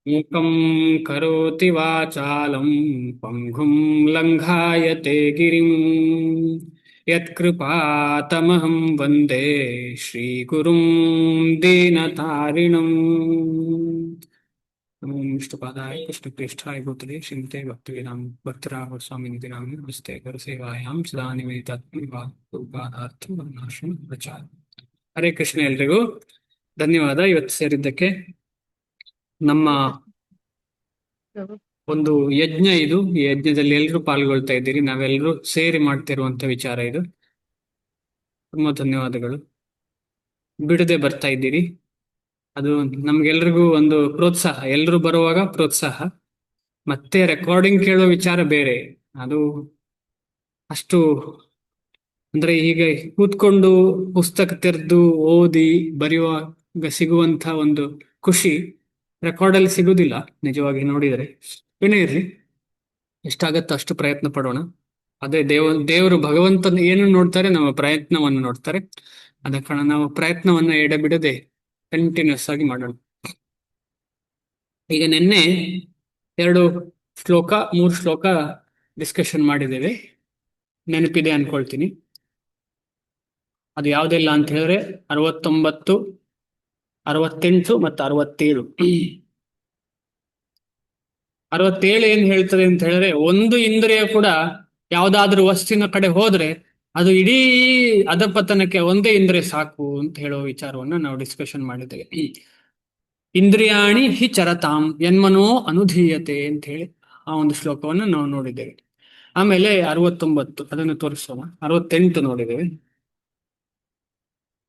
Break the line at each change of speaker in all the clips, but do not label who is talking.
ಮೂಕಂ ಕರೋತಿ ವಾಚಾಲಂ ಪಂಗುಂ ಲಂಘಾಯತೆ ಗಿರಿಂ ಯತ್ಕೃಪಾತಮಹಂ ವಂದೇ ಶ್ರೀಗುರುಂ ದೀನತಾರಿಣಂ. ನಮೋ ವಿಷ್ಣುಪಾದಾಯ ಕೃಷ್ಣಪ್ರೇಷ್ಠಾಯ ಭೂತಲೆ ಶ್ರೀಮತೆ ಭಕ್ತಿರಾಘವ ಸ್ವಾಮಿನಿಧಿ ನಾಮಿನಿ ನಮಸ್ತೆ ಗುರುಸೇವಾಯಾಂ ಸದಾ ನಿವೇದಿತಾತ್ಮಪಾದಾರ್ಥಂ ವರ್ಣಾಶ್ರಮ ಪ್ರಚಾರ. ಹರೇ ಕೃಷ್ಣ. ಎಲ್ರಿಗೂ ಧನ್ಯವಾದ ಇವತ್ತು ಸೇರಿದ್ದಕ್ಕೆ. ನಮ್ಮ ಒಂದು ಯಜ್ಞ ಇದು. ಈ ಯಜ್ಞದಲ್ಲಿ ಎಲ್ಲರೂ ಪಾಲ್ಗೊಳ್ತಾ ಇದ್ದೀರಿ, ನಾವೆಲ್ಲರೂ ಸೇರಿ ಮಾಡ್ತಿರುವಂತ ವಿಚಾರ ಇದು. ತುಂಬಾ ಧನ್ಯವಾದಗಳು. ಬಿಡದೆ ಬರ್ತಾ ಇದ್ದೀರಿ, ಅದು ನಮ್ಗೆಲ್ರಿಗೂ ಒಂದು ಪ್ರೋತ್ಸಾಹ. ಎಲ್ಲರೂ ಬರುವಾಗ ಪ್ರೋತ್ಸಾಹ, ಮತ್ತೆ ರೆಕಾರ್ಡಿಂಗ್ ಕೇಳೋ ವಿಚಾರ ಬೇರೆ. ಅದು ಅಷ್ಟು ಅಂದ್ರೆ ಈಗ ಕೂತ್ಕೊಂಡು ಪುಸ್ತಕ ತೆರೆದು ಓದಿ ಬರೆಯುವಾಗ ಸಿಗುವಂತ ಒಂದು ಖುಷಿ ರೆಕಾರ್ಡಲ್ಲಿ ಸಿಗುದಿಲ್ಲ. ನಿಜವಾಗಿ ನೋಡಿದರೆ ಏನೇ ಇರ್ಲಿ, ಎಷ್ಟಾಗತ್ತೋ ಅಷ್ಟು ಪ್ರಯತ್ನ ಪಡೋಣ. ಅದೇ ದೇವರು ಭಗವಂತನ ಏನು ನೋಡ್ತಾರೆ, ನಮ್ಮ ಪ್ರಯತ್ನವನ್ನು ನೋಡ್ತಾರೆ. ಅದ ಕಾರಣ ನಾವು ಪ್ರಯತ್ನವನ್ನ ಎಡೆಬಿಡದೆ ಕಂಟಿನ್ಯೂಸ್ ಆಗಿ ಮಾಡೋಣ. ಈಗ ನಿನ್ನೆ 2 ಶ್ಲೋಕ 3 ಶ್ಲೋಕ ಡಿಸ್ಕಷನ್ ಮಾಡಿದ್ದೇವೆ, ನೆನಪಿದೆ ಅನ್ಕೊಳ್ತೀನಿ. ಅದು ಯಾವುದೆಲ್ಲ ಅಂತ ಹೇಳಿದ್ರೆ 69, 68 ಮತ್ತು 67. 67 ಏನ್ ಹೇಳ್ತದೆ ಅಂತ ಹೇಳಿದ್ರೆ, ಒಂದು ಇಂದ್ರಿಯ ಕೂಡ ಯಾವ್ದಾದ್ರೂ ವಸ್ತುವಿನ ಕಡೆ ಹೋದ್ರೆ ಅದು ಇಡೀ ಅಧಪತನಕ್ಕೆ ಒಂದೇ ಇಂದ್ರಿಯ ಸಾಕು ಅಂತ ಹೇಳೋ ವಿಚಾರವನ್ನ ನಾವು ಡಿಸ್ಕಷನ್ ಮಾಡಿದ್ದೇವೆ. ಇಂದ್ರಿಯಾಣಿ ಹಿ ಚರತಾಂ ಯನ್ಮನೋ ಅನುಧೀಯತೆ ಅಂತ ಹೇಳಿ ಆ ಒಂದು ಶ್ಲೋಕವನ್ನು ನಾವು ನೋಡಿದ್ದೇವೆ. ಆಮೇಲೆ 69 ಅದನ್ನು ತೋರಿಸೋಣ. 68 ನೋಡಿದ್ದೇವೆ.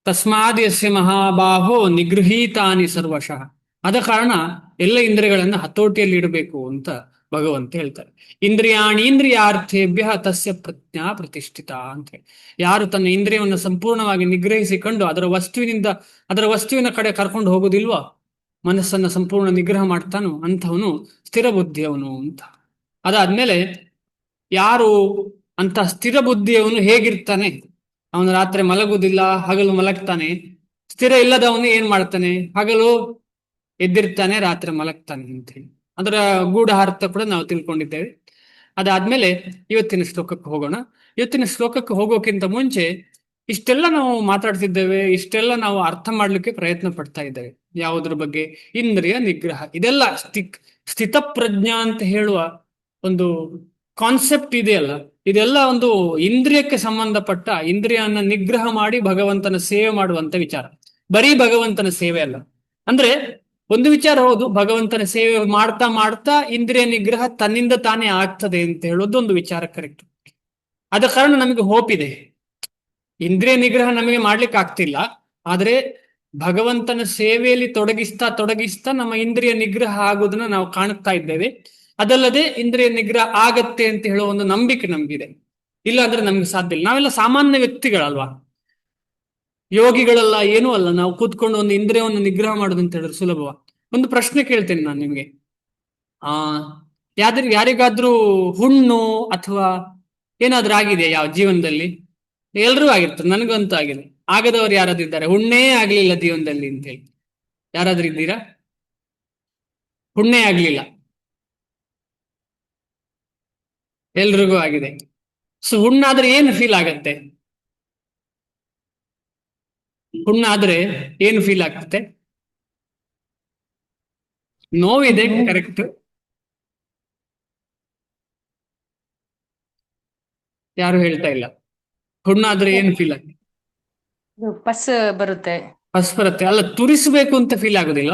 ತಸ್ಮಾದ್ ಯಸ್ಯ ಮಹಾಬಾಹೋ ನಿಗೃಹೀತಾನಿ ಸರ್ವಶಃ. ಆದ ಕಾರಣ ಎಲ್ಲ ಇಂದ್ರಿಯಗಳನ್ನ ಹತೋಟಿಯಲ್ಲಿ ಇಡಬೇಕು ಅಂತ ಭಗವಂತ ಹೇಳ್ತಾರೆ. ಇಂದ್ರಿಯಾರ್ಥೇಭ್ಯ ತಸ್ಯ ಪ್ರಜ್ಞಾ ಪ್ರತಿಷ್ಠಿತ ಅಂತ ಹೇಳಿ. ಯಾರು ತನ್ನ ಇಂದ್ರಿಯವನ್ನು ಸಂಪೂರ್ಣವಾಗಿ ನಿಗ್ರಹಿಸಿಕೊಂಡು ಅದರ ವಸ್ತುವಿನ ಕಡೆ ಕರ್ಕೊಂಡು ಹೋಗುದಿಲ್ವೋ, ಮನಸ್ಸನ್ನ ಸಂಪೂರ್ಣ ನಿಗ್ರಹ ಮಾಡ್ತಾನೋ ಅಂಥವನು ಸ್ಥಿರ ಬುದ್ಧಿಯವನು ಅಂತ. ಅದಾದ್ಮೇಲೆ ಯಾರು ಅಂತ ಸ್ಥಿರ ಬುದ್ಧಿಯವನು ಹೇಗಿರ್ತಾನೆ, ಅವನು ರಾತ್ರಿ ಮಲಗುವುದಿಲ್ಲ, ಹಗಲು ಮಲಗ್ತಾನೆ. ಸ್ಥಿರ ಇಲ್ಲದವನು ಏನ್ ಮಾಡ್ತಾನೆ, ಹಗಲು ಎದ್ದಿರ್ತಾನೆ, ರಾತ್ರಿ ಮಲಗ್ತಾನೆ ಅಂತ ಹೇಳಿ ಅದರ ಗೂಢ ಅರ್ಥ ಕೂಡ ನಾವು ತಿಳ್ಕೊಂಡಿದ್ದೇವೆ. ಅದಾದ್ಮೇಲೆ ಇವತ್ತಿನ ಶ್ಲೋಕಕ್ಕೆ ಹೋಗೋಣ. ಇವತ್ತಿನ ಶ್ಲೋಕಕ್ಕೆ ಹೋಗೋಕ್ಕಿಂತ ಮುಂಚೆ ಇಷ್ಟೆಲ್ಲ ನಾವು ಮಾತಾಡ್ತಿದ್ದೇವೆ, ಇಷ್ಟೆಲ್ಲ ನಾವು ಅರ್ಥ ಮಾಡ್ಲಿಕ್ಕೆ ಪ್ರಯತ್ನ ಪಡ್ತಾ ಇದ್ದೇವೆ. ಯಾವುದ್ರ ಬಗ್ಗೆ? ಇಂದ್ರಿಯ ನಿಗ್ರಹ. ಇದೆಲ್ಲ ಸ್ಥಿತಪ್ರಜ್ಞಾ ಅಂತ ಹೇಳುವ ಒಂದು ಕಾನ್ಸೆಪ್ಟ್ ಇದೆಯಲ್ಲ, ಇದೆಲ್ಲ ಒಂದು ಇಂದ್ರಿಯಕ್ಕೆ ಸಂಬಂಧಪಟ್ಟ, ಇಂದ್ರಿಯನ್ನ ನಿಗ್ರಹ ಮಾಡಿ ಭಗವಂತನ ಸೇವೆ ಮಾಡುವಂತ ವಿಚಾರ. ಬರೀ ಭಗವಂತನ ಸೇವೆ ಅಲ್ಲ. ಅಂದ್ರೆ ಒಂದು ವಿಚಾರ ಹೌದು, ಭಗವಂತನ ಸೇವೆ ಮಾಡ್ತಾ ಮಾಡ್ತಾ ಇಂದ್ರಿಯ ನಿಗ್ರಹ ತನ್ನಿಂದ ತಾನೇ ಆಗ್ತದೆ ಅಂತ ಹೇಳೋದು ಒಂದು ವಿಚಾರ ಕರೆಕ್ಟ್. ಆದ ಕಾರಣ ನಮಗೆ ಹೋಪ್ ಇದೆ. ಇಂದ್ರಿಯ ನಿಗ್ರಹ ನಮಗೆ ಮಾಡ್ಲಿಕ್ಕೆ ಆಗ್ತಿಲ್ಲ, ಆದ್ರೆ ಭಗವಂತನ ಸೇವೆಯಲ್ಲಿ ತೊಡಗಿಸ್ತಾ ನಮ್ಮ ಇಂದ್ರಿಯ ನಿಗ್ರಹ ಆಗೋದನ್ನ ನಾವು ಕಾಣುತ್ತಾ ಇದ್ದೇವೆ. ಅದಲ್ಲದೆ ಇಂದ್ರಿಯ ನಿಗ್ರಹ ಆಗತ್ತೆ ಅಂತ ಹೇಳೋ ಒಂದು ನಂಬಿಕೆ ನಮಗಿದೆ. ಇಲ್ಲ ಅಂದ್ರೆ ನಮ್ಗೆ ಸಾಧ್ಯ ಇಲ್ಲ. ನಾವೆಲ್ಲ ಸಾಮಾನ್ಯ ವ್ಯಕ್ತಿಗಳಲ್ವಾ, ಯೋಗಿಗಳೆಲ್ಲ ಏನೂ ಅಲ್ಲ. ನಾವು ಕೂತ್ಕೊಂಡು ಒಂದು ಇಂದ್ರಿಯವನ್ನು ನಿಗ್ರಹ ಮಾಡೋದು ಅಂತ ಹೇಳಿದ್ರೆ ಸುಲಭವ? ಒಂದು ಪ್ರಶ್ನೆ ಕೇಳ್ತೇನೆ ನಾನು ನಿಮ್ಗೆ. ಆ ಯಾರಿಗಾದ್ರೂ ಹುಣ್ಣು ಅಥವಾ ಏನಾದ್ರೂ ಆಗಿದೆ ಯಾವ ಜೀವನದಲ್ಲಿ? ಎಲ್ರೂ ಆಗಿರ್ತದೆ, ನನಗಂತೂ ಆಗಿದೆ. ಆಗದವರು ಯಾರಾದ್ರೂ ಇದ್ದಾರೆ? ಹುಣ್ಣೇ ಆಗ್ಲಿಲ್ಲ ಜೀವನದಲ್ಲಿ ಅಂತ ಹೇಳಿ ಯಾರಾದ್ರೂ ಇದ್ದೀರಾ? ಹುಣ್ಣೇ ಆಗ್ಲಿಲ್ಲ, ಎಲ್ರಿಗೂ ಆಗಿದೆ. ಸೊ ಹುಣ್ಣಾದ್ರೆ ಏನು ಫೀಲ್ ಆಗತ್ತೆ? ಹುಣ್ಣಾದ್ರೆ ಏನು ಫೀಲ್ ಆಗ್ತದೆ? ನೋವಿದೆ, ಕರೆಕ್ಟ್. ಯಾರು ಹೇಳ್ತಾ ಇಲ್ಲ. ಹುಣ್ಣಾದ್ರೆ ಏನು ಫೀಲ್ ಆಗ್ತದೆ?
ಪಸ್ ಬರುತ್ತೆ.
ಫಸ್ಟ್ ಬರುತ್ತೆ ಅಲ್ಲ, ತುರಿಸ್ಬೇಕು ಅಂತ ಫೀಲ್ ಆಗುದಿಲ್ಲ?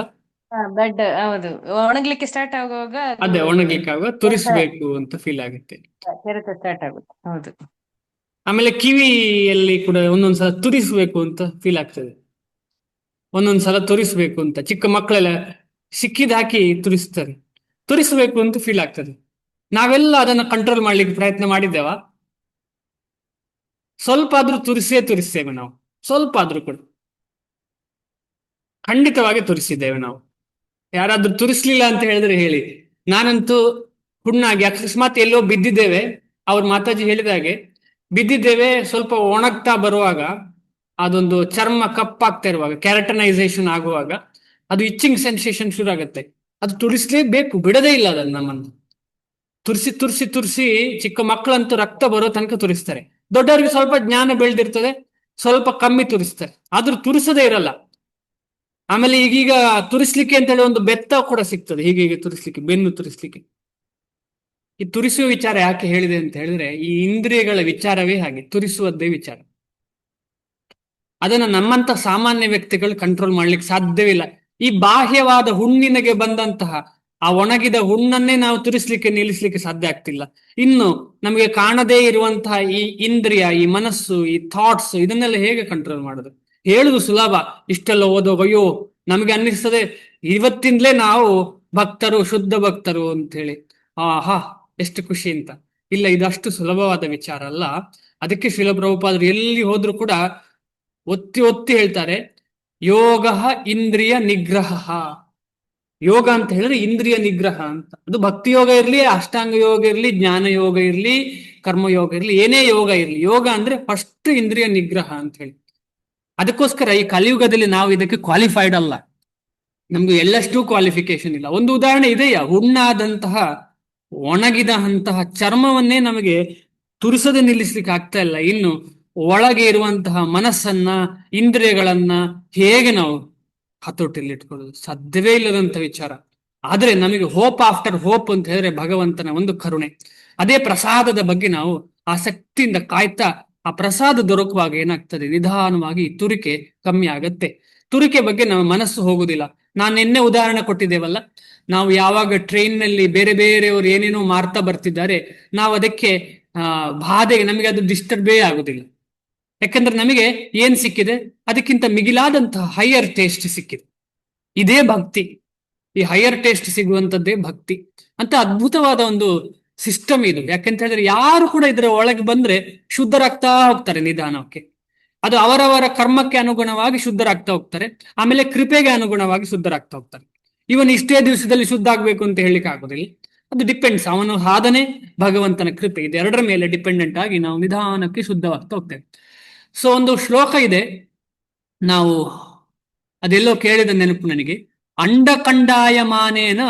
ಬ್ಲಡ್, ಹೌದು. ಒಣಗ್ಲಿಕ್ಕೆ ಸ್ಟಾರ್ಟ್ ಆಗುವಾಗ ಅದು
ಅದೇ ಒಣಗ್ಲಿಕ್ಕಾಗ
ಕೆರೆತ
ತುರಿಸ್ಬೇಕು ಅಂತ ಫೀಲ್ ಆಗುತ್ತೆ.
ಕೆರೆತ ಸ್ಟಾರ್ಟ್ ಆಗುತ್ತೆ. ಹೌದು.
ಆಮೇಲೆ ಕಿವಿಯಲ್ಲಿ ಕೂಡ ಒಂದೊಂದ್ಸಲ ತುರಿಸ್ಬೇಕು ಅಂತ ಫೀಲ್ ಆಗ್ತದೆ. ಒಂದೊಂದ್ಸಲ ತುರಿಸ್ಬೇಕು ಅಂತ ಚಿಕ್ಕ ಮಕ್ಕಳೆಲ್ಲ ಸಿಕ್ಕಿದ್ ಹಾಕಿ ತುರಿಸ್ತಾರೆ. ತುರಿಸ್ಬೇಕು ಅಂತ ಫೀಲ್ ಆಗ್ತದೆ. ನಾವೆಲ್ಲ ಅದನ್ನ ಕಂಟ್ರೋಲ್ ಮಾಡ್ಲಿಕ್ಕೆ ಪ್ರಯತ್ನ ಮಾಡಿದ್ದೇವಾ? ಸ್ವಲ್ಪ ಆದ್ರೂ ತುರಿಸ್ತೇವೆ ನಾವು, ಸ್ವಲ್ಪ ಆದ್ರೂ ಕೂಡ ಖಂಡಿತವಾಗಿ ತುರಿಸಿದ್ದೇವೆ ನಾವು. ಯಾರಾದ್ರೂ ತುರಿಸ್ಲಿಲ್ಲ ಅಂತ ಹೇಳಿದ್ರೆ ಹೇಳಿ. ನಾನಂತೂ ಹುಣ್ಣಾಗಿ ಅಕಸ್ಮಾತ್ ಎಲ್ಲೋ ಬಿದ್ದಿದ್ದೇವೆ, ಅವ್ರ ಮಾತಾಜಿ ಹೇಳಿದ ಹಾಗೆ ಬಿದ್ದಿದ್ದೇವೆ, ಸ್ವಲ್ಪ ಒಣಗ್ತಾ ಬರುವಾಗ, ಅದೊಂದು ಚರ್ಮ ಕಪ್ಪಾಗ್ತಾ ಇರುವಾಗ, ಕ್ಯಾರಟನೈಸೇಷನ್ ಆಗುವಾಗ ಅದು ಇಚ್ಚಿಂಗ್ ಸೆನ್ಸೇಷನ್ ಶುರು ಆಗುತ್ತೆ. ಅದು ತುರಿಸ್ಲೇಬೇಕು, ಬಿಡದೇ ಇಲ್ಲ ಅದನ್ನ ನಮ್ಮನ್ನು. ತುರ್ಸಿ ತುರ್ಸಿ ತುರ್ಸಿ ಚಿಕ್ಕ ಮಕ್ಕಳಂತೂ ರಕ್ತ ಬರೋ ತನಕ ತುರಿಸ್ತಾರೆ. ದೊಡ್ಡವರಿಗೆ ಸ್ವಲ್ಪ ಜ್ಞಾನ ಬೆಳೆದಿರ್ತದೆ, ಸ್ವಲ್ಪ ಕಮ್ಮಿ ತುರಿಸ್ತಾರೆ, ಆದ್ರೂ ತುರಿಸದೇ ಇರಲ್ಲ. ಆಮೇಲೆ ಈಗೀಗ ತುರಿಸ್ಲಿಕ್ಕೆ ಅಂತ ಹೇಳಿ ಒಂದು ಬೆತ್ತ ಕೂಡ ಸಿಗ್ತದೆ, ಹೀಗೆ ತುರಿಸ್ಲಿಕ್ಕೆ, ಬೆನ್ನು ತುರಿಸ್ಲಿಕ್ಕೆ. ಈ ತುರಿಸುವ ವಿಚಾರ ಯಾಕೆ ಹೇಳಿದೆ ಅಂತ ಹೇಳಿದ್ರೆ, ಈ ಇಂದ್ರಿಯಗಳ ವಿಚಾರವೇ ಹಾಗೆ, ತುರಿಸುವುದೇ ವಿಚಾರ. ಅದನ್ನ ನಮ್ಮಂತ ಸಾಮಾನ್ಯ ವ್ಯಕ್ತಿಗಳು ಕಂಟ್ರೋಲ್ ಮಾಡ್ಲಿಕ್ಕೆ ಸಾಧ್ಯವಿಲ್ಲ. ಈ ಬಾಹ್ಯವಾದ ಹುಣ್ಣಿನಗೆ ಬಂದಂತಹ ಆ ಒಣಗಿದ ಹುಣ್ಣನ್ನೇ ನಾವು ತುರಿಸ್ಲಿಕ್ಕೆ ನಿಲ್ಲಿಸ್ಲಿಕ್ಕೆ ಸಾಧ್ಯ ಆಗ್ತಿಲ್ಲ. ಇನ್ನು ನಮಗೆ ಕಾಣದೇ ಇರುವಂತಹ ಈ ಇಂದ್ರಿಯ, ಈ ಮನಸ್ಸು, ಈ ಥಾಟ್ಸ್, ಇದನ್ನೆಲ್ಲ ಹೇಗೆ ಕಂಟ್ರೋಲ್ ಮಾಡೋದು? ಹೇಳುದು ಸುಲಭ, ಇಷ್ಟೆಲ್ಲ ಓದೋ, ಅಯ್ಯೋ ನಮಗೆ ಅನ್ನಿಸ್ತದೆ ಇವತ್ತಿಂದಲೇ ನಾವು ಭಕ್ತರು, ಶುದ್ಧ ಭಕ್ತರು ಅಂತ ಹೇಳಿ, ಆಹಾ ಎಷ್ಟು ಖುಷಿ ಅಂತ. ಇಲ್ಲ, ಇದಷ್ಟು ಸುಲಭವಾದ ವಿಚಾರ ಅಲ್ಲ. ಅದಕ್ಕೆ ಶ್ರೀಲ ಪ್ರಭುಪಾದರು ಎಲ್ಲಿ ಹೋದ್ರು ಕೂಡ ಒತ್ತಿ ಒತ್ತಿ ಹೇಳ್ತಾರೆ, ಯೋಗ ಇಂದ್ರಿಯ ನಿಗ್ರಹ. ಯೋಗ ಅಂತ ಹೇಳಿದ್ರೆ ಇಂದ್ರಿಯ ನಿಗ್ರಹ ಅಂತ. ಅದು ಭಕ್ತಿ ಯೋಗ ಇರ್ಲಿ, ಅಷ್ಟಾಂಗ ಯೋಗ ಇರ್ಲಿ, ಜ್ಞಾನ ಯೋಗ ಇರ್ಲಿ, ಕರ್ಮಯೋಗ ಇರ್ಲಿ, ಏನೇ ಯೋಗ ಇರ್ಲಿ, ಯೋಗ ಅಂದ್ರೆ ಫಸ್ಟ್ ಇಂದ್ರಿಯ ನಿಗ್ರಹ ಅಂತ ಹೇಳಿ. ಅದಕ್ಕೋಸ್ಕರ ಈ ಕಲಿಯುಗದಲ್ಲಿ ನಾವು ಇದಕ್ಕೆ ಕ್ವಾಲಿಫೈಡ್ ಅಲ್ಲ, ನಮ್ಗೆ ಎಳ್ಳಷ್ಟು ಕ್ವಾಲಿಫಿಕೇಶನ್ ಇಲ್ಲ. ಒಂದು ಉದಾಹರಣೆ ಇದೆಯಾ, ಹುಣ್ಣಾದಂತಹ ಒಣಗಿದಂತಹ ಚರ್ಮವನ್ನೇ ನಮಗೆ ತುರಿಸದೆ ನಿಲ್ಲಿಸ್ಲಿಕ್ಕೆ ಆಗ್ತಾ ಇಲ್ಲ. ಇನ್ನು ಒಳಗೆ ಇರುವಂತಹ ಮನಸ್ಸನ್ನ, ಇಂದ್ರಿಯಗಳನ್ನ ಹೇಗೆ ನಾವು ಹತೋಟಿಯಲ್ಲಿ ಇಟ್ಕೊಳ್ಳೋದು? ಸಾಧ್ಯವೇ ಇಲ್ಲದಂತ ವಿಚಾರ. ಆದ್ರೆ ನಮಗೆ ಹೋಪ್ ಆಫ್ಟರ್ ಹೋಪ್ ಅಂತ ಹೇಳಿದ್ರೆ ಭಗವಂತನ ಒಂದು ಕರುಣೆ. ಅದೇ ಪ್ರಸಾದದ ಬಗ್ಗೆ ನಾವು ಆಸಕ್ತಿಯಿಂದ ಕಾಯ್ತಾ, ಆ ಪ್ರಸಾದ ದೊರಕುವಾಗ ಏನಾಗ್ತದೆ, ನಿಧಾನವಾಗಿ ಈ ತುರಿಕೆ ಕಮ್ಮಿ ಆಗತ್ತೆ. ತುರಿಕೆ ಬಗ್ಗೆ ನಮ್ಮ ಮನಸ್ಸು ಹೋಗುದಿಲ್ಲ. ನಾನು ನಿನ್ನೆ ಉದಾಹರಣೆ ಕೊಟ್ಟಿದ್ದೇವಲ್ಲ, ನಾವು ಯಾವಾಗ ಟ್ರೈನ್ ನಲ್ಲಿ ಬೇರೆ ಬೇರೆಯವರು ಏನೇನೋ ಮಾರ್ತಾ ಬರ್ತಿದ್ದಾರೆ, ನಾವು ಅದಕ್ಕೆ ಬಾಧೆಗೆ ನಮಗೆ ಅದು ಡಿಸ್ಟರ್ಬೇ ಆಗುದಿಲ್ಲ. ಯಾಕಂದ್ರೆ ನಮಗೆ ಏನ್ ಸಿಕ್ಕಿದೆ, ಅದಕ್ಕಿಂತ ಮಿಗಿಲಾದಂತಹ ಹೈಯರ್ ಟೇಸ್ಟ್ ಸಿಕ್ಕಿದೆ. ಇದೇ ಭಕ್ತಿ. ಈ ಹೈಯರ್ ಟೇಸ್ಟ್ ಸಿಗುವಂತದ್ದೇ ಭಕ್ತಿ ಅಂತ ಅದ್ಭುತವಾದ ಒಂದು ಸಿಸ್ಟಮ್ ಇದು. ಯಾಕಂತ ಹೇಳಿದ್ರೆ ಯಾರು ಕೂಡ ಇದರ ಒಳಗೆ ಬಂದ್ರೆ ಶುದ್ಧರಾಗ್ತಾ ಹೋಗ್ತಾರೆ ನಿಧಾನಕ್ಕೆ. ಅದು ಅವರವರ ಕರ್ಮಕ್ಕೆ ಅನುಗುಣವಾಗಿ ಶುದ್ಧರಾಗ್ತಾ ಹೋಗ್ತಾರೆ, ಆಮೇಲೆ ಕೃಪೆಗೆ ಅನುಗುಣವಾಗಿ ಶುದ್ಧರಾಗ್ತಾ ಹೋಗ್ತಾರೆ. ಇವನ್ ಇಷ್ಟೇ ದಿವಸದಲ್ಲಿ ಶುದ್ಧ ಆಗ್ಬೇಕು ಅಂತ ಹೇಳಿಕ್ಕೆ ಆಗೋದಿಲ್ಲ. ಅದು ಡಿಪೆಂಡ್ಸ್, ಅವನ ಸಾಧನೆ, ಭಗವಂತನ ಕೃಪೆ, ಇದೆರಡರ ಮೇಲೆ ಡಿಪೆಂಡೆಂಟ್ ಆಗಿ ನಾವು ನಿಧಾನಕ್ಕೆ ಶುದ್ಧವಾಗ್ತಾ ಹೋಗ್ತೇವೆ. ಸೊ ಒಂದು ಶ್ಲೋಕ ಇದೆ, ನಾವು ಅದೆಲ್ಲೋ ಕೇಳಿದ ನೆನಪು ನನಗೆ. ಅಂಡಕಂಡಾಯಮಾನೇನ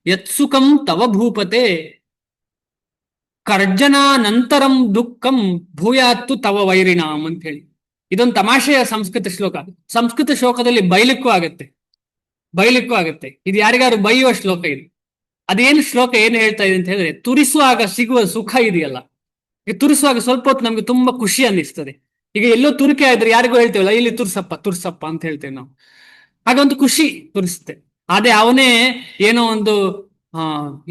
ಯತ್ಸುಖಂ ತವ ಭೂಪತೆ ಕರ್ಜನಾನಂತರಂ ದುಃಖಂ ಭೂಯಾತ್ತು ತವ ವೈರಿಣಾಮ್ ಅಂತ ಹೇಳಿ. ಇದೊಂದು ತಮಾಷೆಯ ಸಂಸ್ಕೃತ ಶ್ಲೋಕ. ಸಂಸ್ಕೃತ ಶ್ಲೋಕದಲ್ಲಿ ಬೈಲಿಕ್ಕೂ ಆಗತ್ತೆ, ಬೈಲಿಕ್ಕೂ ಆಗತ್ತೆ. ಇದು ಯಾರಿಗಾರು ಬೈಯುವ ಶ್ಲೋಕ ಇದು. ಅದೇನು ಶ್ಲೋಕ ಏನು ಹೇಳ್ತಾ ಇದೆ ಅಂತ ಹೇಳಿದ್ರೆ, ತುರಿಸುವಾಗ ಸಿಗುವ ಸುಖ ಇದೆಯಲ್ಲ, ಈಗ ತುರಿಸುವಾಗ ಸ್ವಲ್ಪ ಹೊತ್ತು ನಮ್ಗೆ ತುಂಬಾ ಖುಷಿ ಅನ್ನಿಸ್ತದೆ. ಈಗ ಎಲ್ಲೋ ತುರಿಕೆ ಆದ್ರೆ ಯಾರಿಗೂ ಹೇಳ್ತೇವಲ್ಲ, ಇಲ್ಲಿ ತುರ್ಸಪ್ಪ ತುರ್ಸಪ್ಪ ಅಂತ ಹೇಳ್ತೇವೆ ನಾವು, ಆಗ ಒಂದು ಖುಷಿ ತುರಿಸುತ್ತೆ. ಅದೇ ಅವನೇ ಏನೋ ಒಂದು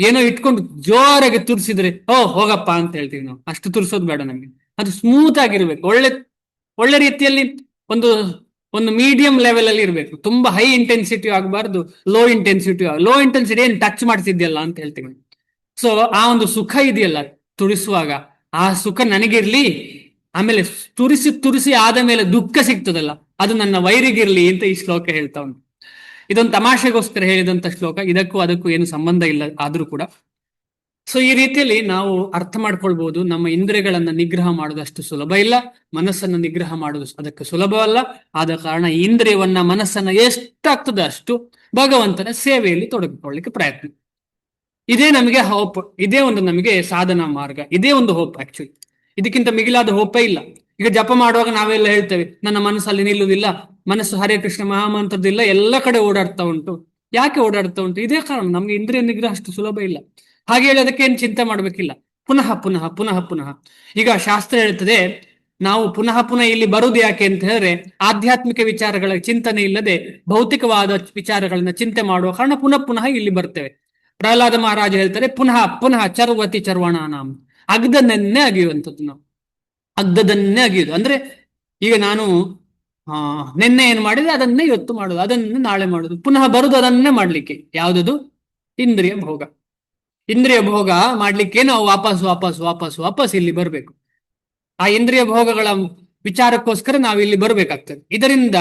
ಏನೋ ಇಟ್ಕೊಂಡು ಜೋರಾಗಿ ತುರಿಸಿದ್ರೆ ಓ ಹೋಗಪ್ಪ ಅಂತ ಹೇಳ್ತೀವಿ ನಾವು. ಅಷ್ಟು ತುರ್ಸೋದು ಬೇಡ ನಮ್ಗೆ. ಅದು ಸ್ಮೂತ್ ಆಗಿರ್ಬೇಕು, ಒಳ್ಳೆ ಒಳ್ಳೆ ರೀತಿಯಲ್ಲಿ ಒಂದು ಒಂದು ಮೀಡಿಯಂ ಲೆವೆಲ್ ಅಲ್ಲಿ ಇರಬೇಕು. ತುಂಬಾ ಹೈ ಇಂಟೆನ್ಸಿಟಿ ಆಗಬಾರ್ದು, ಲೋ ಇಂಟೆನ್ಸಿಟಿ. ಲೋ ಇಂಟೆನ್ಸಿಟಿ ಏನ್ ಟಚ್ ಮಾಡ್ತಿದ್ಯಲ್ಲ ಅಂತ ಹೇಳ್ತೀವಿ. ಸೊ ಆ ಒಂದು ಸುಖ ಇದೆಯಲ್ಲ ತುರಿಸುವಾಗ, ಆ ಸುಖ ನನಗಿರ್ಲಿ, ಆಮೇಲೆ ತುರಿಸಿ ತುರಿಸಿ ಆದ ಮೇಲೆ ದುಃಖ ಸಿಗ್ತದಲ್ಲ, ಅದು ನನ್ನ ವೈರಿಗಿರ್ಲಿ ಅಂತ ಈ ಶ್ಲೋಕ ಹೇಳ್ತಾ ಉಂಟು. ಇದೊಂದು ತಮಾಷೆಗೋಸ್ಕರ ಹೇಳಿದಂತ ಶ್ಲೋಕ, ಇದಕ್ಕೂ ಅದಕ್ಕೂ ಏನು ಸಂಬಂಧ ಇಲ್ಲ ಆದ್ರೂ ಕೂಡ. ಸೊ ಈ ರೀತಿಯಲ್ಲಿ ನಾವು ಅರ್ಥ ಮಾಡ್ಕೊಳ್ಬಹುದು, ನಮ್ಮ ಇಂದ್ರಿಯಗಳನ್ನ ನಿಗ್ರಹ ಮಾಡೋದಷ್ಟು ಸುಲಭ ಇಲ್ಲ, ಮನಸ್ಸನ್ನು ನಿಗ್ರಹ ಮಾಡೋದು ಅದಕ್ಕೆ ಸುಲಭವಲ್ಲ. ಆದ ಕಾರಣ ಈ ಇಂದ್ರಿಯವನ್ನ, ಮನಸ್ಸನ್ನ ಎಷ್ಟಾಗ್ತದೆ ಅಷ್ಟು ಭಗವಂತನ ಸೇವೆಯಲ್ಲಿ ತೊಡಗಿಕೊಳ್ಳಿಕ್ಕೆ ಪ್ರಯತ್ನ. ಇದೇ ನಮಗೆ ಹೋಪ್, ಇದೇ ಒಂದು ನಮಗೆ ಸಾಧನಾ ಮಾರ್ಗ, ಇದೇ ಒಂದು ಹೋಪ್. ಆಕ್ಚುಲಿ ಇದಕ್ಕಿಂತ ಮಿಗಿಲಾದ ಹೋಪೇ ಇಲ್ಲ. ಈಗ ಜಪ ಮಾಡುವಾಗ ನಾವೆಲ್ಲ ಹೇಳ್ತೇವೆ, ನನ್ನ ಮನಸ್ಸಲ್ಲಿ ನಿಲ್ಲುವುದಿಲ್ಲ, ಮನಸ್ಸು ಹರೇ ಕೃಷ್ಣ ಮಹಾಮಂತ್ರದಿಲ್ಲ, ಎಲ್ಲ ಕಡೆ ಓಡಾಡ್ತಾ ಉಂಟು. ಯಾಕೆ ಓಡಾಡ್ತಾ ಉಂಟು? ಇದೇ ಕಾರಣ, ನಮ್ಗೆ ಇಂದ್ರಿಯ ನಿಗ್ರಹ ಅಷ್ಟು ಸುಲಭ ಇಲ್ಲ. ಹಾಗೆ ಹೇಳಿ ಅದಕ್ಕೆ ಏನು ಚಿಂತೆ ಮಾಡ್ಬೇಕಿಲ್ಲ. ಪುನಃ ಪುನಃ ಪುನಃ ಪುನಃ. ಈಗ ಶಾಸ್ತ್ರ ಹೇಳ್ತದೆ, ನಾವು ಪುನಃ ಪುನಃ ಇಲ್ಲಿ ಬರುವುದು ಯಾಕೆ ಅಂತ ಹೇಳಿದ್ರೆ, ಆಧ್ಯಾತ್ಮಿಕ ವಿಚಾರಗಳ ಚಿಂತನೆ ಇಲ್ಲದೆ ಭೌತಿಕವಾದ ವಿಚಾರಗಳನ್ನ ಚಿಂತೆ ಮಾಡುವ ಕಾರಣ ಪುನಃ ಪುನಃ ಇಲ್ಲಿ ಬರ್ತೇವೆ. ಪ್ರಹ್ಲಾದ ಮಹಾರಾಜ ಹೇಳ್ತಾರೆ, ಪುನಃ ಪುನಃ ಚರ್ವತಿ ಚರ್ವಣ ನಾಮ. ಅಗ್ದದನ್ನೇ ಅಗಿಯುವಂಥದ್ದು ನಾವು, ಅಗ್ದದನ್ನೇ ಅಗಿಯುದು ಅಂದ್ರೆ, ಈಗ ನಾನು ನಿನ್ನೆ ಏನ್ ಮಾಡಿದ್ರೆ ಅದನ್ನೇ ಇವತ್ತು ಮಾಡುದು, ಅದನ್ನೇ ನಾಳೆ ಮಾಡುದು, ಪುನಃ ಬರುದು ಅದನ್ನೇ ಮಾಡ್ಲಿಕ್ಕೆ. ಯಾವುದದು? ಇಂದ್ರಿಯ ಭೋಗ. ಇಂದ್ರಿಯ ಭೋಗ ಮಾಡ್ಲಿಕ್ಕೆ ನಾವು ವಾಪಸ್ ವಾಪಸ್ ವಾಪಸ್ ವಾಪಸ್ ಇಲ್ಲಿ ಬರ್ಬೇಕು. ಆ ಇಂದ್ರಿಯ ಭೋಗಗಳ ವಿಚಾರಕ್ಕೋಸ್ಕರ ನಾವು ಇಲ್ಲಿ ಬರ್ಬೇಕಾಗ್ತದೆ. ಇದರಿಂದ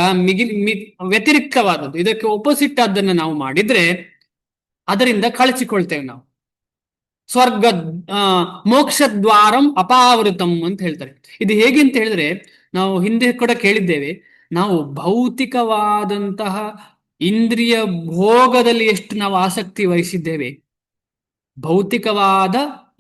ವ್ಯತಿರಿಕ್ತವಾದದ್ದು, ಇದಕ್ಕೆ ಒಪೋಸಿಟ್ ಆದ್ದನ್ನ ನಾವು ಮಾಡಿದ್ರೆ ಅದರಿಂದ ಕಳಚಿಕೊಳ್ತೇವೆ ನಾವು. ಸ್ವರ್ಗ ಮೋಕ್ಷ ದ್ವಾರಂ ಅಪಾವೃತಂ ಅಂತ ಹೇಳ್ತಾರೆ. ಇದು ಹೇಗೆ ಅಂತ ಹೇಳಿದ್ರೆ, ನಾವು ಹಿಂದೆ ಕೂಡ ಕೇಳಿದ್ದೇವೆ, ನಾವು ಭೌತಿಕವಾದಂತಹ ಇಂದ್ರಿಯ ಭೋಗದಲ್ಲಿ ಎಷ್ಟು ನಾವು ಆಸಕ್ತಿ ವಹಿಸಿದ್ದೇವೆ, ಭೌತಿಕವಾದ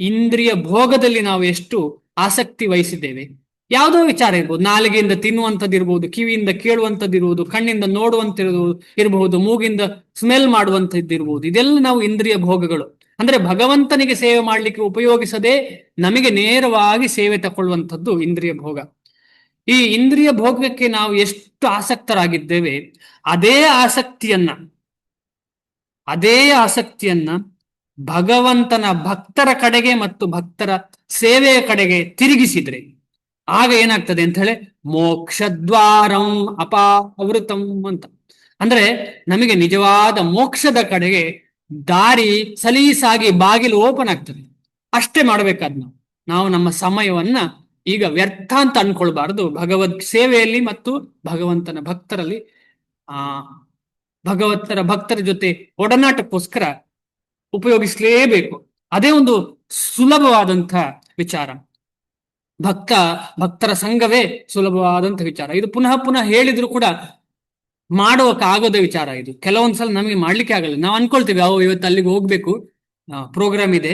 ಇಂದ್ರಿಯ ಭೋಗದಲ್ಲಿ ನಾವು ಎಷ್ಟು ಆಸಕ್ತಿ ವಹಿಸಿದ್ದೇವೆ. ಯಾವುದೋ ವಿಚಾರ ಇರ್ಬೋದು, ನಾಲಿಗೆಯಿಂದ ತಿನ್ನುವಂಥದ್ದು ಇರ್ಬೋದು, ಕಿವಿಯಿಂದ ಕೇಳುವಂಥದ್ದು ಇರ್ಬೋದು, ಕಣ್ಣಿಂದ ನೋಡುವಂತಿರ್ಬೋದು ಇರಬಹುದು, ಮೂಗಿಂದ ಸ್ಮೆಲ್ ಮಾಡುವಂಥದ್ದು ಇರ್ಬೋದು. ಇದೆಲ್ಲ ನಾವು ಇಂದ್ರಿಯ ಭೋಗಗಳು. ಅಂದ್ರೆ ಭಗವಂತನಿಗೆ ಸೇವೆ ಮಾಡಲಿಕ್ಕೆ ಉಪಯೋಗಿಸದೆ ನಮಗೆ ನೇರವಾಗಿ ಸೇವೆ ತಗೊಳ್ಳುವಂಥದ್ದು ಇಂದ್ರಿಯ ಭೋಗ. ಈ ಇಂದ್ರಿಯ ಭೋಗಕ್ಕೆ ನಾವು ಎಷ್ಟು ಆಸಕ್ತರಾಗಿದ್ದೇವೆ, ಅದೇ ಆಸಕ್ತಿಯನ್ನ ಅದೇ ಆಸಕ್ತಿಯನ್ನ ಭಗವಂತನ ಭಕ್ತರ ಕಡೆಗೆ ಮತ್ತು ಭಕ್ತರ ಸೇವೆಯ ಕಡೆಗೆ ತಿರುಗಿಸಿದ್ರೆ ಆಗ ಏನಾಗ್ತದೆ ಅಂತ ಹೇಳಿ ಮೋಕ್ಷದ್ವಾರಂ ಅಪಾವೃತಂ ಅಂತ. ಅಂದ್ರೆ ನಮಗೆ ನಿಜವಾದ ಮೋಕ್ಷದ ಕಡೆಗೆ ದಾರಿ ಸಲೀಸಾಗಿ ಬಾಗಿಲು ಓಪನ್ ಆಗ್ತದೆ. ಅಷ್ಟೇ ಮಾಡ್ಬೇಕಾದ್ ನಾವು ನಮ್ಮ ಸಮಯವನ್ನ ಈಗ ವ್ಯರ್ಥ ಅಂತ ಅನ್ಕೊಳ್ಬಾರ್ದು. ಭಗವದ್ ಸೇವೆಯಲ್ಲಿ ಮತ್ತು ಭಗವಂತನ ಭಕ್ತರಲ್ಲಿ ಭಕ್ತರ ಜೊತೆ ಒಡನಾಟಕ್ಕೋಸ್ಕರ ಉಪಯೋಗಿಸಲೇಬೇಕು. ಅದೇ ಒಂದು ಸುಲಭವಾದಂಥ ವಿಚಾರ. ಭಕ್ತರ ಸಂಘವೇ ಸುಲಭವಾದಂಥ ವಿಚಾರ. ಇದು ಪುನಃ ಪುನಃ ಹೇಳಿದ್ರು ಕೂಡ ಮಾಡೋಕ್ಕಾಗೋದ ವಿಚಾರ. ಇದು ಕೆಲವೊಂದ್ಸಲ ನಮಗೆ ಮಾಡ್ಲಿಕ್ಕೆ ಆಗಲ್ಲ. ನಾವು ಅನ್ಕೊಳ್ತೀವಿ ಇವತ್ತು ಅಲ್ಲಿಗೆ ಹೋಗ್ಬೇಕು, ಪ್ರೋಗ್ರಾಮ್ ಇದೆ,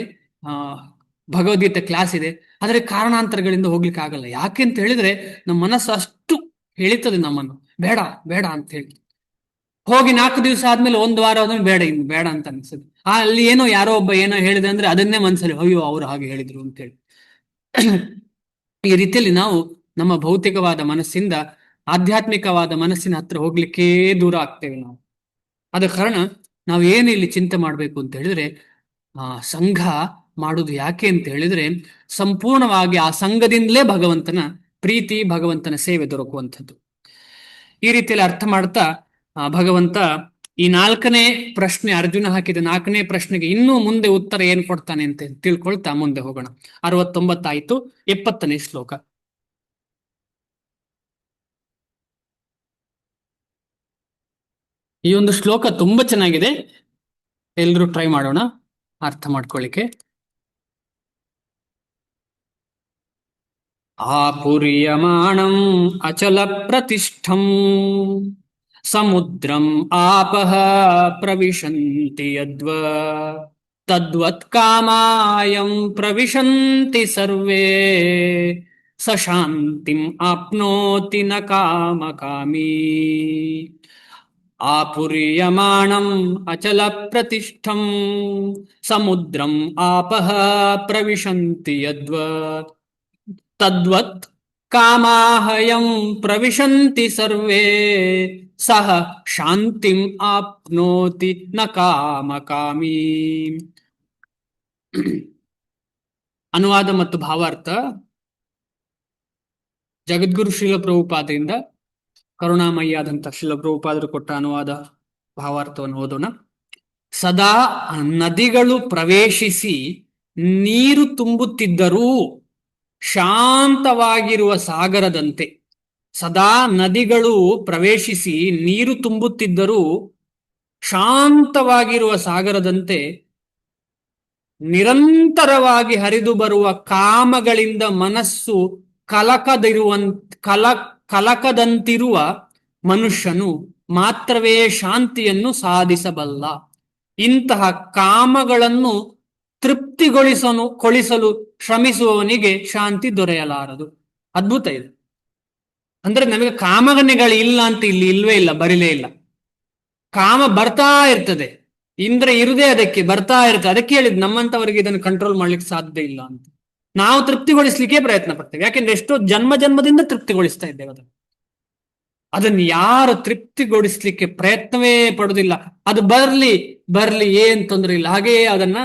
ಭಗವದ್ಗೀತೆ ಕ್ಲಾಸ್ ಇದೆ, ಆದರೆ ಕಾರಣಾಂತರಗಳಿಂದ ಹೋಗ್ಲಿಕ್ಕೆ ಆಗಲ್ಲ. ಯಾಕೆ ಅಂತ ಹೇಳಿದ್ರೆ ನಮ್ಮ ಮನಸ್ಸು ಅಷ್ಟು ಹೇಳಿತದೆ ನಮ್ಮನ್ನು, ಬೇಡ ಬೇಡ ಅಂತ ಹೇಳಿ. ಹೋಗಿ 4 ದಿವಸ ಆದ್ಮೇಲೆ 1 ವಾರ ಆದ್ಮೇಲೆ ಬೇಡ, ಇನ್ನು ಬೇಡ ಅಂತ ಅನ್ಸುತ್ತೆ. ಅಲ್ಲಿ ಏನೋ ಯಾರೋ ಒಬ್ಬ ಏನೋ ಹೇಳಿದೆ ಅಂದ್ರೆ ಅದನ್ನೇ ಮನಸ್ಸಲ್ಲಿ ಅಯ್ಯೋ ಅವ್ರು ಹಾಗೆ ಹೇಳಿದ್ರು ಅಂತೇಳಿ. ಈ ರೀತಿಯಲ್ಲಿ ನಾವು ನಮ್ಮ ಭೌತಿಕವಾದ ಮನಸ್ಸಿಂದ ಆಧ್ಯಾತ್ಮಿಕವಾದ ಮನಸ್ಸಿನ ಹತ್ರ ಹೋಗ್ಲಿಕ್ಕೇ ದೂರ ಆಗ್ತೇವೆ ನಾವು. ಆದ ಕಾರಣ ನಾವು ಏನು ಇಲ್ಲಿ ಚಿಂತೆ ಮಾಡ್ಬೇಕು ಅಂತ ಹೇಳಿದ್ರೆ, ಸಂಘ ಮಾಡುದು ಯಾಕೆ ಅಂತ ಹೇಳಿದ್ರೆ ಸಂಪೂರ್ಣವಾಗಿ ಆ ಸಂಘದಿಂದಲೇ ಭಗವಂತನ ಪ್ರೀತಿ, ಭಗವಂತನ ಸೇವೆ ದೊರಕುವಂಥದ್ದು. ಈ ರೀತಿಯಲ್ಲಿ ಅರ್ಥ ಮಾಡ್ತಾ ಭಗವಂತ ಈ 4ನೇ ಪ್ರಶ್ನೆ, ಅರ್ಜುನ ಹಾಕಿದ 4ನೇ ಪ್ರಶ್ನೆಗೆ ಇನ್ನೂ ಮುಂದೆ ಉತ್ತರ ಏನ್ ಕೊಡ್ತಾನೆ ಅಂತ ತಿಳ್ಕೊಳ್ತಾ ಮುಂದೆ ಹೋಗೋಣ. 69 ಆಯ್ತು. 70ನೇ ಶ್ಲೋಕ. ಈ ಒಂದು ಶ್ಲೋಕ ತುಂಬಾ ಚೆನ್ನಾಗಿದೆ, ಎಲ್ರೂ ಟ್ರೈ ಮಾಡೋಣ ಅರ್ಥ ಮಾಡ್ಕೊಳ್ಳಿಕ್ಕೆ. ಆಪುರ್ಯಮಾಣಂ ಅಚಲ ಪ್ರತಿಷ್ಠಂ ಸಮುದ್ರಂ ಆಪಃ ಪ್ರವಿಶಂತಿ ಯದ್ವ ತದ್ವತ್ ಕಾಮಾಯಂ ಪ್ರವಿಶಂತಿ ಸರ್ವೇ ಸ ಶಾಂತಿಂ ಆಪ್ನೋತಿ ನ ಕಾಮಕಾಮೀ. ಆಪುರ್ಯಮಾಣಂ ಅಚಲ ಪ್ರತಿಷ್ಠಂ ಸಮುದ್ರಂ ಆಪಃ ಪ್ರವಿಶಂತಿ ಯದ್ವ ತದ್ವತ್ ಕಾಮಾಹಯಂ ಪ್ರವಿಶಂತಿ ಸರ್ವೇ ಸಹ ಶಾಂತಿಂ ಆಪ್ನೋತಿ ನ ಕಾಮಕಾಮೀ. ಅನುವಾದ ಮತ್ತು ಭಾವಾರ್ಥ ಜಗದ್ಗುರು ಶ್ರೀಲ ಪ್ರಭುಪಾದರಿಂದ ಕರುಣಾಮಯ್ಯಾದಂಥ ಶ್ರೀಲ ಪ್ರಭುಪಾದರು ಕೊಟ್ಟ ಅನುವಾದ ಭಾವಾರ್ಥವನ್ನು ಓದೋಣ. ಸದಾ ನದಿಗಳು ಪ್ರವೇಶಿಸಿ ನೀರು ತುಂಬುತ್ತಿದ್ದರೂ ಶಾಂತವಾಗಿರುವ ಸಾಗರದಂತೆ, ಸದಾ ನದಿಗಳು ಪ್ರವೇಶಿಸಿ ನೀರು ತುಂಬುತ್ತಿದ್ದರೂ ಶಾಂತವಾಗಿರುವ ಸಾಗರದಂತೆ ನಿರಂತರವಾಗಿ ಹರಿದು ಬರುವ ಕಾಮಗಳಿಂದ ಮನಸ್ಸು ಕಲಕದಂತಿರುವ ಮನುಷ್ಯನು ಮಾತ್ರವೇ ಶಾಂತಿಯನ್ನು ಸಾಧಿಸಬಲ್ಲ. ಇಂತಹ ಕಾಮಗಳನ್ನು ತೃಪ್ತಿಗೊಳಿಸಲು ಶ್ರಮಿಸುವವನಿಗೆ ಶಾಂತಿ ದೊರೆಯಲಾರದು. ಅದ್ಭುತ ಇದು. ಅಂದ್ರೆ ನಮಗೆ ಕಾಮನೆಗಳು ಇಲ್ಲ ಅಂತ ಇಲ್ಲಿ ಇಲ್ವೇ ಇಲ್ಲ, ಬರಿಲೇ ಇಲ್ಲ. ಕಾಮ ಬರ್ತಾ ಇರ್ತದೆ, ಇಂದ್ರ ಇರುದೇ ಅದಕ್ಕೆ ಬರ್ತಾ ಇರ್ತದೆ. ಅದಕ್ಕೆ ಹೇಳಿದ್ ನಮ್ಮಂತವರಿಗೆ ಇದನ್ನು ಕಂಟ್ರೋಲ್ ಮಾಡ್ಲಿಕ್ಕೆ ಸಾಧ್ಯ ಇಲ್ಲ ಅಂತ. ನಾವು ತೃಪ್ತಿಗೊಳಿಸ್ಲಿಕ್ಕೆ ಪ್ರಯತ್ನ ಪಡ್ತೇವೆ. ಯಾಕೆಂದ್ರೆ ಎಷ್ಟೋ ಜನ್ಮದಿಂದ ತೃಪ್ತಿಗೊಳಿಸ್ತಾ ಇದ್ದೇವೆ ಅದನ್ನು ಯಾರು ತೃಪ್ತಿಗೊಳಿಸ್ಲಿಕ್ಕೆ ಪ್ರಯತ್ನವೇ ಪಡುವುದಿಲ್ಲ. ಅದು ಬರ್ಲಿ ಏನ್ ತೊಂದರೆ ಇಲ್ಲ, ಹಾಗೆಯೇ ಅದನ್ನ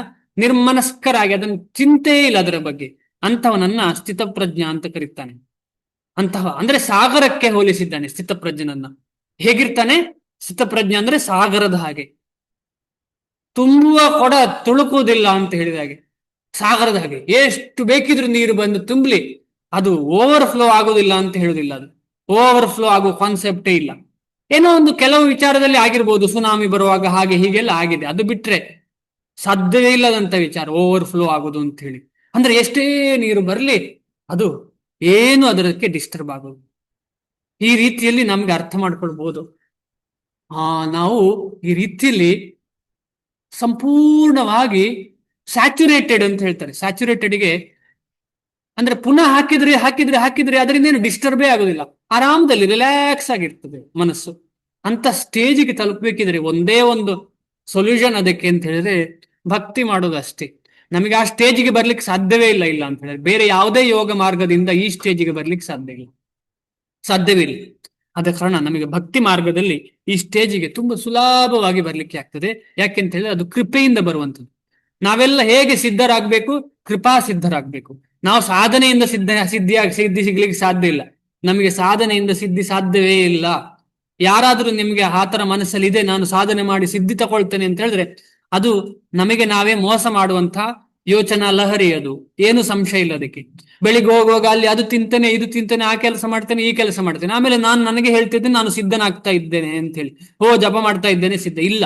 ನಿರ್ಮನಸ್ಕರಾಗಿ ಅದನ್ನ ಚಿಂತೆ ಇಲ್ಲ ಅದರ ಬಗ್ಗೆ, ಅಂತವನನ್ನ ಸ್ಥಿತಪ್ರಜ್ಞ ಅಂತ ಕರೀತಾನೆ. ಅಂದ್ರೆ ಸಾಗರಕ್ಕೆ ಹೋಲಿಸಿದ್ದಾನೆ ಸ್ಥಿತಪ್ರಜ್ಞನನ್ನ. ಹೇಗಿರ್ತಾನೆ ಸ್ಥಿತಪ್ರಜ್ಞ ಅಂದ್ರೆ ಸಾಗರದ ಹಾಗೆ, ತುಂಬುವ ಕೊಡ ತುಳುಕುವುದಿಲ್ಲ ಅಂತ ಹೇಳಿದ ಹಾಗೆ, ಸಾಗರದ ಹಾಗೆ ಎಷ್ಟು ಬೇಕಿದ್ರು ನೀರು ಬಂದು ತುಂಬಲಿ, ಅದು ಓವರ್ಫ್ಲೋ ಆಗೋದಿಲ್ಲ ಅಂತ ಹೇಳುದಿಲ್ಲ. ಅದು ಓವರ್ಫ್ಲೋ ಆಗೋ ಕಾನ್ಸೆಪ್ಟೇ ಇಲ್ಲ. ಏನೋ ಒಂದು ಕೆಲವು ವಿಚಾರದಲ್ಲಿ ಆಗಿರ್ಬೋದು, ಸುನಾಮಿ ಬರುವಾಗ ಹಾಗೆ ಹೀಗೆಲ್ಲ ಆಗಿದೆ. ಅದು ಬಿಟ್ರೆ ಸಾಧ್ಯವೇ ಇಲ್ಲದಂತ ವಿಚಾರ ಓವರ್ಫ್ಲೋ ಆಗೋದು ಅಂತ ಹೇಳಿ. ಅಂದ್ರೆ ಎಷ್ಟೇ ನೀರು ಬರಲಿ ಅದು ಏನು ಅದಕ್ಕೆ ಡಿಸ್ಟರ್ಬ್ ಆಗೋದು. ಈ ರೀತಿಯಲ್ಲಿ ನಮ್ಗೆ ಅರ್ಥ ಮಾಡ್ಕೊಳ್ಬಹುದು. ನಾವು ಈ ರೀತಿಯಲ್ಲಿ ಸಂಪೂರ್ಣವಾಗಿ ಸ್ಯಾಚುರೇಟೆಡ್ ಅಂತ ಹೇಳ್ತಾರೆ. ಸ್ಯಾಚುರೇಟೆಡ್ಗೆ ಅಂದ್ರೆ ಪುನಃ ಹಾಕಿದ್ರೆ ಅದರಿಂದ ಏನು ಡಿಸ್ಟರ್ಬೇ ಆಗೋದಿಲ್ಲ, ಆರಾಮದಲ್ಲಿ ರಿಲ್ಯಾಕ್ಸ್ ಆಗಿರ್ತದೆ ಮನಸ್ಸು. ಅಂತ ಸ್ಟೇಜಿಗೆ ತಲುಪಬೇಕಿದ್ರೆ ಒಂದೇ ಒಂದು ಸೊಲ್ಯೂಷನ್ ಅದಕ್ಕೆ ಅಂತ ಹೇಳಿದ್ರೆ ಭಕ್ತಿ ಮಾಡೋದು ಅಷ್ಟೇ. ನಮಗೆ ಆ ಸ್ಟೇಜಿಗೆ ಬರ್ಲಿಕ್ಕೆ ಸಾಧ್ಯವೇ ಇಲ್ಲ ಅಂತ ಹೇಳಿದ್ರೆ ಬೇರೆ ಯಾವುದೇ ಯೋಗ ಮಾರ್ಗದಿಂದ ಈ ಸ್ಟೇಜಿಗೆ ಬರ್ಲಿಕ್ಕೆ ಸಾಧ್ಯವಿಲ್ಲ. ಆದ ಕಾರಣ ನಮಗೆ ಭಕ್ತಿ ಮಾರ್ಗದಲ್ಲಿ ಈ ಸ್ಟೇಜಿಗೆ ತುಂಬಾ ಸುಲಭವಾಗಿ ಬರ್ಲಿಕ್ಕೆ ಆಗ್ತದೆ. ಯಾಕೆಂತ ಹೇಳಿದ್ರೆ ಅದು ಕೃಪೆಯಿಂದ ಬರುವಂಥದ್ದು. ನಾವೆಲ್ಲ ಹೇಗೆ ಸಿದ್ಧರಾಗಬೇಕು? ಕೃಪಾ ಸಿದ್ಧರಾಗಬೇಕು. ನಾವು ಸಾಧನೆಯಿಂದ ಸಿದ್ಧಿ ಸಿಗ್ಲಿಕ್ಕೆ ಸಾಧ್ಯ ಇಲ್ಲ. ನಮಗೆ ಸಾಧನೆಯಿಂದ ಸಿದ್ಧಿ ಸಾಧ್ಯವೇ ಇಲ್ಲ. ಯಾರಾದ್ರೂ ನಿಮ್ಗೆ ಆ ತರ ಮನಸ್ಸಲ್ಲಿ ಇದೆ, ನಾನು ಸಾಧನೆ ಮಾಡಿ ಸಿದ್ಧಿ ತಗೊಳ್ತೇನೆ ಅಂತ ಹೇಳಿದ್ರೆ ಅದು ನಮಗೆ ನಾವೇ ಮೋಸ ಮಾಡುವಂತ ಯೋಚನಾ ಲಹರಿ. ಅದು ಏನು ಸಂಶಯ ಇಲ್ಲ ಅದಕ್ಕೆ. ಬೆಳಿಗ್ಗೆ ಹೋಗುವಾಗ ಅಲ್ಲಿ ಅದು ತಿಂತೇನೆ, ಇದು ತಿಂತೇನೆ, ಆ ಕೆಲಸ ಮಾಡ್ತೇನೆ, ಈ ಕೆಲಸ ಮಾಡ್ತೇನೆ, ಆಮೇಲೆ ನನಗೆ ಹೇಳ್ತಿದ್ದೇನೆ ನಾನು ಸಿದ್ಧನಾಗ್ತಾ ಇದ್ದೇನೆ ಅಂತ ಹೇಳಿ, ಜಪ ಮಾಡ್ತಾ ಇದ್ದೇನೆ, ಸಿದ್ಧ ಇಲ್ಲ.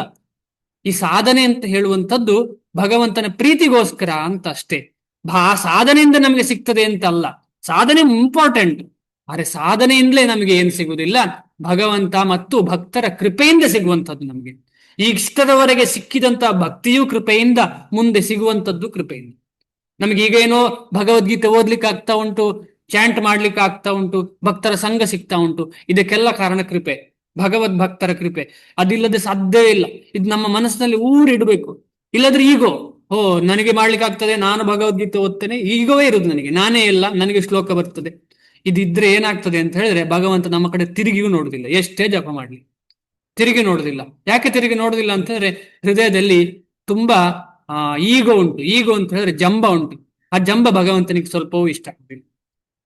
ಈ ಸಾಧನೆ ಅಂತ ಹೇಳುವಂಥದ್ದು ಭಗವಂತನ ಪ್ರೀತಿಗೋಸ್ಕರ ಅಂತ ಅಷ್ಟೇ. ಸಾಧನೆಯಿಂದ ನಮಗೆ ಸಿಗ್ತದೆ ಅಂತ ಅಲ್ಲ. ಸಾಧನೆ ಇಂಪಾರ್ಟೆಂಟ್, ಆದ್ರೆ ಸಾಧನೆಯಿಂದಲೇ ನಮಗೆ ಏನು ಸಿಗುವುದಿಲ್ಲ, ಭಗವಂತ ಮತ್ತು ಭಕ್ತರ ಕೃಪೆಯಿಂದ ಸಿಗುವಂಥದ್ದು ನಮಗೆ. ಇಷ್ಟದವರೆಗೆ ಸಿಕ್ಕಿದಂತ ಭಕ್ತಿಯೂ ಕೃಪೆಯಿಂದ, ಮುಂದೆ ಸಿಗುವಂಥದ್ದು ಕೃಪೆಯಿಂದ. ನಮಗೆ ಈಗೇನೋ ಭಗವದ್ಗೀತೆ ಓದ್ಲಿಕ್ಕೆ ಆಗ್ತಾ ಉಂಟು, ಚಾಂಟ್ ಮಾಡ್ಲಿಕ್ಕೆ ಆಗ್ತಾ ಉಂಟು, ಭಕ್ತರ ಸಂಘ ಸಿಗ್ತಾ ಉಂಟು, ಇದಕ್ಕೆಲ್ಲ ಕಾರಣ ಕೃಪೆ, ಭಗವದ್ ಭಕ್ತರ ಕೃಪೆ. ಅದಿಲ್ಲದೆ ಸಾಧ್ಯವೇ ಇಲ್ಲ. ಇದು ನಮ್ಮ ಮನಸ್ಸಿನಲ್ಲಿ ಊರಿಡ್ಬೇಕು. ಇಲ್ಲದ್ರೆ ಈಗೋ ನನಗೆ ಮಾಡ್ಲಿಕ್ಕೆ ಆಗ್ತದೆ, ನಾನು ಭಗವದ್ಗೀತೆ ಓದ್ತೇನೆ, ಈಗೋವೇ ಇರುದು ನನಗೆ, ನಾನೇ ಇಲ್ಲ, ನನಗೆ ಶ್ಲೋಕ ಬರ್ತದೆ. ಇದಿದ್ರೆ ಏನಾಗ್ತದೆ ಅಂತ ಹೇಳಿದ್ರೆ ಭಗವಂತ ನಮ್ಮ ಕಡೆ ತಿರುಗಿಯೂ ನೋಡುದಿಲ್ಲ. ಎಷ್ಟೇ ಜಪ ಮಾಡ್ಲಿ ತಿರುಗಿ ನೋಡುದಿಲ್ಲ. ಯಾಕೆ ತಿರುಗಿ ನೋಡುದಿಲ್ಲ ಅಂತ ಹೇಳಿದ್ರೆ ಹೃದಯದಲ್ಲಿ ತುಂಬಾ ಈಗೋ ಉಂಟು. ಈಗೋ ಅಂತ ಹೇಳಿದ್ರೆ ಜಂಬ ಉಂಟು. ಆ ಜಂಬ ಭಗವಂತನಿಗೆ ಸ್ವಲ್ಪವೂ ಇಷ್ಟ ಆಗುದಿಲ್ಲ.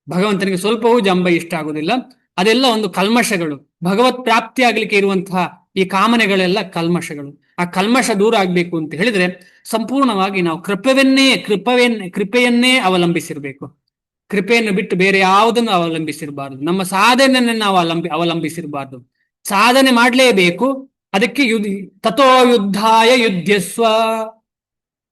ಭಗವಂತನಿಗೆ ಸ್ವಲ್ಪವೂ ಜಂಬ ಇಷ್ಟ ಆಗುದಿಲ್ಲ. ಅದೆಲ್ಲ ಒಂದು ಕಲ್ಮಶಗಳು. ಭಗವತ್ ಪ್ರಾಪ್ತಿ ಆಗ್ಲಿಕ್ಕೆ ಇರುವಂತಹ ಈ ಕಾಮನೆಗಳೆಲ್ಲ ಕಲ್ಮಶಗಳು. ಆ ಕಲ್ಮಶ ದೂರ ಆಗ್ಬೇಕು ಅಂತ ಹೇಳಿದ್ರೆ ಸಂಪೂರ್ಣವಾಗಿ ನಾವು ಕೃಪೆಯನ್ನೇ ಅವಲಂಬಿಸಿರ್ಬೇಕು. ಕೃಪೆಯನ್ನು ಬಿಟ್ಟು ಬೇರೆ ಯಾವುದನ್ನು ಅವಲಂಬಿಸಿರಬಾರದು. ನಮ್ಮ ಸಾಧನೆಯನ್ನು ನಾವು ಅವಲಂಬಿಸಿರಬಾರದು. ಸಾಧನೆ ಮಾಡಲೇಬೇಕು. ಅದಕ್ಕೆ ತಥೋ ಯುದ್ಧಾಯ ಯುದ್ಧಸ್ವ.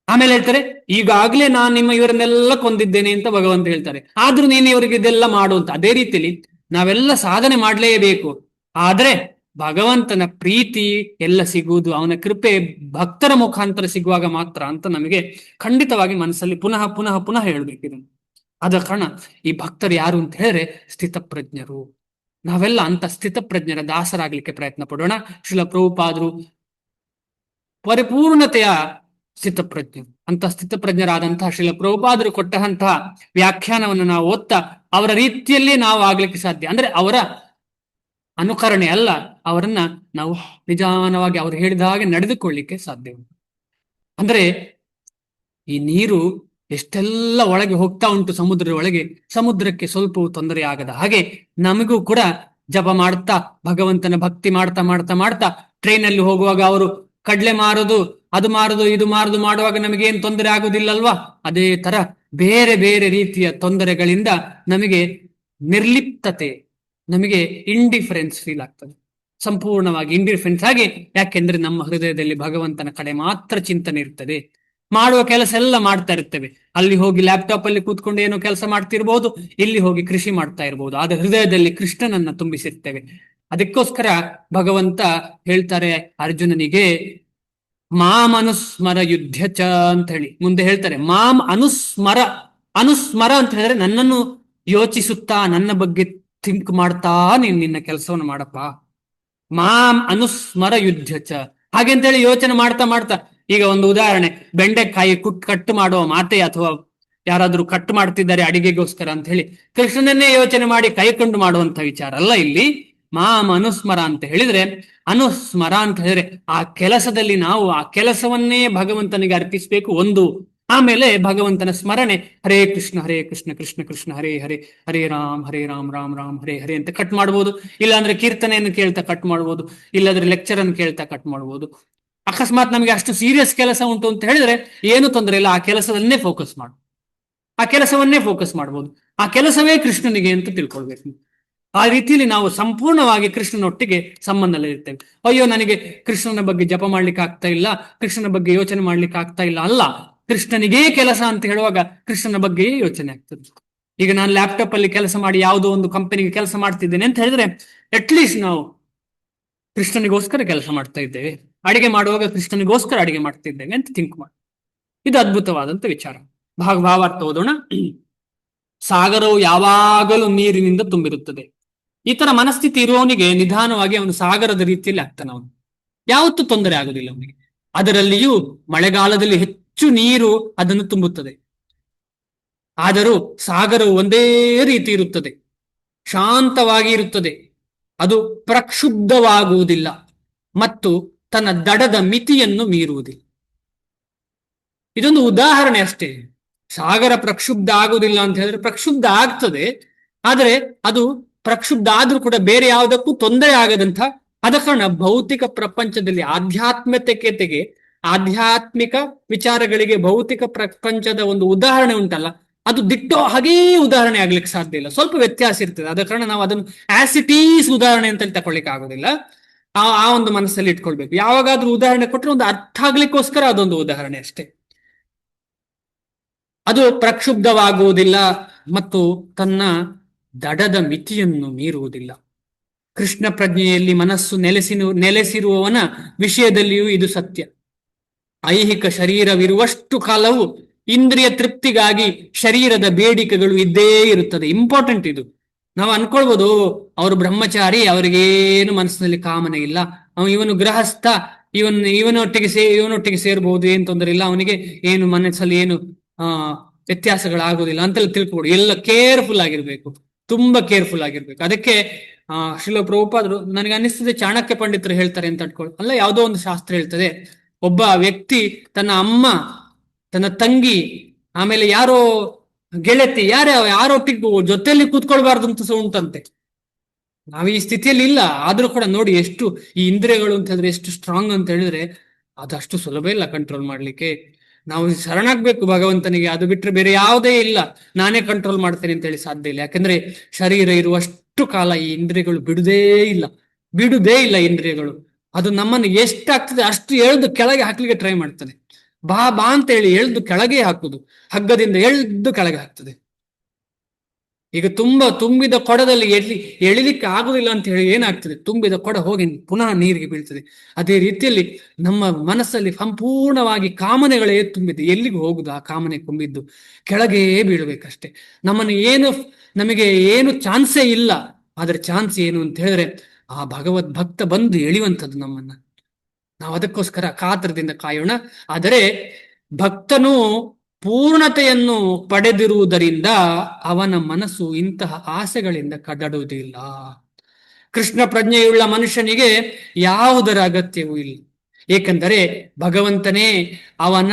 ಆಮೇಲೆ ಹೇಳ್ತಾರೆ, ಈಗಾಗ್ಲೇ ನಾನು ಇವರನ್ನೆಲ್ಲ ಕೊಂದಿದ್ದೇನೆ ಅಂತ ಭಗವಂತ ಹೇಳ್ತಾರೆ. ಆದ್ರೂ ನೀನು ಇವರಿಗೆ ಇದೆಲ್ಲ ಮಾಡುವಂತ. ಅದೇ ರೀತಿಯಲ್ಲಿ ನಾವೆಲ್ಲ ಸಾಧನೆ ಮಾಡಲೇಬೇಕು. ಆದ್ರೆ ಭಗವಂತನ ಪ್ರೀತಿ ಎಲ್ಲ ಸಿಗುವುದು, ಅವನ ಕೃಪೆ ಭಕ್ತರ ಮುಖಾಂತರ ಸಿಗುವಾಗ ಮಾತ್ರ ಅಂತ ನಮಗೆ ಖಂಡಿತವಾಗಿ ಮನಸ್ಸಲ್ಲಿ ಪುನಃ ಪುನಃ ಪುನಃ ಹೇಳ್ಬೇಕಿದೆ. ಆದ ಕಾರಣ ಈ ಭಕ್ತರು ಯಾರು ಅಂತ ಹೇಳಿದ್ರೆ ಸ್ಥಿತಪ್ರಜ್ಞರು. ನಾವೆಲ್ಲ ಅಂತ ಸ್ಥಿತಪ್ರಜ್ಞರ ದಾಸರಾಗ್ಲಿಕ್ಕೆ ಪ್ರಯತ್ನ ಪಡೋಣ. ಶ್ರೀಲ ಪ್ರಭುಪಾದರು ಪರಿಪೂರ್ಣತೆಯ ಸ್ಥಿತಪ್ರಜ್ಞರು. ಅಂತ ಸ್ಥಿತಪ್ರಜ್ಞರಾದಂತಹ ಶ್ರೀಲ ಪ್ರಭುಪಾದರು ಕೊಟ್ಟಂತಹ ವ್ಯಾಖ್ಯಾನವನ್ನು ನಾವು ಓದ್ತಾ ಅವರ ರೀತಿಯಲ್ಲಿ ನಾವು ಆಗ್ಲಿಕ್ಕೆ ಸಾಧ್ಯ. ಅಂದ್ರೆ ಅವರ ಅನುಕರಣೆ ಅಲ್ಲ, ಅವರನ್ನ ನಾವು ನಿಜಾನವಾಗಿ ಅವರು ಹೇಳಿದ ಹಾಗೆ ನಡೆದುಕೊಳ್ಳಿಕ್ಕೆ ಸಾಧ್ಯ. ಅಂದ್ರೆ ಈ ನೀರು ಎಷ್ಟೆಲ್ಲ ಒಳಗೆ ಹೋಗ್ತಾ ಉಂಟು ಸಮುದ್ರದ ಒಳಗೆ, ಸಮುದ್ರಕ್ಕೆ ಸ್ವಲ್ಪವೂ ತೊಂದರೆ ಆಗದ ಹಾಗೆ ನಮಗೂ ಕೂಡ ಜಪ ಮಾಡ್ತಾ ಭಗವಂತನ ಭಕ್ತಿ ಮಾಡ್ತಾ ಮಾಡ್ತಾ ಮಾಡ್ತಾ ಟ್ರೈನಲ್ಲಿ ಹೋಗುವಾಗ ಅವರು ಕಡ್ಲೆ ಮಾರೋದು, ಅದು ಮಾರೋದು, ಇದು ಮಾರೋದು ಮಾಡುವಾಗ ನಮಗೇನು ತೊಂದರೆ ಆಗುದಿಲ್ಲಲ್ವಾ? ಅದೇ ತರ ಬೇರೆ ಬೇರೆ ರೀತಿಯ ತೊಂದರೆಗಳಿಂದ ನಮಗೆ ನಿರ್ಲಿಪ್ತತೆ, ನಮಗೆ ಇಂಡಿಫರೆನ್ಸ್ ಫೀಲ್ ಆಗ್ತದೆ. ಸಂಪೂರ್ಣವಾಗಿ ಇಂಡಿಫರೆನ್ಸ್ ಆಗಿ. ಯಾಕೆಂದ್ರೆ ನಮ್ಮ ಹೃದಯದಲ್ಲಿ ಭಗವಂತನ ಕಡೆ ಮಾತ್ರ ಚಿಂತನೆ ಇರ್ತದೆ. ಮಾಡುವ ಕೆಲಸ ಎಲ್ಲ ಮಾಡ್ತಾ ಇರ್ತೇವೆ. ಅಲ್ಲಿ ಹೋಗಿ ಲ್ಯಾಪ್ಟಾಪ್ ಅಲ್ಲಿ ಕೂತ್ಕೊಂಡು ಏನೋ ಕೆಲಸ ಮಾಡ್ತಿರ್ಬೋದು, ಇಲ್ಲಿ ಹೋಗಿ ಕೃಷಿ ಮಾಡ್ತಾ ಇರ್ಬೋದು. ಆದ್ರೆ ಹೃದಯದಲ್ಲಿ ಕೃಷ್ಣನನ್ನ ತುಂಬಿಸಿರ್ತೇವೆ. ಅದಕ್ಕೋಸ್ಕರ ಭಗವಂತ ಹೇಳ್ತಾರೆ ಅರ್ಜುನನಿಗೆ, ಮಾಂ ಅನುಸ್ಮರ ಯುದ್ಧ ಚ ಅಂತ ಹೇಳಿ ಮುಂದೆ ಹೇಳ್ತಾರೆ. ಮಾಂ ಅನುಸ್ಮರ ಅಂತ ಹೇಳಿದ್ರೆ ನನ್ನನ್ನು ಯೋಚಿಸುತ್ತಾ, ನನ್ನ ಬಗ್ಗೆ ಥಿಂಕ್ ಮಾಡ್ತಾ ನೀನ್ ನಿನ್ನ ಕೆಲಸವನ್ನು ಮಾಡಪ್ಪ. ಮಾಂ ಅನುಸ್ಮರ ಯುದ್ಧ ಚ ಹಾಗೆ ಅಂತೇಳಿ ಯೋಚನೆ ಮಾಡ್ತಾ ಮಾಡ್ತಾ. ಈಗ ಒಂದು ಉದಾಹರಣೆ, ಬೆಂಡೆಕಾಯಿ ಕಟ್ಟು ಮಾಡುವ ಮಾತೆ ಅಥವಾ ಯಾರಾದ್ರೂ ಕಟ್ ಮಾಡ್ತಿದ್ದಾರೆ ಅಡಿಗೆಗೋಸ್ಕರ ಅಂತ ಹೇಳಿ ಕೃಷ್ಣನನ್ನೇ ಯೋಚನೆ ಮಾಡಿ ಕೈಕೊಂಡು ಮಾಡುವಂತ ವಿಚಾರ ಅಲ್ಲ ಇಲ್ಲಿ. ಮಾಂ ಅನುಸ್ಮರ ಅಂತ ಹೇಳಿದ್ರೆ, ಅನುಸ್ಮರ ಅಂತ ಹೇಳಿದ್ರೆ ಆ ಕೆಲಸದಲ್ಲಿ ನಾವು ಆ ಕೆಲಸವನ್ನೇ ಭಗವಂತನಿಗೆ ಅರ್ಪಿಸ್ಬೇಕು ಒಂದು. ಆಮೇಲೆ ಭಗವಂತನ ಸ್ಮರಣೆ, ಹರೇ ಕೃಷ್ಣ ಕೃಷ್ಣ ಕೃಷ್ಣ ಹರೇ ಹರೇ, ಹರೇ ರಾಮ್ ರಾಮ್ ರಾಮ್ ಹರೇ ಹರೇ ಅಂತ ಕಟ್ ಮಾಡ್ಬೋದು. ಇಲ್ಲಾಂದ್ರೆ ಕೀರ್ತನೆಯನ್ನು ಕೇಳ್ತಾ ಕಟ್ ಮಾಡ್ಬೋದು, ಇಲ್ಲಾಂದ್ರೆ ಲೆಕ್ಚರ್ ಅನ್ನು ಕೇಳ್ತಾ ಕಟ್ ಮಾಡ್ಬೋದು. ಅಕಸ್ಮಾತ್ ನಮಗೆ ಅಷ್ಟು ಸೀರಿಯಸ್ ಕೆಲಸ ಉಂಟು ಅಂತ ಹೇಳಿದ್ರೆ ಏನು ತೊಂದರೆ ಇಲ್ಲ, ಆ ಕೆಲಸವನ್ನೇ ಫೋಕಸ್ ಮಾಡ್ಬೋದು. ಆ ಕೆಲಸವೇ ಕೃಷ್ಣನಿಗೆ ಅಂತ ತಿಳ್ಕೊಳ್ಬೇಕು. ಆ ರೀತಿಯಲ್ಲಿ ನಾವು ಸಂಪೂರ್ಣವಾಗಿ ಕೃಷ್ಣನೊಟ್ಟಿಗೆ ಸಂಬಂಧದಲ್ಲಿರ್ತೇವೆ. ಅಯ್ಯೋ ನನಗೆ ಕೃಷ್ಣನ ಬಗ್ಗೆ ಜಪ ಮಾಡ್ಲಿಕ್ಕೆ ಆಗ್ತಾ ಇಲ್ಲ, ಕೃಷ್ಣನ ಬಗ್ಗೆ ಯೋಚನೆ ಮಾಡ್ಲಿಕ್ಕೆ ಆಗ್ತಾ ಇಲ್ಲ ಅಲ್ಲ. ಕೃಷ್ಣನಿಗೇ ಕೆಲಸ ಅಂತ ಹೇಳುವಾಗ ಕೃಷ್ಣನ ಬಗ್ಗೆಯೇ ಯೋಚನೆ ಆಗ್ತದೆ. ಈಗ ನಾನು ಲ್ಯಾಪ್ಟಾಪ್ ಅಲ್ಲಿ ಕೆಲಸ ಮಾಡಿ ಯಾವುದೋ ಒಂದು ಕಂಪನಿಗೆ ಕೆಲಸ ಮಾಡ್ತಿದ್ದೇನೆ ಅಂತ ಹೇಳಿದ್ರೆ ಅಟ್ಲೀಸ್ಟ್ ನಾವು ಕೃಷ್ಣನಿಗೋಸ್ಕರ ಕೆಲಸ ಮಾಡ್ತಾ ಇದ್ದೇವೆ, ಅಡಿಗೆ ಮಾಡುವಾಗ ಕೃಷ್ಣನಿಗೋಸ್ಕರ ಅಡಿಗೆ ಮಾಡ್ತಾ ಇದ್ದೇವೆ ಅಂತ ಥಿಂಕ್ ಮಾಡಿ. ಇದು ಅದ್ಭುತವಾದಂತ ವಿಚಾರ. ಭಾವಾರ್ಥ ಓದೋಣ. ಸಾಗರವು ಯಾವಾಗಲೂ ನೀರಿನಿಂದ ತುಂಬಿರುತ್ತದೆ. ಈ ತರ ಮನಸ್ಥಿತಿ ಇರುವವನಿಗೆ ನಿಧಾನವಾಗಿ ಅವನು ಸಾಗರದ ರೀತಿಯಲ್ಲಿ ಆಗ್ತಾನೆ. ಅವನು ಯಾವತ್ತೂ ತೊಂದರೆ ಆಗುದಿಲ್ಲ ಅವನಿಗೆ. ಅದರಲ್ಲಿಯೂ ಮಳೆಗಾಲದಲ್ಲಿ ಹೆಚ್ಚು ನೀರು ಅದನ್ನು ತುಂಬುತ್ತದೆ. ಆದರೂ ಸಾಗರವು ಒಂದೇ ರೀತಿ ಇರುತ್ತದೆ, ಶಾಂತವಾಗಿ ಇರುತ್ತದೆ. ಅದು ಪ್ರಕ್ಷುಬ್ಧವಾಗುವುದಿಲ್ಲ ಮತ್ತು ತನ್ನ ದಡದ ಮಿತಿಯನ್ನು ಮೀರುವುದಿಲ್ಲ. ಇದೊಂದು ಉದಾಹರಣೆ ಅಷ್ಟೇ. ಸಾಗರ ಪ್ರಕ್ಷುಬ್ಧ ಆಗುವುದಿಲ್ಲ ಅಂತ ಹೇಳಿದ್ರೆ ಪ್ರಕ್ಷುಬ್ಧ ಆಗ್ತದೆ, ಆದರೆ ಅದು ಪ್ರಕ್ಷುಬ್ಧ ಆದ್ರೂ ಕೂಡ ಬೇರೆ ಯಾವುದಕ್ಕೂ ತೊಂದರೆ ಆಗದಂತ. ಆದ ಕಾರಣ ಭೌತಿಕ ಪ್ರಪಂಚದಲ್ಲಿ ಆಧ್ಯಾತ್ಮಿಕತೆಗೆ, ಆಧ್ಯಾತ್ಮಿಕ ವಿಚಾರಗಳಿಗೆ ಭೌತಿಕ ಪ್ರಪಂಚದ ಒಂದು ಉದಾಹರಣೆ ಉಂಟಲ್ಲ, ಅದು ದಿಟ್ಟೋ ಹಾಗೇ ಉದಾಹರಣೆ ಆಗ್ಲಿಕ್ಕೆ ಸಾಧ್ಯ ಇಲ್ಲ, ಸ್ವಲ್ಪ ವ್ಯತ್ಯಾಸ ಇರ್ತದೆ. ಆದ ಕಾರಣ ನಾವು ಅದನ್ನು ಆಸಿಟೀಸ್ ಉದಾಹರಣೆ ಅಂತ ತಕೊಳ್ಳಿಕ್ಕೆ ಆಗೋದಿಲ್ಲ. ಆ ಒಂದು ಮನಸ್ಸಲ್ಲಿ ಇಟ್ಕೊಳ್ಬೇಕು. ಯಾವಾಗಾದ್ರೂ ಉದಾಹರಣೆ ಕೊಟ್ಟರೆ ಒಂದು ಅರ್ಥ ಆಗ್ಲಿಕ್ಕೋಸ್ಕರ ಅದೊಂದು ಉದಾಹರಣೆ ಅಷ್ಟೇ. ಅದು ಪ್ರಕ್ಷುಬ್ಧವಾಗುವುದಿಲ್ಲ ಮತ್ತು ತನ್ನ ದಡದ ಮಿತಿಯನ್ನು ಮೀರುವುದಿಲ್ಲ. ಕೃಷ್ಣ ಪ್ರಜ್ಞೆಯಲ್ಲಿ ಮನಸ್ಸು ನೆಲೆಸಿರುವವನ ವಿಷಯದಲ್ಲಿಯೂ ಇದು ಸತ್ಯ. ಐಹಿಕ ಶರೀರವಿರುವಷ್ಟು ಕಾಲವು ಇಂದ್ರಿಯ ತೃಪ್ತಿಗಾಗಿ ಶರೀರದ ಬೇಡಿಕೆಗಳು ಇದ್ದೇ ಇರುತ್ತದೆ. ಇಂಪಾರ್ಟೆಂಟ್ ಇದು. ನಾವು ಅನ್ಕೊಳ್ಬೋದು ಅವರು ಬ್ರಹ್ಮಚಾರಿ, ಅವರಿಗೇನು ಮನಸ್ಸಿನಲ್ಲಿ ಕಾಮನೆ ಇಲ್ಲ, ಇವನು ಗೃಹಸ್ಥ, ಇವನೊಟ್ಟಿಗೆ ಸೇರ್ಬಹುದು, ಏನ್ ತೊಂದರೆ ಇಲ್ಲ, ಅವನಿಗೆ ಏನು ಮನಸ್ಸಲ್ಲಿ ಏನು ವ್ಯತ್ಯಾಸಗಳಾಗುದಿಲ್ಲ ಅಂತೆಲ್ಲ ತಿಳ್ಕೊಬೋದು. ಎಲ್ಲ ಕೇರ್ಫುಲ್ ಆಗಿರ್ಬೇಕು, ತುಂಬಾ ಕೇರ್ಫುಲ್ ಆಗಿರ್ಬೇಕು. ಅದಕ್ಕೆ ಶ್ರೀಲ ಪ್ರಭುಪಾದರು ನನಗೆ ಅನಿಸ್ತದೆ ಚಾಣಕ್ಯ ಪಂಡಿತರು ಹೇಳ್ತಾರೆ ಅಂತ ಅಲ್ಲ, ಯಾವುದೋ ಒಂದು ಶಾಸ್ತ್ರ ಹೇಳ್ತದೆ, ಒಬ್ಬ ವ್ಯಕ್ತಿ ತನ್ನ ಅಮ್ಮ, ತನ್ನ ತಂಗಿ, ಆಮೇಲೆ ಯಾರೋ ಗೆಳತಿ, ಯಾರೊಟ್ಟಿಗೂ ಜೊತೆಯಲ್ಲಿ ಕೂತ್ಕೊಳ್ಬಾರ್ದು ಅಂತ ಉಂಟಂತೆ. ನಾವ್ ಈ ಸ್ಥಿತಿಯಲ್ಲಿ ಇಲ್ಲ. ಆದ್ರೂ ಕೂಡ ನೋಡಿ ಎಷ್ಟು ಈ ಇಂದ್ರಿಯಗಳು ಅಂತ ಹೇಳಿದ್ರೆ ಎಷ್ಟು ಸ್ಟ್ರಾಂಗ್ ಅಂತ ಹೇಳಿದ್ರೆ ಅದಷ್ಟು ಸುಲಭ ಇಲ್ಲ ಕಂಟ್ರೋಲ್ ಮಾಡ್ಲಿಕ್ಕೆ. ನಾವು ಶರಣಾಗ್ಬೇಕು ಭಗವಂತನಿಗೆ, ಅದು ಬಿಟ್ರೆ ಬೇರೆ ಯಾವುದೇ ಇಲ್ಲ. ನಾನೇ ಕಂಟ್ರೋಲ್ ಮಾಡ್ತೇನೆ ಅಂತ ಹೇಳಿ ಸಾಧ್ಯ ಇಲ್ಲ. ಯಾಕಂದ್ರೆ ಶರೀರ ಇರುವಷ್ಟು ಕಾಲ ಈ ಇಂದ್ರಿಯಗಳು ಬಿಡುದೇ ಇಲ್ಲ ಇಂದ್ರಿಯಗಳು. ಅದು ನಮ್ಮನ್ನು ಎಷ್ಟಾಗ್ತದೆ ಅಷ್ಟು ಎಳೆದು ಕೆಳಗೆ ಹಾಕ್ಲಿಕ್ಕೆ ಟ್ರೈ ಮಾಡ್ತದೆ. ಬಾ ಬಾ ಅಂತ ಹೇಳಿ ಎಳೆದು ಕೆಳಗೆ ಹಾಕುದು, ಹಗ್ಗದಿಂದ ಎಳೆದು ಕೆಳಗೆ ಹಾಕ್ತದೆ. ಈಗ ತುಂಬಿದ ಕೊಡದಲ್ಲಿ ಎಳಿಲಿಕ್ಕೆ ಆಗುದಿಲ್ಲ ಅಂತ ಹೇಳಿ ಏನಾಗ್ತದೆ, ತುಂಬಿದ ಕೊಡ ಹೋಗಿ ಪುನಃ ನೀರಿಗೆ ಬೀಳ್ತದೆ. ಅದೇ ರೀತಿಯಲ್ಲಿ ನಮ್ಮ ಮನಸ್ಸಲ್ಲಿ ಸಂಪೂರ್ಣವಾಗಿ ಕಾಮನೆಗಳೇ ತುಂಬಿದೆ. ಎಲ್ಲಿಗೆ ಹೋಗುದು ಆ ಕಾಮನೆ ತುಂಬಿದ್ದು? ಕೆಳಗೆ ಬೀಳ್ಬೇಕಷ್ಟೆ. ನಮಗೆ ಏನು ಚಾನ್ಸೇ ಇಲ್ಲ. ಆದ್ರೆ ಚಾನ್ಸ್ ಏನು ಅಂತ ಹೇಳಿದ್ರೆ ಆ ಭಗವದ್ ಭಕ್ತ ಬಂದು ಎಳೆಯುವಂಥದ್ದು ನಮ್ಮನ್ನ. ನಾವು ಅದಕ್ಕೋಸ್ಕರ ಕಾತರದಿಂದ ಕಾಯೋಣ. ಆದರೆ ಭಕ್ತನು ಪೂರ್ಣತೆಯನ್ನು ಪಡೆದಿರುವುದರಿಂದ ಅವನ ಮನಸ್ಸು ಇಂತಹ ಆಸೆಗಳಿಂದ ಕದಡುವುದಿಲ್ಲ. ಕೃಷ್ಣ ಪ್ರಜ್ಞೆಯುಳ್ಳ ಮನುಷ್ಯನಿಗೆ ಯಾವುದರ ಅಗತ್ಯವೂ ಇಲ್ಲ. ಏಕೆಂದರೆ ಭಗವಂತನೇ ಅವನ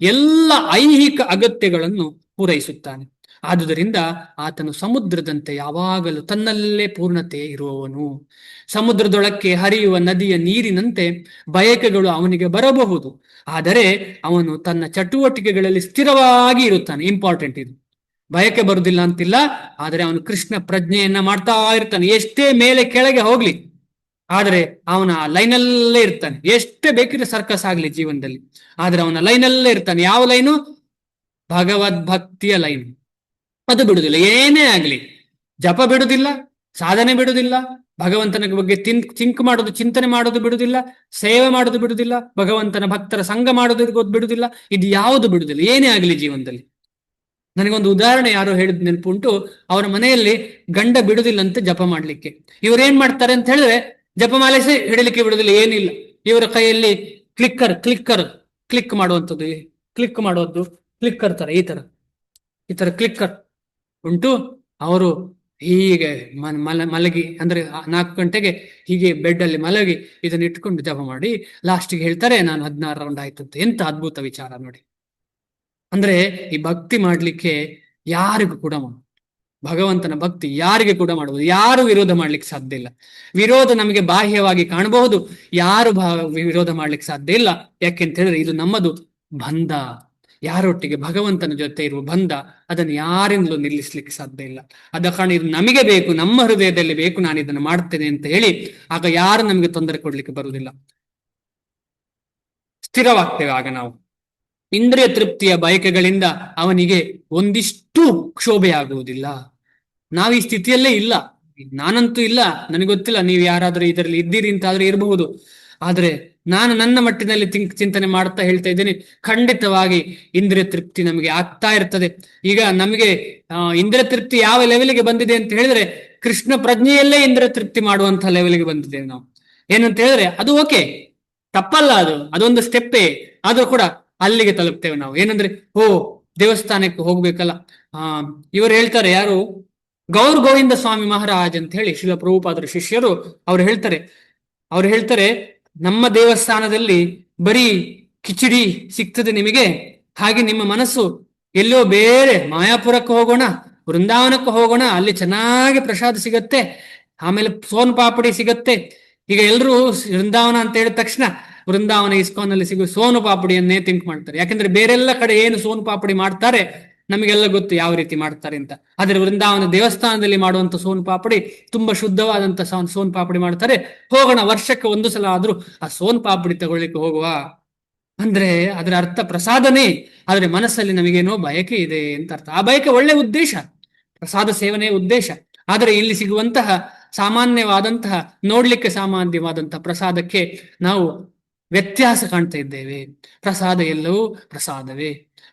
ಎಲ್ಲ ಐಹಿಕ ಅಗತ್ಯಗಳನ್ನು ಪೂರೈಸುತ್ತಾನೆ. ಆದುದರಿಂದ ಆತನು ಸಮುದ್ರದಂತೆ ಯಾವಾಗಲೂ ತನ್ನಲ್ಲೇ ಪೂರ್ಣತೆ ಇರುವವನು. ಸಮುದ್ರದೊಳಕ್ಕೆ ಹರಿಯುವ ನದಿಯ ನೀರಿನಂತೆ ಬಯಕೆಗಳು ಅವನಿಗೆ ಬರಬಹುದು, ಆದರೆ ಅವನು ತನ್ನ ಚಟುವಟಿಕೆಗಳಲ್ಲಿ ಸ್ಥಿರವಾಗಿ ಇರುತ್ತಾನೆ. ಇಂಪಾರ್ಟೆಂಟ್ ಇದು. ಬಯಕೆ ಬರುದಿಲ್ಲ ಅಂತಿಲ್ಲ, ಆದರೆ ಅವನು ಕೃಷ್ಣ ಪ್ರಜ್ಞೆಯನ್ನ ಮಾಡ್ತಾ ಇರ್ತಾನೆ. ಎಷ್ಟೇ ಮೇಲೆ ಕೆಳಗೆ ಹೋಗ್ಲಿ, ಆದರೆ ಅವನ ಲೈನಲ್ಲೇ ಇರ್ತಾನೆ. ಎಷ್ಟೇ ಬೇಕಿದ್ರೆ ಸರ್ಕಸ್ ಆಗ್ಲಿ ಜೀವನದಲ್ಲಿ, ಆದ್ರೆ ಅವನ ಲೈನಲ್ಲೇ ಇರ್ತಾನೆ. ಯಾವ ಲೈನು? ಭಗವದ್ಭಕ್ತಿಯ ಲೈನ್. ಅದು ಬಿಡುದಿಲ್ಲ. ಏನೇ ಆಗ್ಲಿ, ಜಪ ಬಿಡುದಿಲ್ಲ, ಸಾಧನೆ ಬಿಡುದಿಲ್ಲ, ಭಗವಂತನ ಬಗ್ಗೆ ಚಿಂಕ್ ಮಾಡೋದು, ಚಿಂತನೆ ಮಾಡೋದು ಬಿಡುದಿಲ್ಲ, ಸೇವೆ ಮಾಡೋದು ಬಿಡುದಿಲ್ಲ, ಭಗವಂತನ ಭಕ್ತರ ಸಂಘ ಮಾಡೋದು ಬಿಡುದಿಲ್ಲ. ಇದು ಯಾವುದು ಬಿಡುದಿಲ್ಲ, ಏನೇ ಆಗಲಿ ಜೀವನದಲ್ಲಿ. ನನಗೊಂದು ಉದಾಹರಣೆ ಯಾರೋ ಹೇಳಿದ್ ನೆನಪುಂಟು. ಅವರ ಮನೆಯಲ್ಲಿ ಗಂಡ ಬಿಡುದಿಲ್ಲಂತೆ ಜಪ ಮಾಡ್ಲಿಕ್ಕೆ. ಇವ್ರೇನ್ ಮಾಡ್ತಾರೆ ಅಂತ ಹೇಳಿದ್ರೆ ಜಪಮಾಲೆ ಹಿಡಲಿಕ್ಕೆ ಬಿಡುದಿಲ್ಲ, ಏನಿಲ್ಲ. ಇವರ ಕೈಯಲ್ಲಿ ಕ್ಲಿಕ್ ಮಾಡುವಂಥದ್ದು, ಕ್ಲಿಕ್ಕರ್ ತರ ಈ ತರ ಕ್ಲಿಕ್ಕರ್ ಉಂಟು. ಅವರು ಹೀಗೆ ಮಲಗಿ, ಅಂದ್ರೆ 4 ಗಂಟೆಗೆ ಹೀಗೆ ಬೆಡ್ ಅಲ್ಲಿ ಮಲಗಿ ಇದನ್ನ ಇಟ್ಕೊಂಡು ಜಪ ಮಾಡಿ ಲಾಸ್ಟಿಗೆ ಹೇಳ್ತಾರೆ ನಾನು 16 ರೌಂಡ್ ಆಯ್ತು ಅಂತ. ಎಂತ ಅದ್ಭುತ ವಿಚಾರ ನೋಡಿ. ಅಂದ್ರೆ ಈ ಭಕ್ತಿ ಮಾಡ್ಲಿಕ್ಕೆ ಯಾರಿಗೂ ಕೂಡ ಭಗವಂತನ ಭಕ್ತಿ ಯಾರಿಗೆ ಕೂಡ ಮಾಡಬಹುದು. ಯಾರು ವಿರೋಧ ಮಾಡ್ಲಿಕ್ಕೆ ಸಾಧ್ಯ ಇಲ್ಲ. ವಿರೋಧ ನಮಗೆ ಬಾಹ್ಯವಾಗಿ ಕಾಣಬಹುದು, ಯಾರು ವಿರೋಧ ಮಾಡ್ಲಿಕ್ಕೆ ಸಾಧ್ಯ ಇಲ್ಲ. ಯಾಕೆಂತ ಹೇಳಿದ್ರೆ ಇದು ನಮ್ಮದು ಬಂಧ. ಯಾರೊಟ್ಟಿಗೆ? ಭಗವಂತನ ಜೊತೆ ಇರುವ ಬಂಧ. ಅದನ್ನು ಯಾರಿಂದಲೂ ನಿಲ್ಲಿಸ್ಲಿಕ್ಕೆ ಸಾಧ್ಯ ಇಲ್ಲ. ಆದ ಕಾರಣ ಇದು ನಮಗೆ ಬೇಕು, ನಮ್ಮ ಹೃದಯದಲ್ಲಿ ಬೇಕು, ನಾನು ಇದನ್ನು ಮಾಡ್ತೇನೆ ಅಂತ ಹೇಳಿ ಆಗ ಯಾರು ನಮಗೆ ತೊಂದರೆ ಕೊಡ್ಲಿಕ್ಕೆ ಬರುವುದಿಲ್ಲ. ಸ್ಥಿರವಾಗ್ತೇವೆ ಆಗ ನಾವು. ಇಂದ್ರಿಯ ತೃಪ್ತಿಯ ಬಯಕೆಗಳಿಂದ ಅವನಿಗೆ ಒಂದಿಷ್ಟು ಕ್ಷೋಭೆ ಆಗುವುದಿಲ್ಲ. ನಾವು ಈ ಸ್ಥಿತಿಯಲ್ಲೇ ಇಲ್ಲ. ನಾನಂತೂ ಇಲ್ಲ, ನನಗೆ ಗೊತ್ತಿಲ್ಲ ನೀವು ಯಾರಾದ್ರೂ ಇದರಲ್ಲಿ ಇದ್ದೀರಿ ಅಂತಾದ್ರೂ ಇರಬಹುದು. ಆದ್ರೆ ನಾನು ನನ್ನ ಮಟ್ಟಿನಲ್ಲಿ ಚಿಂತನೆ ಮಾಡ್ತಾ ಹೇಳ್ತಾ ಇದ್ದೇನೆ, ಖಂಡಿತವಾಗಿ ಇಂದ್ರಿಯ ತೃಪ್ತಿ ನಮಗೆ ಆಗ್ತಾ ಇರ್ತದೆ. ಈಗ ನಮಗೆ ಇಂದ್ರಿಯ ತೃಪ್ತಿ ಯಾವ ಲೆವೆಲ್ಗೆ ಬಂದಿದೆ ಅಂತ ಹೇಳಿದ್ರೆ, ಕೃಷ್ಣ ಪ್ರಜ್ಞೆಯಲ್ಲೇ ಇಂದ್ರಿಯ ತೃಪ್ತಿ ಮಾಡುವಂತಹ ಲೆವೆಲ್ಗೆ ಬಂದಿದ್ದೇವೆ ನಾವು. ಏನಂತ ಹೇಳಿದ್ರೆ ಅದು ಓಕೆ, ತಪ್ಪಲ್ಲ, ಅದೊಂದು ಸ್ಟೆಪ್ಪೇ. ಆದ್ರೂ ಕೂಡ ಅಲ್ಲಿಗೆ ತಲುಪ್ತೇವೆ ನಾವು. ಏನಂದ್ರೆ ದೇವಸ್ಥಾನಕ್ಕೆ ಹೋಗ್ಬೇಕಲ್ಲ. ಇವರು ಹೇಳ್ತಾರೆ, ಯಾರು, ಗೌರ್ ಗೋವಿಂದ ಸ್ವಾಮಿ ಮಹಾರಾಜ್ ಅಂತ ಹೇಳಿ ಶಿಲ ಪ್ರಭುಪಾದರ ಶಿಷ್ಯರು, ಅವ್ರು ಹೇಳ್ತಾರೆ ನಮ್ಮ ದೇವಸ್ಥಾನದಲ್ಲಿ ಬರೀ ಕಿಚಡಿ ಸಿಗ್ತದೆ ನಿಮಗೆ, ಹಾಗೆ ನಿಮ್ಮ ಮನಸ್ಸು ಎಲ್ಲೋ ಬೇರೆ ಮಾಯಾಪುರಕ್ಕೆ ಹೋಗೋಣ, ವೃಂದಾವನಕ್ಕೆ ಹೋಗೋಣ, ಅಲ್ಲಿ ಚೆನ್ನಾಗಿ ಪ್ರಸಾದ ಸಿಗತ್ತೆ, ಆಮೇಲೆ ಸೋನ್ ಪಾಪಡಿ ಸಿಗತ್ತೆ. ಈಗ ಎಲ್ರು ವೃಂದಾವನ ಅಂತ ಹೇಳಿದ ತಕ್ಷಣ ವೃಂದಾವನ ಇಸ್ಕಾನ್ನಲ್ಲಿ ಸಿಗುವ ಸೋನು ಪಾಪಡಿಯನ್ನೇ ಥಿಂಕ್ ಮಾಡ್ತಾರೆ. ಯಾಕಂದ್ರೆ ಬೇರೆಲ್ಲ ಕಡೆ ಏನು ಸೋನು ಪಾಪಡಿ ಮಾಡ್ತಾರೆ ನಮಗೆಲ್ಲ ಗೊತ್ತು ಯಾವ ರೀತಿ ಮಾಡ್ತಾರೆ ಅಂತ. ಆದ್ರೆ ವೃಂದಾವನ ದೇವಸ್ಥಾನದಲ್ಲಿ ಮಾಡುವಂತ ಸೋನ್ ಪಾಪಡಿ ತುಂಬಾ ಶುದ್ಧವಾದಂತ ಸೋನ್ ಪಾಪಡಿ ಮಾಡ್ತಾರೆ. ಹೋಗೋಣ, ವರ್ಷಕ್ಕೆ ಒಂದು ಸಲ ಆದ್ರೂ ಆ ಸೋನ್ ಪಾಪಡಿ ತಗೊಳ್ಳಿಕ್ಕೆ ಹೋಗುವ ಅಂದ್ರೆ ಅದರ ಅರ್ಥ ಪ್ರಸಾದನೇ. ಆದ್ರೆ ಮನಸ್ಸಲ್ಲಿ ನಮಗೇನೋ ಬಯಕೆ ಇದೆ ಅಂತ ಅರ್ಥ. ಆ ಬಯಕೆ ಒಳ್ಳೆ ಉದ್ದೇಶ, ಪ್ರಸಾದ ಸೇವನೆಯ ಉದ್ದೇಶ. ಆದರೆ ಇಲ್ಲಿ ಸಿಗುವಂತಹ ಸಾಮಾನ್ಯವಾದಂತಹ, ನೋಡ್ಲಿಕ್ಕೆ ಸಾಮಾನ್ಯವಾದಂತಹ ಪ್ರಸಾದಕ್ಕೆ ನಾವು ವ್ಯತ್ಯಾಸ ಕಾಣ್ತಾ ಇದ್ದೇವೆ. ಪ್ರಸಾದ ಎಲ್ಲವೂ ಪ್ರಸಾದವೇ,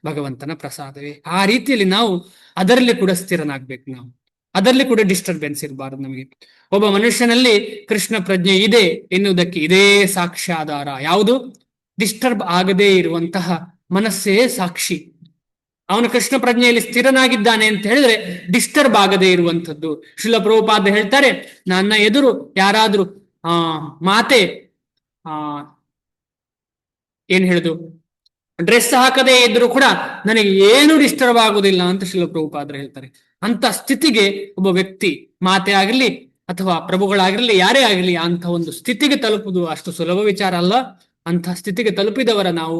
ಭಗವಂತನ ಪ್ರಸಾದವೇ. ಆ ರೀತಿಯಲ್ಲಿ ನಾವು ಅದರಲ್ಲಿ ಕೂಡ ಸ್ಥಿರನಾಗ್ಬೇಕು. ನಾವು ಅದರಲ್ಲಿ ಕೂಡ ಡಿಸ್ಟರ್ಬೆನ್ಸ್ ಇರಬಾರದು ನಮಗೆ. ಒಬ್ಬ ಮನುಷ್ಯನಲ್ಲಿ ಕೃಷ್ಣ ಪ್ರಜ್ಞೆ ಇದೆ ಎನ್ನುವುದಕ್ಕೆ ಇದೇ ಸಾಕ್ಷ್ಯಾಧಾರ. ಯಾವುದು? ಡಿಸ್ಟರ್ಬ್ ಆಗದೇ ಇರುವಂತಹ ಮನಸ್ಸೇ ಸಾಕ್ಷಿ. ಅವನು ಕೃಷ್ಣ ಪ್ರಜ್ಞೆಯಲ್ಲಿ ಸ್ಥಿರನಾಗಿದ್ದಾನೆ ಅಂತ ಹೇಳಿದ್ರೆ ಡಿಸ್ಟರ್ಬ್ ಆಗದೇ ಇರುವಂಥದ್ದು. ಶಿಲ ಪ್ರಭುಪಾದ ಹೇಳ್ತಾರೆ, ನನ್ನ ಎದುರು ಯಾರಾದ್ರೂ ಮಾತೆ ಏನ್ ಹೇಳುದು, ಡ್ರೆಸ್ ಹಾಕದೇ ಇದ್ರು ಕೂಡ ನನಗೆ ಏನು ಡಿಸ್ಟರ್ಬ್ ಆಗುದಿಲ್ಲ ಅಂತ ಶಿಲ ಪ್ರಭುಪಾದರು ಹೇಳ್ತಾರೆ. ಅಂತ ಸ್ಥಿತಿಗೆ ಒಬ್ಬ ವ್ಯಕ್ತಿ, ಮಾತೆ ಆಗಿರ್ಲಿ ಅಥವಾ ಪ್ರಭುಗಳಾಗಿರ್ಲಿ, ಯಾರೇ ಆಗಿರ್ಲಿ, ಅಂತ ಒಂದು ಸ್ಥಿತಿಗೆ ತಲುಪುವುದು ಅಷ್ಟು ಸುಲಭ ವಿಚಾರ ಅಲ್ಲ. ಅಂತ ಸ್ಥಿತಿಗೆ ತಲುಪಿದವರ ನಾವು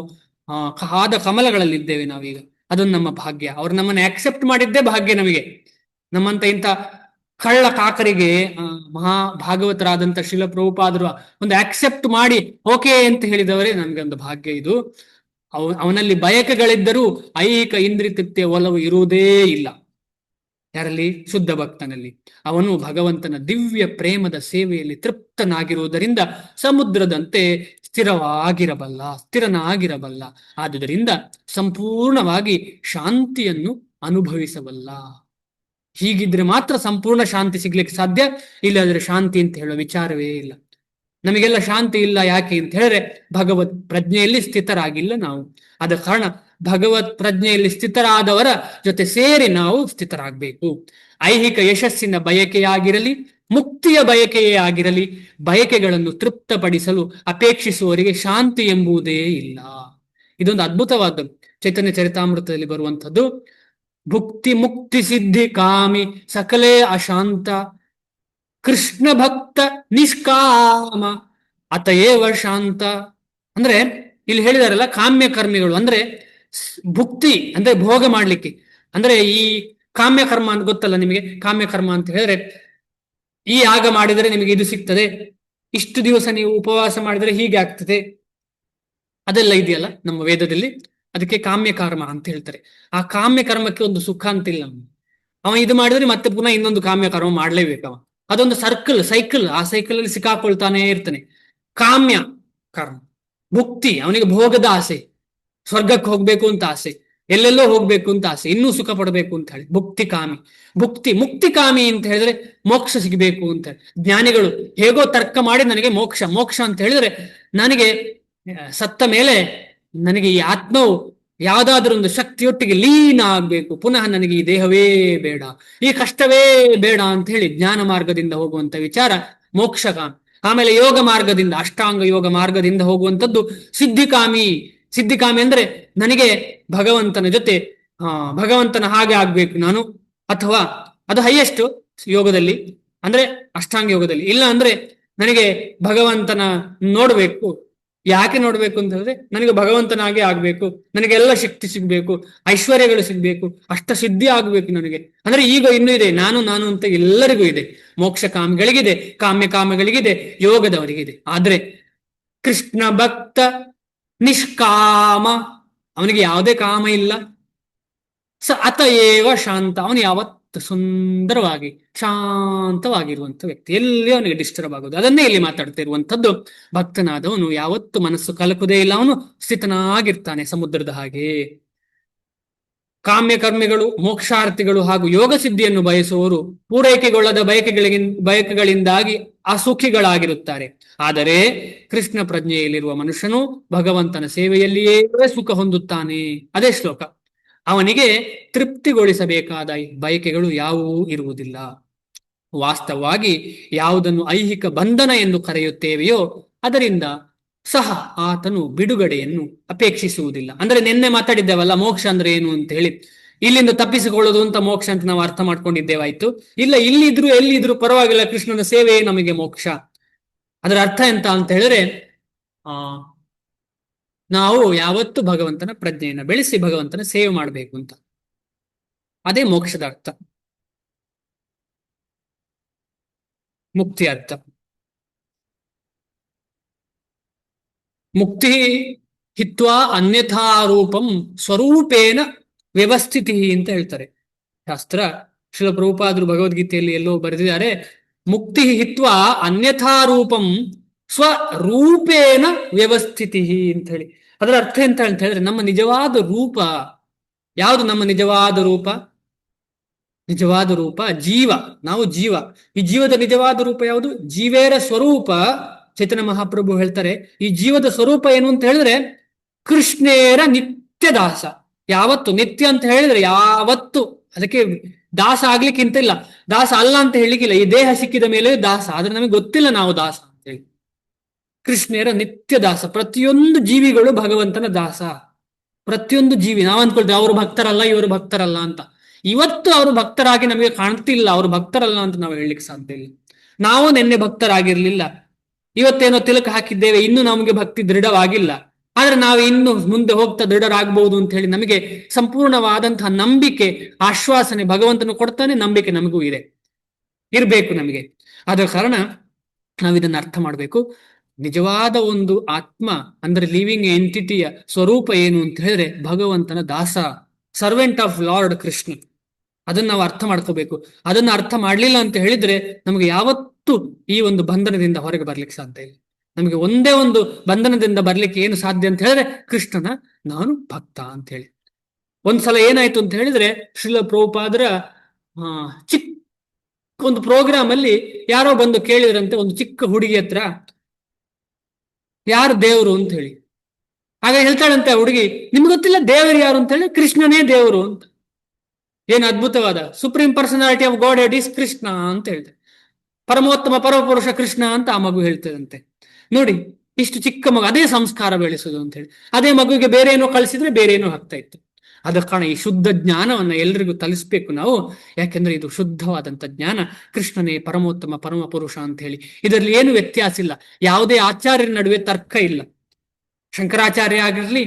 ಕಾದ ಕಮಲಗಳಲ್ಲಿದ್ದೇವೆ ನಾವೀಗ. ಅದೊಂದು ನಮ್ಮ ಭಾಗ್ಯ. ಅವ್ರು ನಮ್ಮನ್ನು ಆಕ್ಸೆಪ್ಟ್ ಮಾಡಿದ್ದೇ ಭಾಗ್ಯ ನಮಗೆ. ನಮ್ಮಂತ ಇಂಥ ಕಳ್ಳ ಕಾಕರಿಗೆ ಮಹಾ ಭಾಗವತರಾದಂತ ಶಿಲ ಪ್ರಭುಪಾದರು ಒಂದು ಆಕ್ಸೆಪ್ಟ್ ಮಾಡಿ ಓಕೆ ಅಂತ ಹೇಳಿದವರೇ ನಮ್ಗೊಂದು ಭಾಗ್ಯ ಇದು. ಅವನಲ್ಲಿ ಬಯಕೆಗಳಿದ್ದರೂ ಐಹಿಕ ಇಂದ್ರಿಯ ತೃಪ್ತಿಯ ಒಲವು ಇರುವುದೇ ಇಲ್ಲ. ಯಾರಲ್ಲಿ? ಶುದ್ಧ ಭಕ್ತನಲ್ಲಿ. ಅವನು ಭಗವಂತನ ದಿವ್ಯ ಪ್ರೇಮದ ಸೇವೆಯಲ್ಲಿ ತೃಪ್ತನಾಗಿರುವುದರಿಂದ ಸಮುದ್ರದಂತೆ ಸ್ಥಿರನಾಗಿರಬಲ್ಲ. ಆದುದರಿಂದ ಸಂಪೂರ್ಣವಾಗಿ ಶಾಂತಿಯನ್ನು ಅನುಭವಿಸಬಲ್ಲ. ಹೀಗಿದ್ರೆ ಮಾತ್ರ ಸಂಪೂರ್ಣ ಶಾಂತಿ ಸಿಗ್ಲಿಕ್ಕೆ ಸಾಧ್ಯ. ಇಲ್ಲಾದ್ರೆ ಶಾಂತಿ ಅಂತ ಹೇಳುವ ವಿಚಾರವೇ ಇಲ್ಲ. ನಮಗೆಲ್ಲ ಶಾಂತಿ ಇಲ್ಲ. ಯಾಕೆ ಅಂತ ಹೇಳಿದ್ರೆ ಭಗವತ್ ಪ್ರಜ್ಞೆಯಲ್ಲಿ ಸ್ಥಿತರಾಗಿಲ್ಲ ನಾವು. ಆದ ಕಾರಣ ಭಗವತ್ ಪ್ರಜ್ಞೆಯಲ್ಲಿ ಸ್ಥಿತರಾದವರ ಜೊತೆ ಸೇರಿ ನಾವು ಸ್ಥಿತರಾಗಬೇಕು. ಐಹಿಕ ಯಶಸ್ಸಿನ ಬಯಕೆಯಾಗಿರಲಿ, ಮುಕ್ತಿಯ ಬಯಕೆಯೇ ಆಗಿರಲಿ, ಬಯಕೆಗಳನ್ನು ತೃಪ್ತಪಡಿಸಲು ಅಪೇಕ್ಷಿಸುವವರಿಗೆ ಶಾಂತಿ ಎಂಬುದೇ ಇಲ್ಲ. ಇದೊಂದು ಅದ್ಭುತವಾದದ್ದು. ಚೈತನ್ಯ ಚರಿತಾಮೃತದಲ್ಲಿ ಬರುವಂಥದ್ದು, ಭುಕ್ತಿ ಮುಕ್ತಿ ಸಿದ್ಧಿ ಕಾಮಿ ಸಕಲೇ ಅಶಾಂತ ಕೃಷ್ಣ ಭಕ್ತ ನಿಷ್ಕಾಮ ಅತಯೇವ ಶಾಂತ. ಅಂದ್ರೆ ಇಲ್ಲಿ ಹೇಳಿದಾರಲ್ಲ, ಕಾಮ್ಯ ಕರ್ಮಿಗಳು ಅಂದ್ರೆ ಭುಕ್ತಿ ಅಂದ್ರೆ ಭೋಗ ಮಾಡ್ಲಿಕ್ಕೆ. ಅಂದ್ರೆ ಈ ಕಾಮ್ಯ ಕರ್ಮ ಅಂತ ಗೊತ್ತಲ್ಲ ನಿಮಗೆ. ಕಾಮ್ಯ ಕರ್ಮ ಅಂತ ಹೇಳಿದ್ರೆ, ಈ ಯಾಗ ಮಾಡಿದರೆ ನಿಮಗೆ ಇದು ಸಿಗ್ತದೆ, ಇಷ್ಟು ದಿವಸ ನೀವು ಉಪವಾಸ ಮಾಡಿದರೆ ಹೀಗೆ ಆಗ್ತದೆ, ಅದೆಲ್ಲ ಇದೆಯಲ್ಲ ನಮ್ಮ ವೇದದಲ್ಲಿ. ಅದಕ್ಕೆ ಕಾಮ್ಯ ಕರ್ಮ ಅಂತ ಹೇಳ್ತಾರೆ. ಆ ಕಾಮ್ಯ ಕರ್ಮಕ್ಕೆ ಒಂದು ಸುಖ ಅಂತಿಲ್ಲ. ಅವ ಇದು ಮಾಡಿದ್ರೆ ಮತ್ತೆ ಪುನಃ ಇನ್ನೊಂದು ಕಾಮ್ಯ ಕರ್ಮ ಮಾಡ್ಲೇಬೇಕು. ಅದೊಂದು ಸೈಕಲ್. ಆ ಸೈಕಲ್ ಅಲ್ಲಿ ಸಿಕ್ಕಾಕೊಳ್ತಾನೆ ಇರ್ತಾನೆ. ಕಾಮ್ಯ ಕರ್ಮ. ಭುಕ್ತಿ, ಅವನಿಗೆ ಭೋಗದ ಆಸೆ, ಸ್ವರ್ಗಕ್ಕೆ ಹೋಗ್ಬೇಕು ಅಂತ ಆಸೆ, ಎಲ್ಲೆಲ್ಲೋ ಹೋಗ್ಬೇಕು ಅಂತ ಆಸೆ, ಇನ್ನೂ ಸುಖ ಪಡಬೇಕು ಅಂತ ಹೇಳಿ ಭುಕ್ತಿ ಕಾಮಿ. ಮುಕ್ತಿ ಕಾಮಿ ಅಂತ ಹೇಳಿದ್ರೆ ಮೋಕ್ಷ ಸಿಗಬೇಕು ಅಂತ ಹೇಳಿ ಜ್ಞಾನಿಗಳು ಹೇಗೋ ತರ್ಕ ಮಾಡಿ ನನಗೆ ಮೋಕ್ಷ ಅಂತ ಹೇಳಿದ್ರೆ, ನನಗೆ ಸತ್ತ ಮೇಲೆ ನನಗೆ ಈ ಆತ್ಮವು ಯಾವುದಾದ್ರೂ ಒಂದು ಶಕ್ತಿಯೊಟ್ಟಿಗೆ ಲೀನ ಆಗ್ಬೇಕು, ಪುನಃ ನನಗೆ ಈ ದೇಹವೇ ಬೇಡ, ಈ ಕಷ್ಟವೇ ಬೇಡ ಅಂತ ಹೇಳಿ ಜ್ಞಾನ ಮಾರ್ಗದಿಂದ ಹೋಗುವಂತ ವಿಚಾರ ಮೋಕ್ಷಕಾಮಿ. ಆಮೇಲೆ ಯೋಗ ಮಾರ್ಗದಿಂದ, ಅಷ್ಟಾಂಗ ಯೋಗ ಮಾರ್ಗದಿಂದ ಹೋಗುವಂಥದ್ದು ಸಿದ್ಧಿಕಾಮಿ ಅಂದ್ರೆ ನನಗೆ ಭಗವಂತನ ಜೊತೆ ಭಗವಂತನ ಹಾಗೆ ಆಗ್ಬೇಕು ನಾನು, ಅಥವಾ ಅದು ಹೈಯೆಸ್ಟ್ ಯೋಗದಲ್ಲಿ ಅಂದ್ರೆ ಅಷ್ಟಾಂಗ ಯೋಗದಲ್ಲಿ. ಇಲ್ಲ ಅಂದ್ರೆ ನನಗೆ ಭಗವಂತನ ನೋಡ್ಬೇಕು. ಯಾಕೆ ನೋಡ್ಬೇಕು ಅಂತ ಹೇಳಿದ್ರೆ ನನಗೆ ಭಗವಂತನಾಗೆ ಆಗ್ಬೇಕು, ನನಗೆಲ್ಲ ಶಕ್ತಿ ಸಿಗ್ಬೇಕು, ಐಶ್ವರ್ಯಗಳು ಸಿಗ್ಬೇಕು, ಅಷ್ಟ ಸಿದ್ಧಿ ಆಗ್ಬೇಕು ನನಗೆ. ಅಂದ್ರೆ ಈಗ ಇನ್ನೂ ಇದೆ, ನಾನು ಅಂತ ಎಲ್ಲರಿಗೂ ಇದೆ. ಮೋಕ್ಷ ಕಾಮಗಳಿಗಿದೆ, ಕಾಮ್ಯಗಳಿಗಿದೆ, ಯೋಗದವರಿಗಿದೆ. ಆದ್ರೆ ಕೃಷ್ಣ ಭಕ್ತ ನಿಷ್ಕಾಮ, ಅವನಿಗೆ ಯಾವುದೇ ಕಾಮ ಇಲ್ಲ. ಅತಯೇವ ಶಾಂತ, ಅವನು ಸುಂದರವಾಗಿ ಶಾಂತವಾಗಿರುವಂತ ವ್ಯಕ್ತಿ, ಎಲ್ಲಿ ಅವನಿಗೆ ಡಿಸ್ಟರ್ಬ್ ಆಗೋದು ಅದನ್ನೇ ಇಲ್ಲಿ ಮಾತಾಡ್ತಾ ಇರುವಂತದ್ದು. ಭಕ್ತನಾದವನು ಯಾವತ್ತು ಮನಸ್ಸು ಕಲಕುದೇ ಇಲ್ಲ, ಅವನು ಸ್ಥಿತನಾಗಿರ್ತಾನೆ ಸಮುದ್ರದ ಹಾಗೆ. ಕಾಮ್ಯ ಕರ್ಮಿಗಳು, ಮೋಕ್ಷಾರ್ಥಿಗಳು ಹಾಗೂ ಯೋಗ ಸಿದ್ಧಿಯನ್ನು ಬಯಸುವವರು ಪೂರೈಕೆಗೊಳ್ಳದ ಬಯಕೆಗಳಿಂದಾಗಿ ಅಸುಖಿಗಳಾಗಿರುತ್ತಾರೆ. ಆದರೆ ಕೃಷ್ಣ ಪ್ರಜ್ಞೆಯಲ್ಲಿರುವ ಮನುಷ್ಯನು ಭಗವಂತನ ಸೇವೆಯಲ್ಲಿಯೇ ಸುಖ ಹೊಂದುತ್ತಾನೆ. ಅದೇ ಶ್ಲೋಕ. ಅವನಿಗೆ ತೃಪ್ತಿಗೊಳಿಸಬೇಕಾದ ಬಯಕೆಗಳು ಯಾವುವೂ ಇರುವುದಿಲ್ಲ. ವಾಸ್ತವವಾಗಿ ಯಾವುದನ್ನು ಐಹಿಕ ಬಂಧನ ಎಂದು ಕರೆಯುತ್ತೇವೆಯೋ ಅದರಿಂದ ಸಹ ಆತನು ಬಿಡುಗಡೆಯನ್ನು ಅಪೇಕ್ಷಿಸುವುದಿಲ್ಲ. ಅಂದ್ರೆ ನಿನ್ನೆ ಮಾತಾಡಿದ್ದೇವಲ್ಲ ಮೋಕ್ಷ ಅಂದ್ರೆ ಏನು ಅಂತ ಹೇಳಿ. ಇಲ್ಲಿಂದ ತಪ್ಪಿಸಿಕೊಳ್ಳೋದು ಅಂತ ಮೋಕ್ಷ ಅಂತ ನಾವು ಅರ್ಥ ಮಾಡ್ಕೊಂಡಿದ್ದೇವಾಯ್ತು. ಇಲ್ಲ, ಇಲ್ಲಿದ್ರು ಎಲ್ಲಿದ್ರು ಪರವಾಗಿಲ್ಲ, ಕೃಷ್ಣನ ಸೇವೆಯೇ ನಮಗೆ ಮೋಕ್ಷ. ಅದರ ಅರ್ಥ ಎಂತ ಅಂತ ಹೇಳಿದ್ರೆ, ನಾವು ಯಾವತ್ತು ಭಗವಂತನ ಪ್ರಜ್ಞೆಯನ್ನು ಬೆಳೆಸಿ ಭಗವಂತನ ಸೇವೆ ಮಾಡಬೇಕು ಅಂತ. ಅದೇ ಮೋಕ್ಷದ ಅರ್ಥ, ಮುಕ್ತಿ ಅರ್ಥ. ಮುಕ್ತಿ ಹಿತ್ವಾ ಅನ್ಯಥಾರೂಪಂ ಸ್ವರೂಪೇನ ವ್ಯವಸ್ಥಿತಿ ಅಂತ ಹೇಳ್ತಾರೆ ಶಾಸ್ತ್ರ. ಶ್ರೀಲ ಪ್ರಭುಪಾದರು ಭಗವದ್ಗೀತೆಯಲ್ಲಿ ಎಲ್ಲೋ ಬರೆದಿದ್ದಾರೆ, ಮುಕ್ತಿ ಹಿತ್ವಾ ಅನ್ಯಥಾರೂಪಂ ಸ್ವರೂಪೇನ ವ್ಯವಸ್ಥಿತಿ ಅಂತ ಹೇಳಿ. ಅದರ ಅರ್ಥ ಎಂತ ಅಂತ ಹೇಳಿದ್ರೆ, ನಮ್ಮ ನಿಜವಾದ ರೂಪ ಯಾವುದು? ನಮ್ಮ ನಿಜವಾದ ರೂಪ, ನಿಜವಾದ ರೂಪ ಜೀವ. ನಾವು ಜೀವ. ಈ ಜೀವದ ನಿಜವಾದ ರೂಪ ಯಾವುದು? ಜೀವೇರ ಸ್ವರೂಪ. ಚೈತನ್ಯ ಮಹಾಪ್ರಭು ಹೇಳ್ತಾರೆ, ಈ ಜೀವದ ಸ್ವರೂಪ ಏನು ಅಂತ ಹೇಳಿದ್ರೆ ಕೃಷ್ಣೇರ ನಿತ್ಯ ದಾಸ. ಯಾವತ್ತು ನಿತ್ಯ ಅಂತ ಹೇಳಿದ್ರೆ ಯಾವತ್ತು, ಅದಕ್ಕೆ ದಾಸ ಆಗ್ಲಿಕ್ಕಿಂತ ಇಲ್ಲ, ದಾಸ ಅಲ್ಲ ಅಂತ ಹೇಳಿಕ್ಕಿಲ್ಲ. ಈ ದೇಹ ಸಿಕ್ಕಿದ ಮೇಲೆ ದಾಸ, ಆದ್ರೆ ನಮಗೆ ಗೊತ್ತಿಲ್ಲ ನಾವು ದಾಸ ಅಂತ ಹೇಳಿ. ಕೃಷ್ಣೇರ ನಿತ್ಯ ದಾಸ. ಪ್ರತಿಯೊಂದು ಜೀವಿಗಳು ಭಗವಂತನ ದಾಸ. ಪ್ರತಿಯೊಂದು ಜೀವಿ. ನಾವು ಅಂದ್ಕೊಳ್ತೇವೆ ಅವರು ಭಕ್ತರಲ್ಲ, ಇವರು ಭಕ್ತರಲ್ಲ ಅಂತ. ಇವತ್ತು ಅವರು ಭಕ್ತರಾಗಿ ನಮಗೆ ಕಾಣ್ತಿಲ್ಲ, ಅವರು ಭಕ್ತರಲ್ಲ ಅಂತ ನಾವು ಹೇಳಲಿಕ್ಕೆ ಸಾಧ್ಯ ಇಲ್ಲ. ನಾವು ನಿನ್ನೆ ಭಕ್ತರಾಗಿರ್ಲಿಲ್ಲ, ಇವತ್ತೇನೋ ತಿಲಕ ಹಾಕಿದ್ದೇವೆ, ಇನ್ನು ನಮಗೆ ಭಕ್ತಿ ದೃಢವಾಗಿಲ್ಲ. ಆದ್ರೆ ನಾವು ಇನ್ನು ಮುಂದೆ ಹೋಗ್ತಾ ದೃಢರಾಗಬಹುದು ಅಂತ ಹೇಳಿ ನಮಗೆ ಸಂಪೂರ್ಣವಾದಂತಹ ನಂಬಿಕೆ, ಆಶ್ವಾಸನೆ ಭಗವಂತನು ಕೊಡ್ತಾನೆ. ನಂಬಿಕೆ ನಮಗೂ ಇದೆ, ಇರಬೇಕು ನಮಗೆ. ಆದ ಕಾರಣ ನಾವು ಇದನ್ನು ಅರ್ಥ ಮಾಡಬೇಕು. ನಿಜವಾದ ಒಂದು ಆತ್ಮ ಅಂದ್ರೆ ಲಿವಿಂಗ್ ಎಂಟಿಟಿಯ ಸ್ವರೂಪ ಏನು ಅಂತ ಹೇಳಿದ್ರೆ ಭಗವಂತನ ದಾಸ, ಸರ್ವೆಂಟ್ ಆಫ್ ಲಾರ್ಡ್ ಕೃಷ್ಣ. ಅದನ್ನ ನಾವು ಅರ್ಥ ಮಾಡ್ಕೋಬೇಕು. ಅದನ್ನ ಅರ್ಥ ಮಾಡ್ಲಿಲ್ಲ ಅಂತ ಹೇಳಿದ್ರೆ ನಮಗೆ ಯಾವತ್ತೂ ಈ ಒಂದು ಬಂಧನದಿಂದ ಹೊರಗೆ ಬರ್ಲಿಕ್ಕೆ ಸಾಧ್ಯ ಇಲ್ಲ. ನಮಗೆ ಒಂದೇ ಒಂದು ಬಂಧನದಿಂದ ಬರ್ಲಿಕ್ಕೆ ಏನು ಸಾಧ್ಯ ಅಂತ ಹೇಳಿದ್ರೆ ಕೃಷ್ಣನ ನಾನು ಭಕ್ತ ಅಂತ ಹೇಳಿ. ಒಂದ್ಸಲ ಏನಾಯ್ತು ಅಂತ ಹೇಳಿದ್ರೆ, ಶ್ರೀಲ ಪ್ರಭುಪಾದರ ಚಿಕ್ಕ ಒಂದು ಪ್ರೋಗ್ರಾಮ್ ಅಲ್ಲಿ ಯಾರೋ ಬಂದು ಕೇಳಿದ್ರಂತೆ ಒಂದು ಚಿಕ್ಕ ಹುಡುಗಿ ಹತ್ರ, ಯಾರು ದೇವರು ಅಂತ ಹೇಳಿ. ಆಗ ಹೇಳ್ತಾಳಂತೆ ಆ ಹುಡುಗಿ, ನಿಮ್ಗೆ ಗೊತ್ತಿಲ್ಲ ದೇವರು ಯಾರು ಅಂತ ಹೇಳಿ? ಕೃಷ್ಣನೇ ದೇವರು ಅಂತ. ಏನು ಅದ್ಭುತವಾದ supreme personality of god it is Krishna ಅಂತ ಹೇಳ್ತಾರೆ. ಪರಮೋತ್ತಮ ಪರಮಪುರುಷ ಕೃಷ್ಣ ಅಂತ ಆ ಮಗು ಹೇಳ್ತದಂತೆ. ನೋಡಿ, ಇಷ್ಟು ಚಿಕ್ಕ ಮಗು, ಅದೇ ಸಂಸ್ಕಾರ ಬೆಳೆಸೋದು ಅಂತ ಹೇಳಿ. ಅದೇ ಮಗುವಿಗೆ ಬೇರೆ ಏನೋ ಕಳಿಸಿದ್ರೆ ಬೇರೆ ಏನೋ ಆಗ್ತಾ ಇತ್ತು. ಅದ ಕಾರಣ ಈ ಶುದ್ಧ ಜ್ಞಾನವನ್ನ ಎಲ್ರಿಗೂ ತಲಿಸ್ಬೇಕು ನಾವು. ಯಾಕೆಂದ್ರೆ ಇದು ಶುದ್ಧವಾದಂತ ಜ್ಞಾನ. ಕೃಷ್ಣನೇ ಪರಮೋತ್ತಮ ಪರಮ ಪುರುಷ ಅಂತ ಹೇಳಿ ಇದರಲ್ಲಿ ಏನು ವ್ಯತ್ಯಾಸ ಇಲ್ಲ. ಯಾವುದೇ ಆಚಾರ್ಯರ ನಡುವೆ ತರ್ಕ ಇಲ್ಲ. ಶಂಕರಾಚಾರ್ಯ ಆಗಿರ್ಲಿ,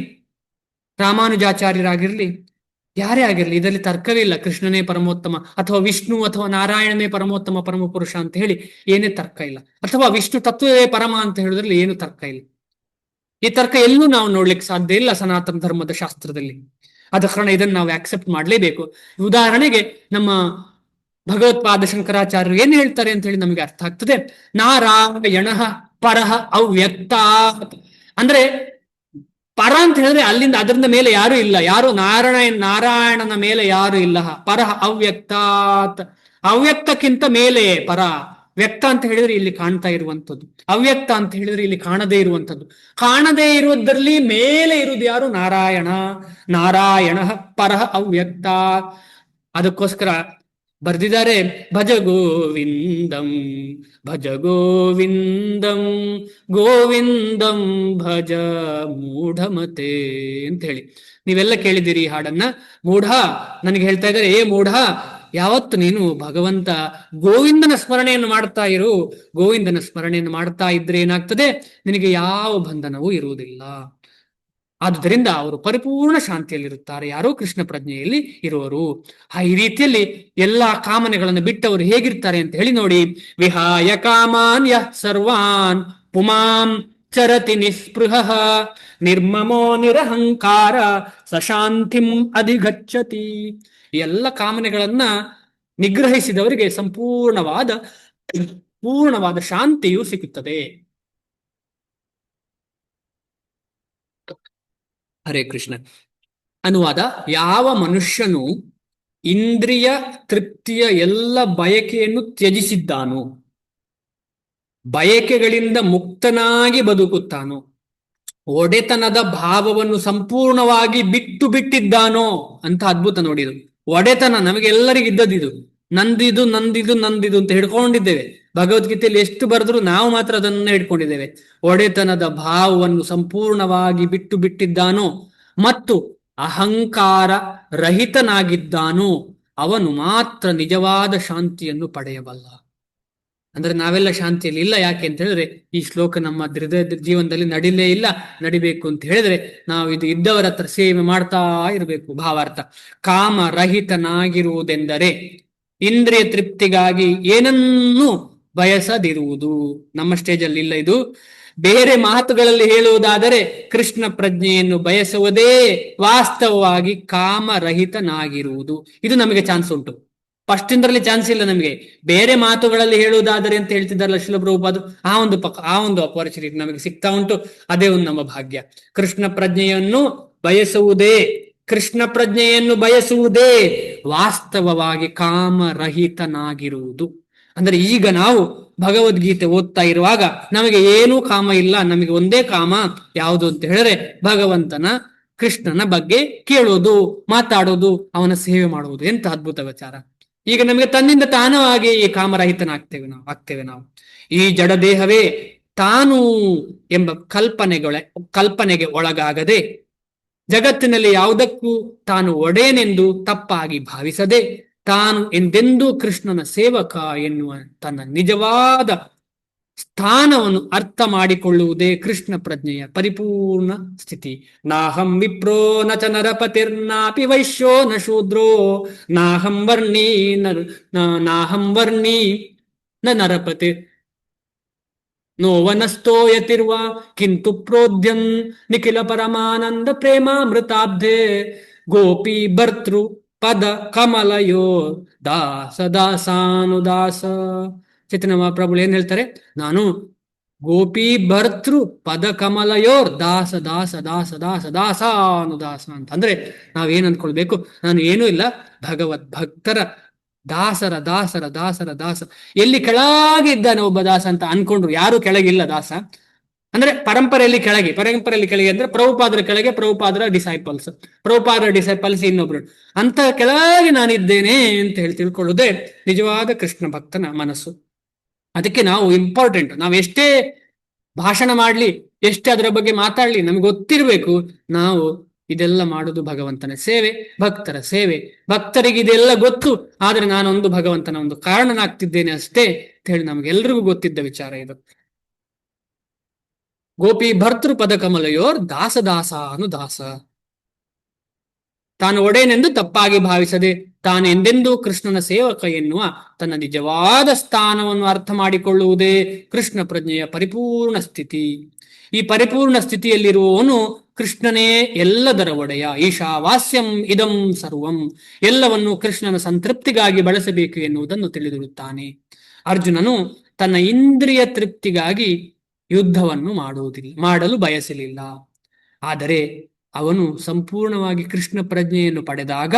ರಾಮಾನುಜಾಚಾರ್ಯರಾಗಿರ್ಲಿ, ಯಾರೇ ಆಗಿರ್ಲಿ, ಇದರಲ್ಲಿ ತರ್ಕವೇ ಇಲ್ಲ. ಕೃಷ್ಣನೇ ಪರಮೋತ್ತಮ ಅಥವಾ ವಿಷ್ಣು ಅಥವಾ ನಾರಾಯಣನೇ ಪರಮೋತ್ತಮ ಪರಮ ಪುರುಷ ಅಂತ ಹೇಳಿ ಏನೇ ತರ್ಕ ಇಲ್ಲ. ಅಥವಾ ವಿಷ್ಣು ತತ್ವವೇ ಪರಮ ಅಂತ ಹೇಳೋದ್ರಲ್ಲಿ ಏನು ತರ್ಕ ಇಲ್ಲ. ಈ ತರ್ಕ ಎಲ್ಲೂ ನಾವು ನೋಡ್ಲಿಕ್ಕೆ ಸಾಧ್ಯ ಇಲ್ಲ ಸನಾತನ ಧರ್ಮದ ಶಾಸ್ತ್ರದಲ್ಲಿ. ಆದ ಕಾರಣ ಇದನ್ನು ನಾವು ಆಕ್ಸೆಪ್ಟ್ ಮಾಡಲೇಬೇಕು. ಉದಾಹರಣೆಗೆ ನಮ್ಮ ಭಗವತ್ಪಾದ ಶಂಕರಾಚಾರ್ಯರು ಏನ್ ಹೇಳ್ತಾರೆ ಅಂತ ಹೇಳಿ ನಮಗೆ ಅರ್ಥ ಆಗ್ತದೆ. ನಾರಾಯಣ ಪರಹ ಅವ್ಯಕ್ತ ಅಂದ್ರೆ ಪರ ಅಂತ ಹೇಳಿದ್ರೆ ಅಲ್ಲಿಂದ ಅದರಿಂದ ಮೇಲೆ ಯಾರು ಇಲ್ಲ. ಯಾರು? ನಾರಾಯಣನ ಮೇಲೆ ಯಾರು ಇಲ್ಲ. ಪರಹ ಅವ್ಯಕ್ತಾತ್, ಅವ್ಯಕ್ತಕ್ಕಿಂತ ಮೇಲೆ ಪರ. ವ್ಯಕ್ತ ಅಂತ ಹೇಳಿದ್ರೆ ಇಲ್ಲಿ ಕಾಣ್ತಾ ಇರುವಂಥದ್ದು, ಅವ್ಯಕ್ತ ಅಂತ ಹೇಳಿದ್ರೆ ಇಲ್ಲಿ ಕಾಣದೇ ಇರುವಂಥದ್ದು. ಕಾಣದೇ ಇರುವುದರಲ್ಲಿ ಮೇಲೆ ಇರುವುದು ಯಾರು? ನಾರಾಯಣ. ನಾರಾಯಣ ಪರಹ ಅವ್ಯಕ್ತ. ಅದಕ್ಕೋಸ್ಕರ ಬರ್ದಿದ್ದಾರೆ, ಭಜ ಗೋವಿಂದಂ ಭಜ ಗೋವಿಂದಂ ಗೋವಿಂದಂ ಭಜ ಮೂಢಮತೆ ಅಂತ ಹೇಳಿ. ನೀವೆಲ್ಲ ಕೇಳಿದಿರಿ ಈ ಹಾಡನ್ನ. ಮೂಢ ನನಗೆ ಹೇಳ್ತಾ ಇದ್ದಾರೆ, ಏ ಮೂಢ, ಯಾವತ್ತು ನೀನು ಭಗವಂತ ಗೋವಿಂದನ ಸ್ಮರಣೆಯನ್ನು ಮಾಡ್ತಾ ಇರು. ಗೋವಿಂದನ ಸ್ಮರಣೆಯನ್ನು ಮಾಡ್ತಾ ಇದ್ರೆ ಏನಾಗ್ತದೆ? ನಿನಗೆ ಯಾವ ಬಂಧನವೂ ಇರುವುದಿಲ್ಲ. ಆದುದರಿಂದ ಅವರು ಪರಿಪೂರ್ಣ ಶಾಂತಿಯಲ್ಲಿರುತ್ತಾರೆ. ಯಾರೋ ಕೃಷ್ಣ ಪ್ರಜ್ಞೆಯಲ್ಲಿ ಇರುವರು. ಈ ರೀತಿಯಲ್ಲಿ ಎಲ್ಲಾ ಕಾಮನೆಗಳನ್ನು ಬಿಟ್ಟವರು ಹೇಗಿರ್ತಾರೆ ಅಂತ ಹೇಳಿ ನೋಡಿ. ವಿಹಾಯ ಕಾಮಾನ್ಯ ಸರ್ವಾನ್ ಪುಮಾಂ ಚರತಿ ನಿಸ್ಪೃಹ ನಿರ್ಮಮೋ ನಿರಹಂಕಾರ ಸಶಾಂತಿಂ ಅಧಿಗಚ್ಚತಿ. ಎಲ್ಲ ಕಾಮನೆಗಳನ್ನ ನಿಗ್ರಹಿಸಿದವರಿಗೆ ಪೂರ್ಣವಾದ ಶಾಂತಿಯು ಸಿಗುತ್ತದೆ. ಹರೇ ಕೃಷ್ಣ. ಅನುವಾದ: ಯಾವ ಮನುಷ್ಯನು ಇಂದ್ರಿಯ ತೃಪ್ತಿಯ ಎಲ್ಲ ಬಯಕೆಯನ್ನು ತ್ಯಜಿಸಿದ್ದಾನೋ, ಬಯಕೆಗಳಿಂದ ಮುಕ್ತನಾಗಿ ಬದುಕುತ್ತಾನೋ, ಒಡೆತನದ ಭಾವವನ್ನು ಸಂಪೂರ್ಣವಾಗಿ ಬಿಟ್ಟು ಬಿಟ್ಟಿದ್ದಾನೋ ಅಂತ ಅದ್ಭುತ ನೋಡಿದು. ಒಡೆತನ ನಮಗೆಲ್ಲರಿಗೂ ಇದ್ದದಿದು, ನಂದಿದು ನಂದಿದು ನಂದಿದು ಅಂತ ಹಿಡ್ಕೊಂಡಿದ್ದೇವೆ. ಭಗವದ್ಗೀತೆಯಲ್ಲಿ ಎಷ್ಟು ಬರೆದ್ರು ನಾವು ಮಾತ್ರ ಅದನ್ನೇ ಹಿಡ್ಕೊಂಡಿದ್ದೇವೆ. ಒಡೆತನದ ಭಾವವನ್ನು ಸಂಪೂರ್ಣವಾಗಿ ಬಿಟ್ಟು ಬಿಟ್ಟಿದ್ದಾನೋ ಮತ್ತು ಅಹಂಕಾರ ರಹಿತನಾಗಿದ್ದಾನೋ ಅವನು ಮಾತ್ರ ನಿಜವಾದ ಶಾಂತಿಯನ್ನು ಪಡೆಯಬಲ್ಲ. ಅಂದ್ರೆ ನಾವೆಲ್ಲ ಶಾಂತಿಯಲ್ಲಿ ಇಲ್ಲ. ಯಾಕೆ ಅಂತ ಹೇಳಿದ್ರೆ ಈ ಶ್ಲೋಕ ನಮ್ಮ ಜೀವನದಲ್ಲಿ ನಡಿಲೇ ಇಲ್ಲ. ನಡಿಬೇಕು ಅಂತ ಹೇಳಿದ್ರೆ ನಾವು ಇದು ಇದ್ದವರ ಹತ್ರ ಸೇವೆ ಮಾಡ್ತಾ ಇರಬೇಕು. ಭಾವಾರ್ಥ: ಕಾಮರಹಿತನಾಗಿರುವುದೆಂದರೆ ಇಂದ್ರಿಯ ತೃಪ್ತಿಗಾಗಿ ಏನನ್ನೂ ಬಯಸದಿರುವುದು. ನಮ್ಮ ಸ್ಟೇಜಲ್ಲಿ ಇಲ್ಲ ಇದು. ಬೇರೆ ಮಾತುಗಳಲ್ಲಿ ಹೇಳುವುದಾದರೆ ಕೃಷ್ಣ ಪ್ರಜ್ಞೆಯನ್ನು ಬಯಸುವುದೇ ವಾಸ್ತವವಾಗಿ ಕಾಮರಹಿತನಾಗಿರುವುದು. ಇದು ನಮಗೆ ಚಾನ್ಸ್ ಉಂಟು. ಫಸ್ಟ್ ಇಂದ್ರಲ್ಲಿ ಚಾನ್ಸ್ ಇಲ್ಲ ನಮಗೆ. ಬೇರೆ ಮಾತುಗಳಲ್ಲಿ ಹೇಳುವುದಾದರೆ ಅಂತ ಹೇಳ್ತಿದ್ದಾರಲ್ಲ ಶಿಲ ಪ್ರಭುಪಾದರು, ಆ ಒಂದು ಅಪರ್ಚುನಿಟಿ ನಮಗೆ ಸಿಗ್ತಾ ಉಂಟು. ಅದೇ ಒಂದು ನಮ್ಮ ಭಾಗ್ಯ. ಕೃಷ್ಣ ಪ್ರಜ್ಞೆಯನ್ನು ಬಯಸುವುದೇ ವಾಸ್ತವವಾಗಿ ಕಾಮರಹಿತನಾಗಿರುವುದು. ಅಂದ್ರೆ ಈಗ ನಾವು ಭಗವದ್ಗೀತೆ ಓದ್ತಾ ಇರುವಾಗ ನಮಗೆ ಏನೂ ಕಾಮ ಇಲ್ಲ. ನಮಗೆ ಒಂದೇ ಕಾಮ ಯಾವುದು ಅಂತ ಹೇಳಿದ್ರೆ ಭಗವಂತನ ಕೃಷ್ಣನ ಬಗ್ಗೆ ಕೇಳೋದು, ಮಾತಾಡೋದು, ಅವನ ಸೇವೆ ಮಾಡುವುದು. ಎಂತ ಅದ್ಭುತ ವಿಚಾರ. ಈಗ ನಮಗೆ ತನ್ನಿಂದ ತಾನವಾಗಿ ಈ ಕಾಮರಹಿತನಾಗ್ತೇವೆ ನಾವು. ಈ ಜಡದೇಹವೇ ತಾನು ಎಂಬ ಕಲ್ಪನೆಗೆ ಒಳಗಾಗದೆ, ಜಗತ್ತಿನಲ್ಲಿ ಯಾವುದಕ್ಕೂ ತಾನು ಒಡೆಯನೆಂದು ತಪ್ಪಾಗಿ ಭಾವಿಸದೆ, ತಾನು ಎಂದೆಂದೂ ಕೃಷ್ಣನ ಸೇವಕ ಎನ್ನುವ ತನ್ನ ನಿಜವಾದ ಸ್ಥಾನವನ್ನು ಅರ್ಥ ಮಾಡಿಕೊಳ್ಳುವುದೇ ಕೃಷ್ಣ ಪ್ರಜ್ಞೆಯ ಪರಿಪೂರ್ಣ ಸ್ಥಿತಿ. ನಾಹಂ ವಿಪ್ರೋ ನ ಚ ನರಪತಿರ್ನಾಪಿ ವೈಶ್ಯೋ ನ ಶೂದ್ರೋ ನಾಹಂ ವರ್ಣೀ ನ ನರಪತಿ ನೋ ವನಸ್ತೋಯತಿರ್ವ ಕಿಂತು ಪ್ರೋದ್ಯಂ ನಿಖಿಲ ಪರಮಾನಂದ ಪ್ರೇಮಾಮೃತಾಬ್ಧೆ ಗೋಪಿ ಭರ್ತೃ ಪದ ಕಮಲಯೋ ದಾಸಾನುದಾಸ. ಚೈತನ್ಯ ಮಹಾಪ್ರಭುಗಳು ಏನ್ ಹೇಳ್ತಾರೆ? ನಾನು ಗೋಪಿ ಭರ್ತೃ ಪದ ಕಮಲಯೋರ್ ದಾಸ ಅನುದಾಸ ಅಂತ. ಅಂದ್ರೆ ನಾವೇನ್ ಅಂದ್ಕೊಳ್ಬೇಕು? ನಾನು ಏನೂ ಇಲ್ಲ, ಭಗವದ್ ಭಕ್ತರ ದಾಸರ ದಾಸ. ಎಲ್ಲಿ ಕೆಳಗೆ ಇದ್ದಾನೆ ಒಬ್ಬ ದಾಸ ಅಂತ ಅನ್ಕೊಂಡ್ರು, ಯಾರು ಕೆಳಗಿಲ್ಲ ದಾಸ. ಅಂದ್ರೆ ಪರಂಪರೆಯಲ್ಲಿ ಕೆಳಗೆ ಅಂದ್ರೆ ಪ್ರಭುಪಾದರ ಕೆಳಗೆ ಪ್ರಭುಪಾದರ ಡಿಸೈಪಲ್ಸ್ ಇನ್ನೊಬ್ರು ಅಂತ ಕೆಳಗೆ ನಾನಿದ್ದೇನೆ ಅಂತ ಹೇಳಿ ತಿಳ್ಕೊಳ್ಳೋದೇ ನಿಜವಾದ ಕೃಷ್ಣ ಭಕ್ತನ ಮನಸ್ಸು. ಅದಕ್ಕೆ ನಾವು ಇಂಪಾರ್ಟೆಂಟ್. ನಾವು ಎಷ್ಟೇ ಭಾಷಣ ಮಾಡ್ಲಿ, ಎಷ್ಟೇ ಅದರ ಬಗ್ಗೆ ಮಾತಾಡ್ಲಿ, ನಮ್ಗೆ ಗೊತ್ತಿರ್ಬೇಕು ನಾವು ಇದೆಲ್ಲ ಮಾಡುದು ಭಗವಂತನ ಸೇವೆ, ಭಕ್ತರ ಸೇವೆ. ಭಕ್ತರಿಗೆ ಇದೆಲ್ಲ ಗೊತ್ತು, ಆದ್ರೆ ನಾನೊಂದು ಭಗವಂತನ ಒಂದು ಕಾರಣನಾಗ್ತಿದ್ದೇನೆ ಅಷ್ಟೇ ಅಂತ ಹೇಳಿ ನಮ್ಗೆಲ್ರಿಗೂ ಗೊತ್ತಿದ್ದ ವಿಚಾರ ಇದು. ಗೋಪಿ ಭರ್ತೃ ಪದ ಕಮಲಯೋರ್ ದಾಸ. ತಾನು ಒಡೆಯನೆಂದು ತಪ್ಪಾಗಿ ಭಾವಿಸದೆ, ತಾನು ಎಂದೆಂದೂ ಕೃಷ್ಣನ ಸೇವಕ ಎನ್ನುವ ತನ್ನ ನಿಜವಾದ ಸ್ಥಾನವನ್ನು ಅರ್ಥ ಮಾಡಿಕೊಳ್ಳುವುದೇ ಕೃಷ್ಣ ಪ್ರಜ್ಞೆಯ ಪರಿಪೂರ್ಣ ಸ್ಥಿತಿ. ಈ ಪರಿಪೂರ್ಣ ಸ್ಥಿತಿಯಲ್ಲಿರುವವನು ಕೃಷ್ಣನೇ ಎಲ್ಲದರ ಒಡೆಯ. ಈಶಾವಾಸ್ಯಂ ಇದಂ ಸರ್ವಂ. ಎಲ್ಲವನ್ನು ಕೃಷ್ಣನ ಸಂತೃಪ್ತಿಗಾಗಿ ಬಳಸಬೇಕು ಎನ್ನುವುದನ್ನು ತಿಳಿದಿರುತ್ತಾನೆ. ಅರ್ಜುನನು ತನ್ನ ಇಂದ್ರಿಯ ತೃಪ್ತಿಗಾಗಿ ಯುದ್ಧವನ್ನು ಮಾಡಲು ಬಯಸಲಿಲ್ಲ. ಆದರೆ ಅವನು ಸಂಪೂರ್ಣವಾಗಿ ಕೃಷ್ಣ ಪ್ರಜ್ಞೆಯನ್ನು ಪಡೆದಾಗ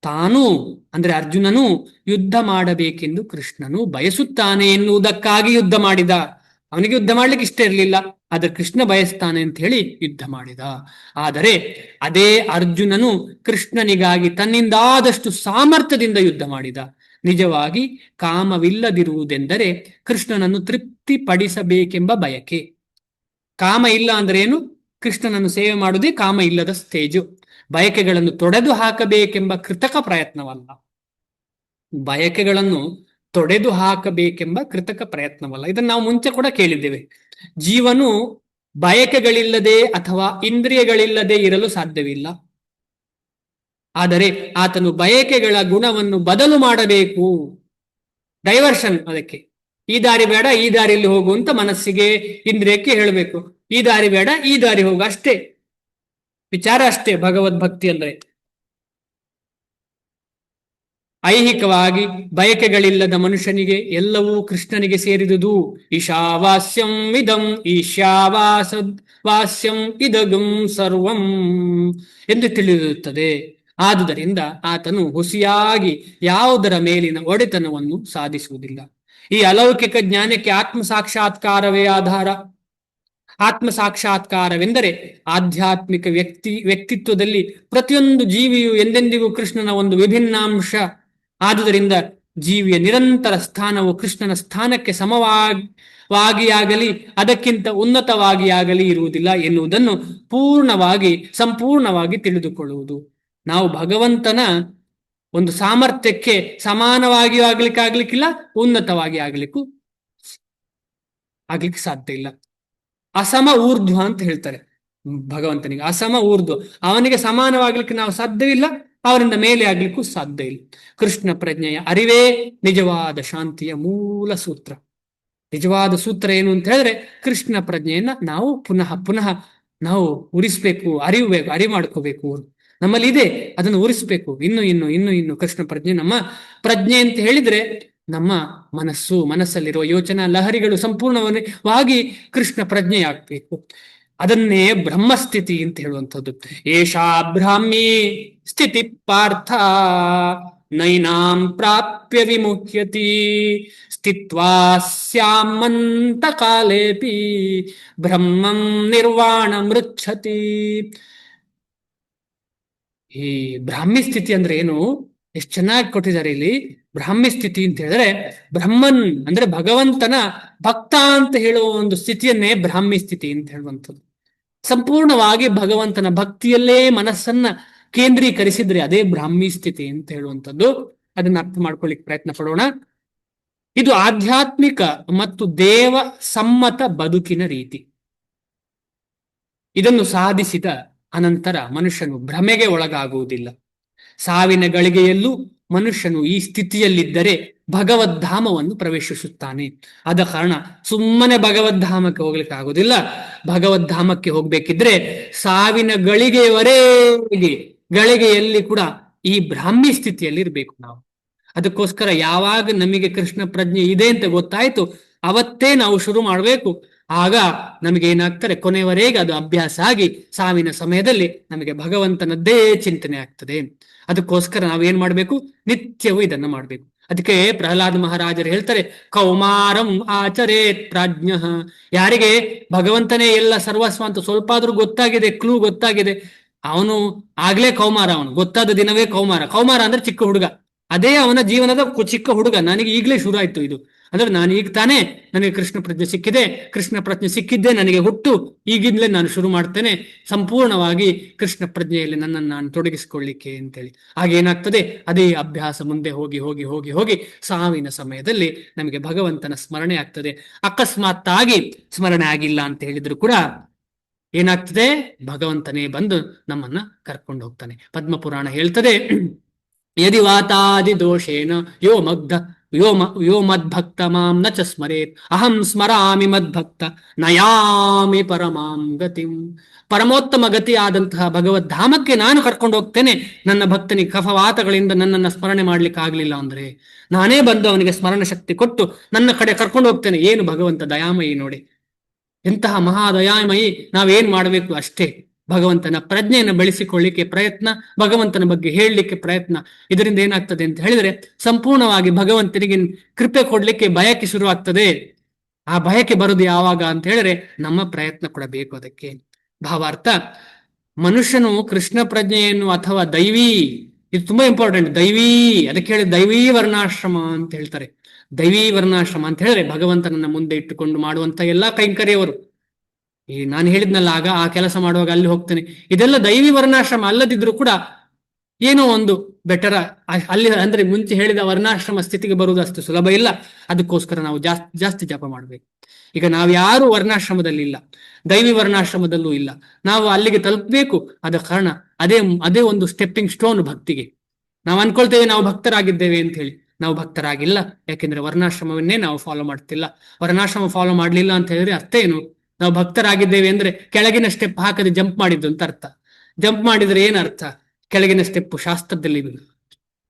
ತಾನು ಅಂದ್ರೆ ಅರ್ಜುನನು ಯುದ್ಧ ಮಾಡಬೇಕೆಂದು ಕೃಷ್ಣನು ಬಯಸುತ್ತಾನೆ ಎನ್ನುವುದಕ್ಕಾಗಿ ಯುದ್ಧ ಮಾಡಿದ. ಅವನಿಗೆ ಯುದ್ಧ ಮಾಡ್ಲಿಕ್ಕೆ ಇಷ್ಟ ಇರಲಿಲ್ಲ, ಆದ್ರೆ ಕೃಷ್ಣ ಬಯಸ್ತಾನೆ ಅಂತ ಹೇಳಿ ಯುದ್ಧ ಮಾಡಿದ. ಆದರೆ ಅದೇ ಅರ್ಜುನನು ಕೃಷ್ಣನಿಗಾಗಿ ತನ್ನಿಂದಾದಷ್ಟು ಸಾಮರ್ಥ್ಯದಿಂದ ಯುದ್ಧ ಮಾಡಿದ. ನಿಜವಾಗಿ ಕಾಮವಿಲ್ಲದಿರುವುದೆಂದರೆ ಕೃಷ್ಣನನ್ನು ತೃಪ್ತಿಪಡಿಸಬೇಕೆಂಬ ಬಯಕೆ. ಕಾಮ ಇಲ್ಲ ಅಂದ್ರೆ ಏನು? ಕೃಷ್ಣನನ್ನು ಸೇವೆ ಮಾಡುವುದೇ ಕಾಮ ಇಲ್ಲದ ಸ್ಟೇಜು. ಬಯಕೆಗಳನ್ನು ತೊಡೆದು ಹಾಕಬೇಕೆಂಬ ಕೃತಕ ಪ್ರಯತ್ನವಲ್ಲ. ಇದನ್ನು ನಾವು ಮುಂಚೆ ಕೂಡ ಕೇಳಿದ್ದೇವೆ. ಜೀವನು ಬಯಕೆಗಳಿಲ್ಲದೆ ಅಥವಾ ಇಂದ್ರಿಯಗಳಿಲ್ಲದೆ ಇರಲು ಸಾಧ್ಯವಿಲ್ಲ. ಆದರೆ ಆತನು ಬಯಕೆಗಳ ಗುಣವನ್ನು ಬದಲು ಮಾಡಬೇಕು. ಡೈವರ್ಷನ್. ಅದಕ್ಕೆ ಈ ದಾರಿ ಬೇಡ, ಈ ದಾರಿಯಲ್ಲಿ ಹೋಗು ಅಂತ ಮನಸ್ಸಿಗೆ, ಇಂದ್ರಿಯಕ್ಕೆ ಹೇಳಬೇಕು. ಈ ದಾರಿ ಬೇಡ, ಈ ದಾರಿ ಹೋಗು, ಅಷ್ಟೇ ವಿಚಾರ. ಅಷ್ಟೇ ಭಗವದ್ಭಕ್ತಿ ಅಂದ್ರೆ. ಐಹಿಕವಾಗಿ ಬಯಕೆಗಳಿಲ್ಲದ ಮನುಷ್ಯನಿಗೆ ಎಲ್ಲವೂ ಕೃಷ್ಣನಿಗೆ ಸೇರಿದುದು. ಈಶಾವಾಸ್ಯಂ ಇದಂ ಈಶಾವಾಸ ವಾಸ್ಯಂ ಇದಗಂ ಸರ್ವಂ ಎಂದು ತಿಳಿದಿರುತ್ತದೆ. ಆದುದರಿಂದ ಆತನು ಹುಸಿಯಾಗಿ ಯಾವುದರ ಮೇಲಿನ ಒಡೆತನವನ್ನು ಸಾಧಿಸುವುದಿಲ್ಲ. ಈ ಅಲೌಕಿಕ ಜ್ಞಾನಕ್ಕೆ ಆತ್ಮ ಸಾಕ್ಷಾತ್ಕಾರವೇ ಆಧಾರ. ಆತ್ಮ ಸಾಕ್ಷಾತ್ಕಾರವೆಂದರೆ ಆಧ್ಯಾತ್ಮಿಕ ವ್ಯಕ್ತಿತ್ವದಲ್ಲಿ ಪ್ರತಿಯೊಂದು ಜೀವಿಯು ಎಂದೆಂದಿಗೂ ಕೃಷ್ಣನ ಒಂದು ವಿಭಿನ್ನಾಂಶ. ಆದುದರಿಂದ ಜೀವಿಯ ನಿರಂತರ ಸ್ಥಾನವು ಕೃಷ್ಣನ ಸ್ಥಾನಕ್ಕೆ ಸಮವಾಗಿಯಾಗಲಿ ಅದಕ್ಕಿಂತ ಉನ್ನತವಾಗಿಯಾಗಲಿ ಇರುವುದಿಲ್ಲ ಎನ್ನುವುದನ್ನು ಸಂಪೂರ್ಣವಾಗಿ ತಿಳಿದುಕೊಳ್ಳುವುದು. ನಾವು ಭಗವಂತನ ಒಂದು ಸಾಮರ್ಥ್ಯಕ್ಕೆ ಸಮಾನವಾಗಿಯೂ ಆಗ್ಲಿಕ್ಕಿಲ್ಲ, ಉನ್ನತವಾಗಿ ಆಗ್ಲಿಕ್ಕೆ ಸಾಧ್ಯ ಇಲ್ಲ. ಅಸಮ ಊರ್ಧ್ವ ಅಂತ ಹೇಳ್ತಾರೆ ಭಗವಂತನಿಗೆ. ಅಸಮ ಊರ್ಧ್ವ, ಅವನಿಗೆ ಸಮಾನವಾಗ್ಲಿಕ್ಕೆ ನಾವು ಸಾಧ್ಯವಿಲ್ಲ, ಅವರಿಂದ ಮೇಲೆ ಆಗ್ಲಿಕ್ಕೂ ಸಾಧ್ಯ ಇಲ್ಲ. ಕೃಷ್ಣ ಪ್ರಜ್ಞೆಯ ಅರಿವೇ ನಿಜವಾದ ಶಾಂತಿಯ ಮೂಲ ಸೂತ್ರ. ನಿಜವಾದ ಸೂತ್ರ ಏನು ಅಂತ ಹೇಳಿದ್ರೆ, ಕೃಷ್ಣ ಪ್ರಜ್ಞೆಯನ್ನ ನಾವು ಪುನಃ ನಾವು ಉರಿಸ್ಬೇಕು, ಅರಿವು ಮಾಡ್ಕೋಬೇಕು. ನಮ್ಮಲ್ಲಿ ಇದೆ, ಅದನ್ನು ಉರಿಸ್ಬೇಕು. ಇನ್ನು ಕೃಷ್ಣ ಪ್ರಜ್ಞೆ ನಮ್ಮ ಪ್ರಜ್ಞೆ ಅಂತ ಹೇಳಿದ್ರೆ, ನಮ್ಮ ಮನಸ್ಸಲ್ಲಿರುವ ಯೋಚನಾ ಲಹರಿಗಳು ಸಂಪೂರ್ಣವಾಗಿ ಕೃಷ್ಣ ಪ್ರಜ್ಞೆಯಾಗಬೇಕು. ಅದನ್ನೇ ಬ್ರಹ್ಮಸ್ಥಿತಿ ಅಂತ ಹೇಳುವಂಥದ್ದು. ಏಷಾ ಬ್ರಾಹ್ಮಿ ಸ್ಥಿತಿ ಪಾರ್ಥ ನೈನಾಂ ಪ್ರಾಪ್ಯ ವಿಮುಹ್ಯತಿ ಸ್ಥಿತ್ವಾ ಸ್ಯಾಮಂತ ಕಾಲೇಪಿ ಬ್ರಹ್ಮಂ ನಿರ್ವಾಣ ಮೃಚ್ಛತಿ. ಈ ಬ್ರಾಹ್ಮಿ ಸ್ಥಿತಿ ಅಂದ್ರೆ ಏನು, ಎಷ್ಟು ಚೆನ್ನಾಗಿ ಕೊಟ್ಟಿದ್ದಾರೆ ಇಲ್ಲಿ. ಬ್ರಾಹ್ಮಿ ಸ್ಥಿತಿ ಅಂತ ಹೇಳಿದ್ರೆ, ಬ್ರಹ್ಮನ್ ಅಂದ್ರೆ ಭಗವಂತನ ಭಕ್ತ ಅಂತ ಹೇಳುವ ಒಂದು ಸ್ಥಿತಿಯನ್ನೇ ಬ್ರಾಹ್ಮಿ ಸ್ಥಿತಿ ಅಂತ ಹೇಳುವಂಥದ್ದು. ಸಂಪೂರ್ಣವಾಗಿ ಭಗವಂತನ ಭಕ್ತಿಯಲ್ಲೇ ಮನಸ್ಸನ್ನ ಕೇಂದ್ರೀಕರಿಸಿದ್ರೆ ಅದೇ ಬ್ರಾಹ್ಮಿ ಸ್ಥಿತಿ ಅಂತ ಹೇಳುವಂಥದ್ದು. ಅದನ್ನ ಅರ್ಥ ಮಾಡ್ಕೊಳ್ಳಿಕ್ಕೆ ಪ್ರಯತ್ನ ಪಡೋಣ. ಇದು ಆಧ್ಯಾತ್ಮಿಕ ಮತ್ತು ದೇವ ಸಮ್ಮತ ಬದುಕಿನ ರೀತಿ. ಇದನ್ನು ಸಾಧಿಸಿದ ಅನಂತರ ಮನುಷ್ಯನು ಭ್ರಮೆಗೆ ಒಳಗಾಗುವುದಿಲ್ಲ. ಸಾವಿನ ಗಳಿಗೆಯಲ್ಲೂ ಮನುಷ್ಯನು ಈ ಸ್ಥಿತಿಯಲ್ಲಿದ್ದರೆ ಭಗವದ್ಧಾಮವನ್ನು ಪ್ರವೇಶಿಸುತ್ತಾನೆ. ಆದ ಕಾರಣ ಸುಮ್ಮನೆ ಭಗವದ್ಧಾಮಕ್ಕೆ ಹೋಗ್ಲಿಕ್ಕೆ ಆಗುದಿಲ್ಲ. ಭಗವದ್ಧಾಮಕ್ಕೆ ಹೋಗ್ಬೇಕಿದ್ರೆ ಸಾವಿನ ಗಳಿಗೆಯಲ್ಲಿ ಕೂಡ ಈ ಬ್ರಾಹ್ಮಿ ಸ್ಥಿತಿಯಲ್ಲಿ ಇರ್ಬೇಕು ನಾವು. ಅದಕ್ಕೋಸ್ಕರ ಯಾವಾಗ ನಮಗೆ ಕೃಷ್ಣ ಪ್ರಜ್ಞೆ ಇದೆ ಅಂತ ಗೊತ್ತಾಯ್ತು, ಅವತ್ತೇ ನಾವು ಶುರು ಮಾಡಬೇಕು. ಆಗ ನಮಗೆ ಏನಾಗ್ತಾರೆ, ಕೊನೆಯವರೆಗೆ ಅದು ಅಭ್ಯಾಸ ಆಗಿ ಸಾವಿನ ಸಮಯದಲ್ಲಿ ನಮಗೆ ಭಗವಂತನದ್ದೇ ಚಿಂತನೆ ಆಗ್ತದೆ. ಅದಕ್ಕೋಸ್ಕರ ನಾವೇನ್ ಮಾಡ್ಬೇಕು, ನಿತ್ಯವೂ ಇದನ್ನ ಮಾಡ್ಬೇಕು. ಅದಕ್ಕೆ ಪ್ರಹ್ಲಾದ ಮಹಾರಾಜರು ಹೇಳ್ತಾರೆ, ಕೌಮಾರಂ ಆಚರೇತ್ ಪ್ರಾಜ್ಞ. ಯಾರಿಗೆ ಭಗವಂತನೇ ಎಲ್ಲ ಸರ್ವಸ್ವ ಅಂತ ಸ್ವಲ್ಪ ಆದ್ರೂ ಗೊತ್ತಾಗಿದೆ, ಕ್ಲೂ ಗೊತ್ತಾಗಿದೆ, ಅವನು ಆಗ್ಲೇ ಕೌಮಾರ. ಅವನು ಗೊತ್ತಾದ ದಿನವೇ ಕೌಮಾರ ಅಂದ್ರೆ ಚಿಕ್ಕ ಹುಡುಗ. ಅದೇ ಅವನ ಜೀವನದ ಚಿಕ್ಕ ಹುಡುಗ. ನನಗೆ ಈಗಲೇ ಶುರು ಆಯ್ತು ಇದು ಅಂದ್ರೆ, ನಾನು ಈಗ ತಾನೇ ನನಗೆ ಕೃಷ್ಣ ಪ್ರಜ್ಞೆ ಸಿಕ್ಕಿದೆ, ಕೃಷ್ಣ ಪ್ರಜ್ಞೆ ಸಿಕ್ಕಿದ್ದೆ ನನಗೆ ಹುಟ್ಟು, ಈಗಿಂದಲೇ ನಾನು ಶುರು ಮಾಡ್ತೇನೆ ಸಂಪೂರ್ಣವಾಗಿ ಕೃಷ್ಣ ಪ್ರಜ್ಞೆಯಲ್ಲಿ ನನ್ನನ್ನು ನಾನು ತೊಡಗಿಸಿಕೊಳ್ಳಿಕ್ಕೆ ಅಂತೇಳಿ. ಹಾಗೇನಾಗ್ತದೆ, ಅದೇ ಅಭ್ಯಾಸ ಮುಂದೆ ಹೋಗಿ ಹೋಗಿ ಹೋಗಿ ಹೋಗಿ ಸಾವಿನ ಸಮಯದಲ್ಲಿ ನಮಗೆ ಭಗವಂತನ ಸ್ಮರಣೆ ಆಗ್ತದೆ. ಅಕಸ್ಮಾತ್ತಾಗಿ ಸ್ಮರಣೆ ಆಗಿಲ್ಲ ಅಂತ ಹೇಳಿದ್ರು ಕೂಡ ಏನಾಗ್ತದೆ, ಭಗವಂತನೇ ಬಂದು ನಮ್ಮನ್ನ ಕರ್ಕೊಂಡು ಹೋಗ್ತಾನೆ. ಪದ್ಮಪುರಾಣ ಹೇಳ್ತದೆ, ಯದಿ ವಾತಾದಿ ದೋಷೇನ ಯೋ ಮದ್ಭಕ್ತ ಮಾಂ ನ ಚ ಸ್ಮರೇತ್ ಅಹಂ ಸ್ಮರಾಮಿ ಮದ್ಭಕ್ತ ನಯಾಮಿ ಪರಮಾಂ ಗತಿಂ. ಪರಮೋತ್ತಮ ಗತಿಯಾದಂತಹ ಭಗವದ್ಧಾಮಕ್ಕೆ ನಾನು ಕರ್ಕೊಂಡು ಹೋಗ್ತೇನೆ. ನನ್ನ ಭಕ್ತನಿಗೆ ಕಫವಾತಗಳಿಂದ ನನ್ನನ್ನು ಸ್ಮರಣೆ ಮಾಡ್ಲಿಕ್ಕೆ ಆಗ್ಲಿಲ್ಲ ಅಂದ್ರೆ ನಾನೇ ಬಂದು ಅವನಿಗೆ ಸ್ಮರಣ ಶಕ್ತಿ ಕೊಟ್ಟು ನನ್ನ ಕಡೆ ಕರ್ಕೊಂಡು ಹೋಗ್ತೇನೆ. ಏನು ಭಗವಂತ ದಯಾಮಯಿ ನೋಡಿ, ಎಂತಹ ಮಹಾದಯಾಮಯಿ. ನಾವೇನ್ ಮಾಡಬೇಕು ಅಷ್ಟೇ, ಭಗವಂತನ ಪ್ರಜ್ಞೆಯನ್ನು ಬೆಳೆಸಿಕೊಳ್ಳಿಕ್ಕೆ ಪ್ರಯತ್ನ, ಭಗವಂತನ ಬಗ್ಗೆ ಹೇಳಲಿಕ್ಕೆ ಪ್ರಯತ್ನ. ಇದರಿಂದ ಏನಾಗ್ತದೆ ಅಂತ ಹೇಳಿದ್ರೆ, ಸಂಪೂರ್ಣವಾಗಿ ಭಗವಂತನಿಗೆ ಕೃಪೆ ಕೊಡ್ಲಿಕ್ಕೆ ಬಯಕೆ ಶುರುವಾಗ್ತದೆ. ಆ ಬಯಕೆ ಬರುದು ಯಾವಾಗ ಅಂತ ಹೇಳಿದ್ರೆ, ನಮ್ಮ ಪ್ರಯತ್ನ ಕೊಡಬೇಕು ಅದಕ್ಕೆ. ಭಾವಾರ್ಥ, ಮನುಷ್ಯನು ಕೃಷ್ಣ ಪ್ರಜ್ಞೆಯನ್ನು ಅಥವಾ ದೈವೀ, ಇದು ತುಂಬಾ ಇಂಪಾರ್ಟೆಂಟ್, ಅದಕ್ಕೆ ಹೇಳಿ ದೈವೀ ವರ್ಣಾಶ್ರಮ ಅಂತ ಹೇಳ್ತಾರೆ. ದೈವೀ ವರ್ಣಾಶ್ರಮ ಅಂತ ಹೇಳಿದ್ರೆ ಭಗವಂತನನ್ನ ಮುಂದೆ ಇಟ್ಟುಕೊಂಡು ಮಾಡುವಂತ ಎಲ್ಲಾ ಕೈಂಕರ್ಯವರು. ಈ ನಾನು ಹೇಳಿದ್ನಲ್ಲ ಆಗ, ಆ ಕೆಲಸ ಮಾಡುವಾಗ ಅಲ್ಲಿ ಹೋಗ್ತೇನೆ, ಇದೆಲ್ಲ ದೈವಿ ವರ್ಣಾಶ್ರಮ ಅಲ್ಲದಿದ್ರು ಕೂಡ ಏನೋ ಒಂದು ಬೆಟರ್ ಅಲ್ಲಿ, ಅಂದ್ರೆ ಮುಂಚೆ ಹೇಳಿದ ವರ್ಣಾಶ್ರಮ ಸ್ಥಿತಿಗೆ ಬರುವುದು ಅಷ್ಟು ಸುಲಭ ಇಲ್ಲ. ಅದಕ್ಕೋಸ್ಕರ ನಾವು ಜಾಸ್ತಿ ಜಪ ಮಾಡ್ಬೇಕು. ಈಗ ನಾವು ಯಾರು ವರ್ಣಾಶ್ರಮದಲ್ಲಿ ಇಲ್ಲ, ದೈವಿ ವರ್ಣಾಶ್ರಮದಲ್ಲೂ ಇಲ್ಲ, ನಾವು ಅಲ್ಲಿಗೆ ತಲುಪಬೇಕು. ಆದ ಕಾರಣ ಅದೇ ಒಂದು ಸ್ಟೆಪ್ಪಿಂಗ್ ಸ್ಟೋನ್ ಭಕ್ತಿಗೆ. ನಾವು ಅನ್ಕೊಳ್ತೇವೆ ನಾವು ಭಕ್ತರಾಗಿದ್ದೇವೆ ಅಂತ ಹೇಳಿ, ನಾವು ಭಕ್ತರಾಗಿಲ್ಲ. ಯಾಕೆಂದ್ರೆ ವರ್ಣಾಶ್ರಮವನ್ನೇ ನಾವು ಫಾಲೋ ಮಾಡ್ತಿಲ್ಲ. ವರ್ಣಾಶ್ರಮ ಫಾಲೋ ಮಾಡ್ಲಿಲ್ಲ ಅಂತ ಹೇಳಿದ್ರೆ ಅರ್ಥ ಏನು, ನಾವು ಭಕ್ತರಾಗಿದ್ದೇವೆ ಅಂದ್ರೆ ಕೆಳಗಿನ ಸ್ಟೆಪ್ ಹಾಕದೆ ಜಂಪ್ ಮಾಡಿದ್ದು ಅಂತ ಅರ್ಥ. ಜಂಪ್ ಮಾಡಿದ್ರೆ ಏನ್ ಅರ್ಥ, ಕೆಳಗಿನ ಸ್ಟೆಪ್ ಶಾಸ್ತ್ರದಲ್ಲಿ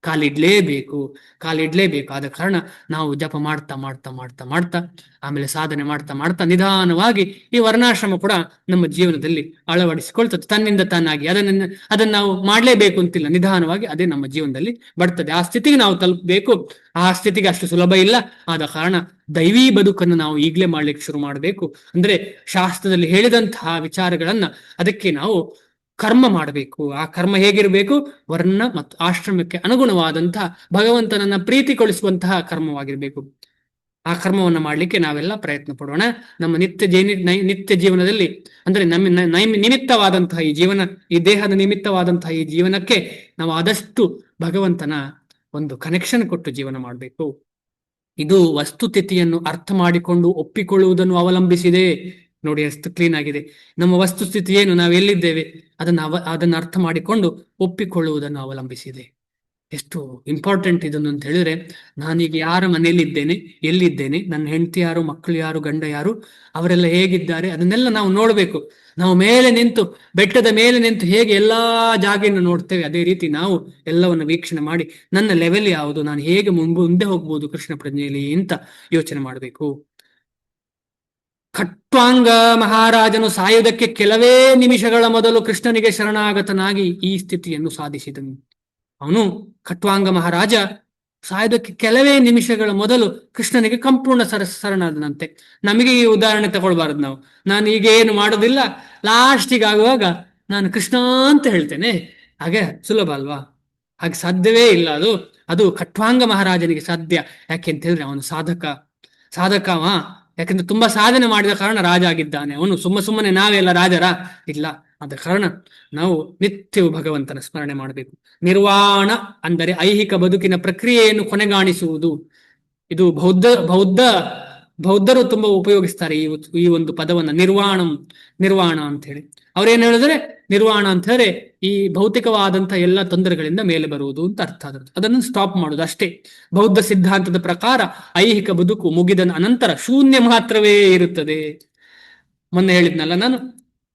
ಕಾಲಿಡ್ಲೇಬೇಕು, ಕಾಲಿಡ್ಲೇಬೇಕು. ಆದ ಕಾರಣ ನಾವು ಜಪ ಮಾಡ್ತಾ ಮಾಡ್ತಾ ಮಾಡ್ತಾ ಮಾಡ್ತಾ ಆಮೇಲೆ ಸಾಧನೆ ಮಾಡ್ತಾ ಮಾಡ್ತಾ ನಿಧಾನವಾಗಿ ಈ ವರ್ಣಾಶ್ರಮ ಕೂಡ ನಮ್ಮ ಜೀವನದಲ್ಲಿ ಅಳವಡಿಸಿಕೊಳ್ತದೆ ತನ್ನಿಂದ ತಾನಾಗಿ. ಅದನ್ನು ನಾವು ಮಾಡಲೇಬೇಕು ಅಂತಿಲ್ಲ, ನಿಧಾನವಾಗಿ ಅದೇ ನಮ್ಮ ಜೀವನದಲ್ಲಿ ಬರ್ತದೆ. ಆ ಸ್ಥಿತಿಗೆ ನಾವು ತಲುಪಬೇಕು. ಆ ಸ್ಥಿತಿಗೆ ಅಷ್ಟು ಸುಲಭ ಇಲ್ಲ. ಆದ ಕಾರಣ ದೈವೀ ಬದುಕನ್ನು ನಾವು ಈಗಲೇ ಮಾಡ್ಲಿಕ್ಕೆ ಶುರು ಮಾಡಬೇಕು. ಅಂದ್ರೆ ಶಾಸ್ತ್ರದಲ್ಲಿ ಹೇಳಿದಂತಹ ವಿಚಾರಗಳನ್ನ ಅದಕ್ಕೆ ನಾವು ಕರ್ಮ ಮಾಡಬೇಕು. ಆ ಕರ್ಮ ಹೇಗಿರಬೇಕು? ವರ್ಣ ಮತ್ತು ಆಶ್ರಮಕ್ಕೆ ಅನುಗುಣವಾದಂತಹ ಭಗವಂತನನ್ನ ಪ್ರೀತಿಗೊಳಿಸುವಂತಹ ಕರ್ಮವಾಗಿರ್ಬೇಕು. ಆ ಕರ್ಮವನ್ನು ಮಾಡಲಿಕ್ಕೆ ನಾವೆಲ್ಲ ಪ್ರಯತ್ನ ಪಡೋಣ. ನಮ್ಮ ನಿತ್ಯ ಜೀವನದಲ್ಲಿ ಅಂದ್ರೆ ನಿಮಿತ್ತವಾದಂತಹ ಈ ಜೀವನ, ಈ ದೇಹದ ನಿಮಿತ್ತವಾದಂತಹ ಈ ಜೀವನಕ್ಕೆ ನಾವು ಆದಷ್ಟು ಭಗವಂತನ ಒಂದು ಕನೆಕ್ಷನ್ ಕೊಟ್ಟು ಜೀವನ ಮಾಡಬೇಕು. ಇದು ವಸ್ತುಸ್ಥಿತಿಯನ್ನು ಅರ್ಥ ಮಾಡಿಕೊಂಡು ಒಪ್ಪಿಕೊಳ್ಳುವುದನ್ನು ಅವಲಂಬಿಸಿದೆ. ನೋಡಿ ಎಷ್ಟು ಕ್ಲೀನ್ ಆಗಿದೆ. ನಮ್ಮ ವಸ್ತುಸ್ಥಿತಿ ಏನು, ನಾವು ಎಲ್ಲಿದ್ದೇವೆ ಅದನ್ನು ಅರ್ಥ ಮಾಡಿಕೊಂಡು ಒಪ್ಪಿಕೊಳ್ಳುವುದನ್ನು ಅವಲಂಬಿಸಿದೆ. ಎಷ್ಟು ಇಂಪಾರ್ಟೆಂಟ್ ಇದನ್ನು ಅಂತ ಹೇಳಿದ್ರೆ, ನಾನೀಗ ಯಾರ ಮನೆಯಲ್ಲಿದ್ದೇನೆ, ಎಲ್ಲಿದ್ದೇನೆ, ನನ್ನ ಹೆಂಡತಿ ಯಾರು, ಮಕ್ಕಳು ಯಾರು, ಗಂಡ ಯಾರು, ಅವರೆಲ್ಲ ಹೇಗಿದ್ದಾರೆ, ಅದನ್ನೆಲ್ಲ ನಾವು ನೋಡಬೇಕು. ನಾವು ಮೇಲೆ ನಿಂತು, ಬೆಟ್ಟದ ಮೇಲೆ ನಿಂತು ಹೇಗೆ ಎಲ್ಲಾ ಜಾಗೆಯನ್ನು ನೋಡ್ತೇವೆ, ಅದೇ ರೀತಿ ನಾವು ಎಲ್ಲವನ್ನು ವೀಕ್ಷಣೆ ಮಾಡಿ ನನ್ನ ಲೆವೆಲ್ ಯಾವುದು, ನಾನು ಹೇಗೆ ಮುಂದೆ ಹೋಗ್ಬೋದು ಕೃಷ್ಣ ಪ್ರಜ್ಞೆಯಲ್ಲಿ ಅಂತ ಯೋಚನೆ ಮಾಡಬೇಕು. ಖಟ್ವಾಂಗ ಮಹಾರಾಜನು ಸಾಯುವುದಕ್ಕೆ ಕೆಲವೇ ನಿಮಿಷಗಳ ಮೊದಲು ಕೃಷ್ಣನಿಗೆ ಶರಣಾಗತನಾಗಿ ಈ ಸ್ಥಿತಿಯನ್ನು ಸಾಧಿಸಿದನು. ಅವನು ಖಟ್ವಾಂಗ ಮಹಾರಾಜ ಸಾಯೋದಕ್ಕೆ ಕೆಲವೇ ನಿಮಿಷಗಳ ಮೊದಲು ಕೃಷ್ಣನಿಗೆ ಸಂಪೂರ್ಣ ಶರಣಾದನಂತೆ. ನಮಗೆ ಈ ಉದಾಹರಣೆ ತಗೊಳ್ಬಾರದು. ನಾನು ಈಗ ಏನು ಮಾಡೋದಿಲ್ಲ, ಲಾಸ್ಟಿಗೆ ಆಗುವಾಗ ನಾನು ಕೃಷ್ಣ ಅಂತ ಹೇಳ್ತೇನೆ. ಹಾಗೆ ಸುಲಭ ಅಲ್ವಾ? ಹಾಗೆ ಸಾಧ್ಯವೇ ಇಲ್ಲ. ಅದು ಖಟ್ವಾಂಗ ಮಹಾರಾಜನಿಗೆ ಸಾಧ್ಯ. ಯಾಕೆಂತ ಹೇಳಿದ್ರೆ ಅವನು ಸಾಧಕವ. ಯಾಕಂದ್ರೆ ತುಂಬಾ ಸಾಧನೆ ಮಾಡಿದ ಕಾರಣ ರಾಜ ಆಗಿದ್ದಾನೆ ಅವನು. ಸುಮ್ಮನೆ ನಾವೆಲ್ಲ ರಾಜರ ಇಲ್ಲ. ಆದ ಕಾರಣ ನಾವು ನಿತ್ಯವೂ ಭಗವಂತನ ಸ್ಮರಣೆ ಮಾಡಬೇಕು. ನಿರ್ವಾಣ ಅಂದರೆ ಐಹಿಕ ಬದುಕಿನ ಪ್ರಕ್ರಿಯೆಯನ್ನು ಕೊನೆಗಾಣಿಸುವುದು. ಇದು ಬೌದ್ಧರು ತುಂಬಾ ಉಪಯೋಗಿಸ್ತಾರೆ ಈ ಒಂದು ಪದವನ್ನ, ನಿರ್ವಾಣ ಅಂತ ಹೇಳಿ. ಅವ್ರೇನ್ ಹೇಳಿದ್ರೆ, ನಿರ್ವಾಣ ಅಂತ ಹೇಳಿದ್ರೆ ಈ ಭೌತಿಕವಾದಂತಹ ಎಲ್ಲ ತೊಂದರೆಗಳಿಂದ ಮೇಲೆ ಬರುವುದು ಅಂತ ಅರ್ಥ. ಅದನ್ನು ಸ್ಟಾಪ್ ಮಾಡುದು ಅಷ್ಟೇ. ಬೌದ್ಧ ಸಿದ್ಧಾಂತದ ಪ್ರಕಾರ ಐಹಿಕ ಬದುಕು ಮುಗಿದ ಅನಂತರ ಶೂನ್ಯ ಮಾತ್ರವೇ ಇರುತ್ತದೆ. ಮೊನ್ನೆ ಹೇಳಿದ್ನಲ್ಲ ನಾನು,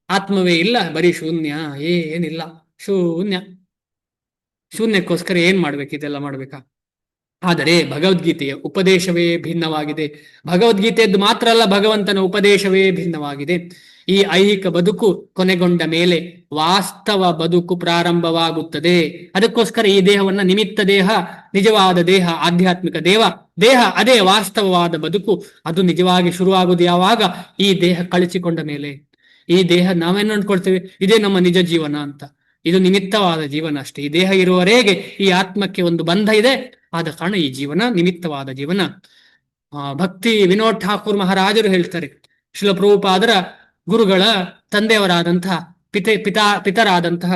ಆತ್ಮವೇ ಇಲ್ಲ, ಬರೀ ಶೂನ್ಯ, ಏನಿಲ್ಲ, ಶೂನ್ಯಕ್ಕೋಸ್ಕರ ಏನ್ ಮಾಡ್ಬೇಕು? ಇದೆಲ್ಲ ಮಾಡ್ಬೇಕಾ? ಆದರೆ ಭಗವದ್ಗೀತೆಯ ಉಪದೇಶವೇ ಭಿನ್ನವಾಗಿದೆ. ಭಗವದ್ಗೀತೆಯದ್ದು ಮಾತ್ರ ಅಲ್ಲ, ಭಗವಂತನ ಉಪದೇಶವೇ ಭಿನ್ನವಾಗಿದೆ. ಈ ಐಹಿಕ ಬದುಕು ಕೊನೆಗೊಂಡ ಮೇಲೆ ವಾಸ್ತವ ಬದುಕು ಪ್ರಾರಂಭವಾಗುತ್ತದೆ. ಅದಕ್ಕೋಸ್ಕರ ಈ ದೇಹವನ್ನ ನಿಮಿತ್ತ ದೇಹ, ನಿಜವಾದ ದೇಹ, ಆಧ್ಯಾತ್ಮಿಕ ದೇಹ ಅದೇ ವಾಸ್ತವವಾದ ಬದುಕು. ಅದು ನಿಜವಾಗಿ ಶುರುವಾಗುವುದು ಯಾವಾಗ? ಈ ದೇಹ ಕಳಿಸಿಕೊಂಡ ಮೇಲೆ. ಈ ದೇಹ ನಾವೇನು ಅನ್ಕೊಳ್ತೇವೆ, ಇದೇ ನಮ್ಮ ನಿಜ ಜೀವನ ಅಂತ. ಇದು ನಿಮಿತ್ತವಾದ ಜೀವನ ಅಷ್ಟೇ. ಈ ದೇಹ ಇರುವವರೆಗೆ ಈ ಆತ್ಮಕ್ಕೆ ಒಂದು ಬಂಧ ಇದೆ. ಆದ ಕಾರಣ ಈ ಜೀವನ ನಿಮಿತ್ತವಾದ ಜೀವನ. ಭಕ್ತಿ ವಿನೋದ್ ಠಾಕೂರ್ ಮಹಾರಾಜರು ಹೇಳ್ತಾರೆ, ಶ್ರೀಲ ಪ್ರಭುಪಾದರ ಗುರುಗಳ ತಂದೆಯವರಾದಂತಹ ಪಿತರಾದಂತಹ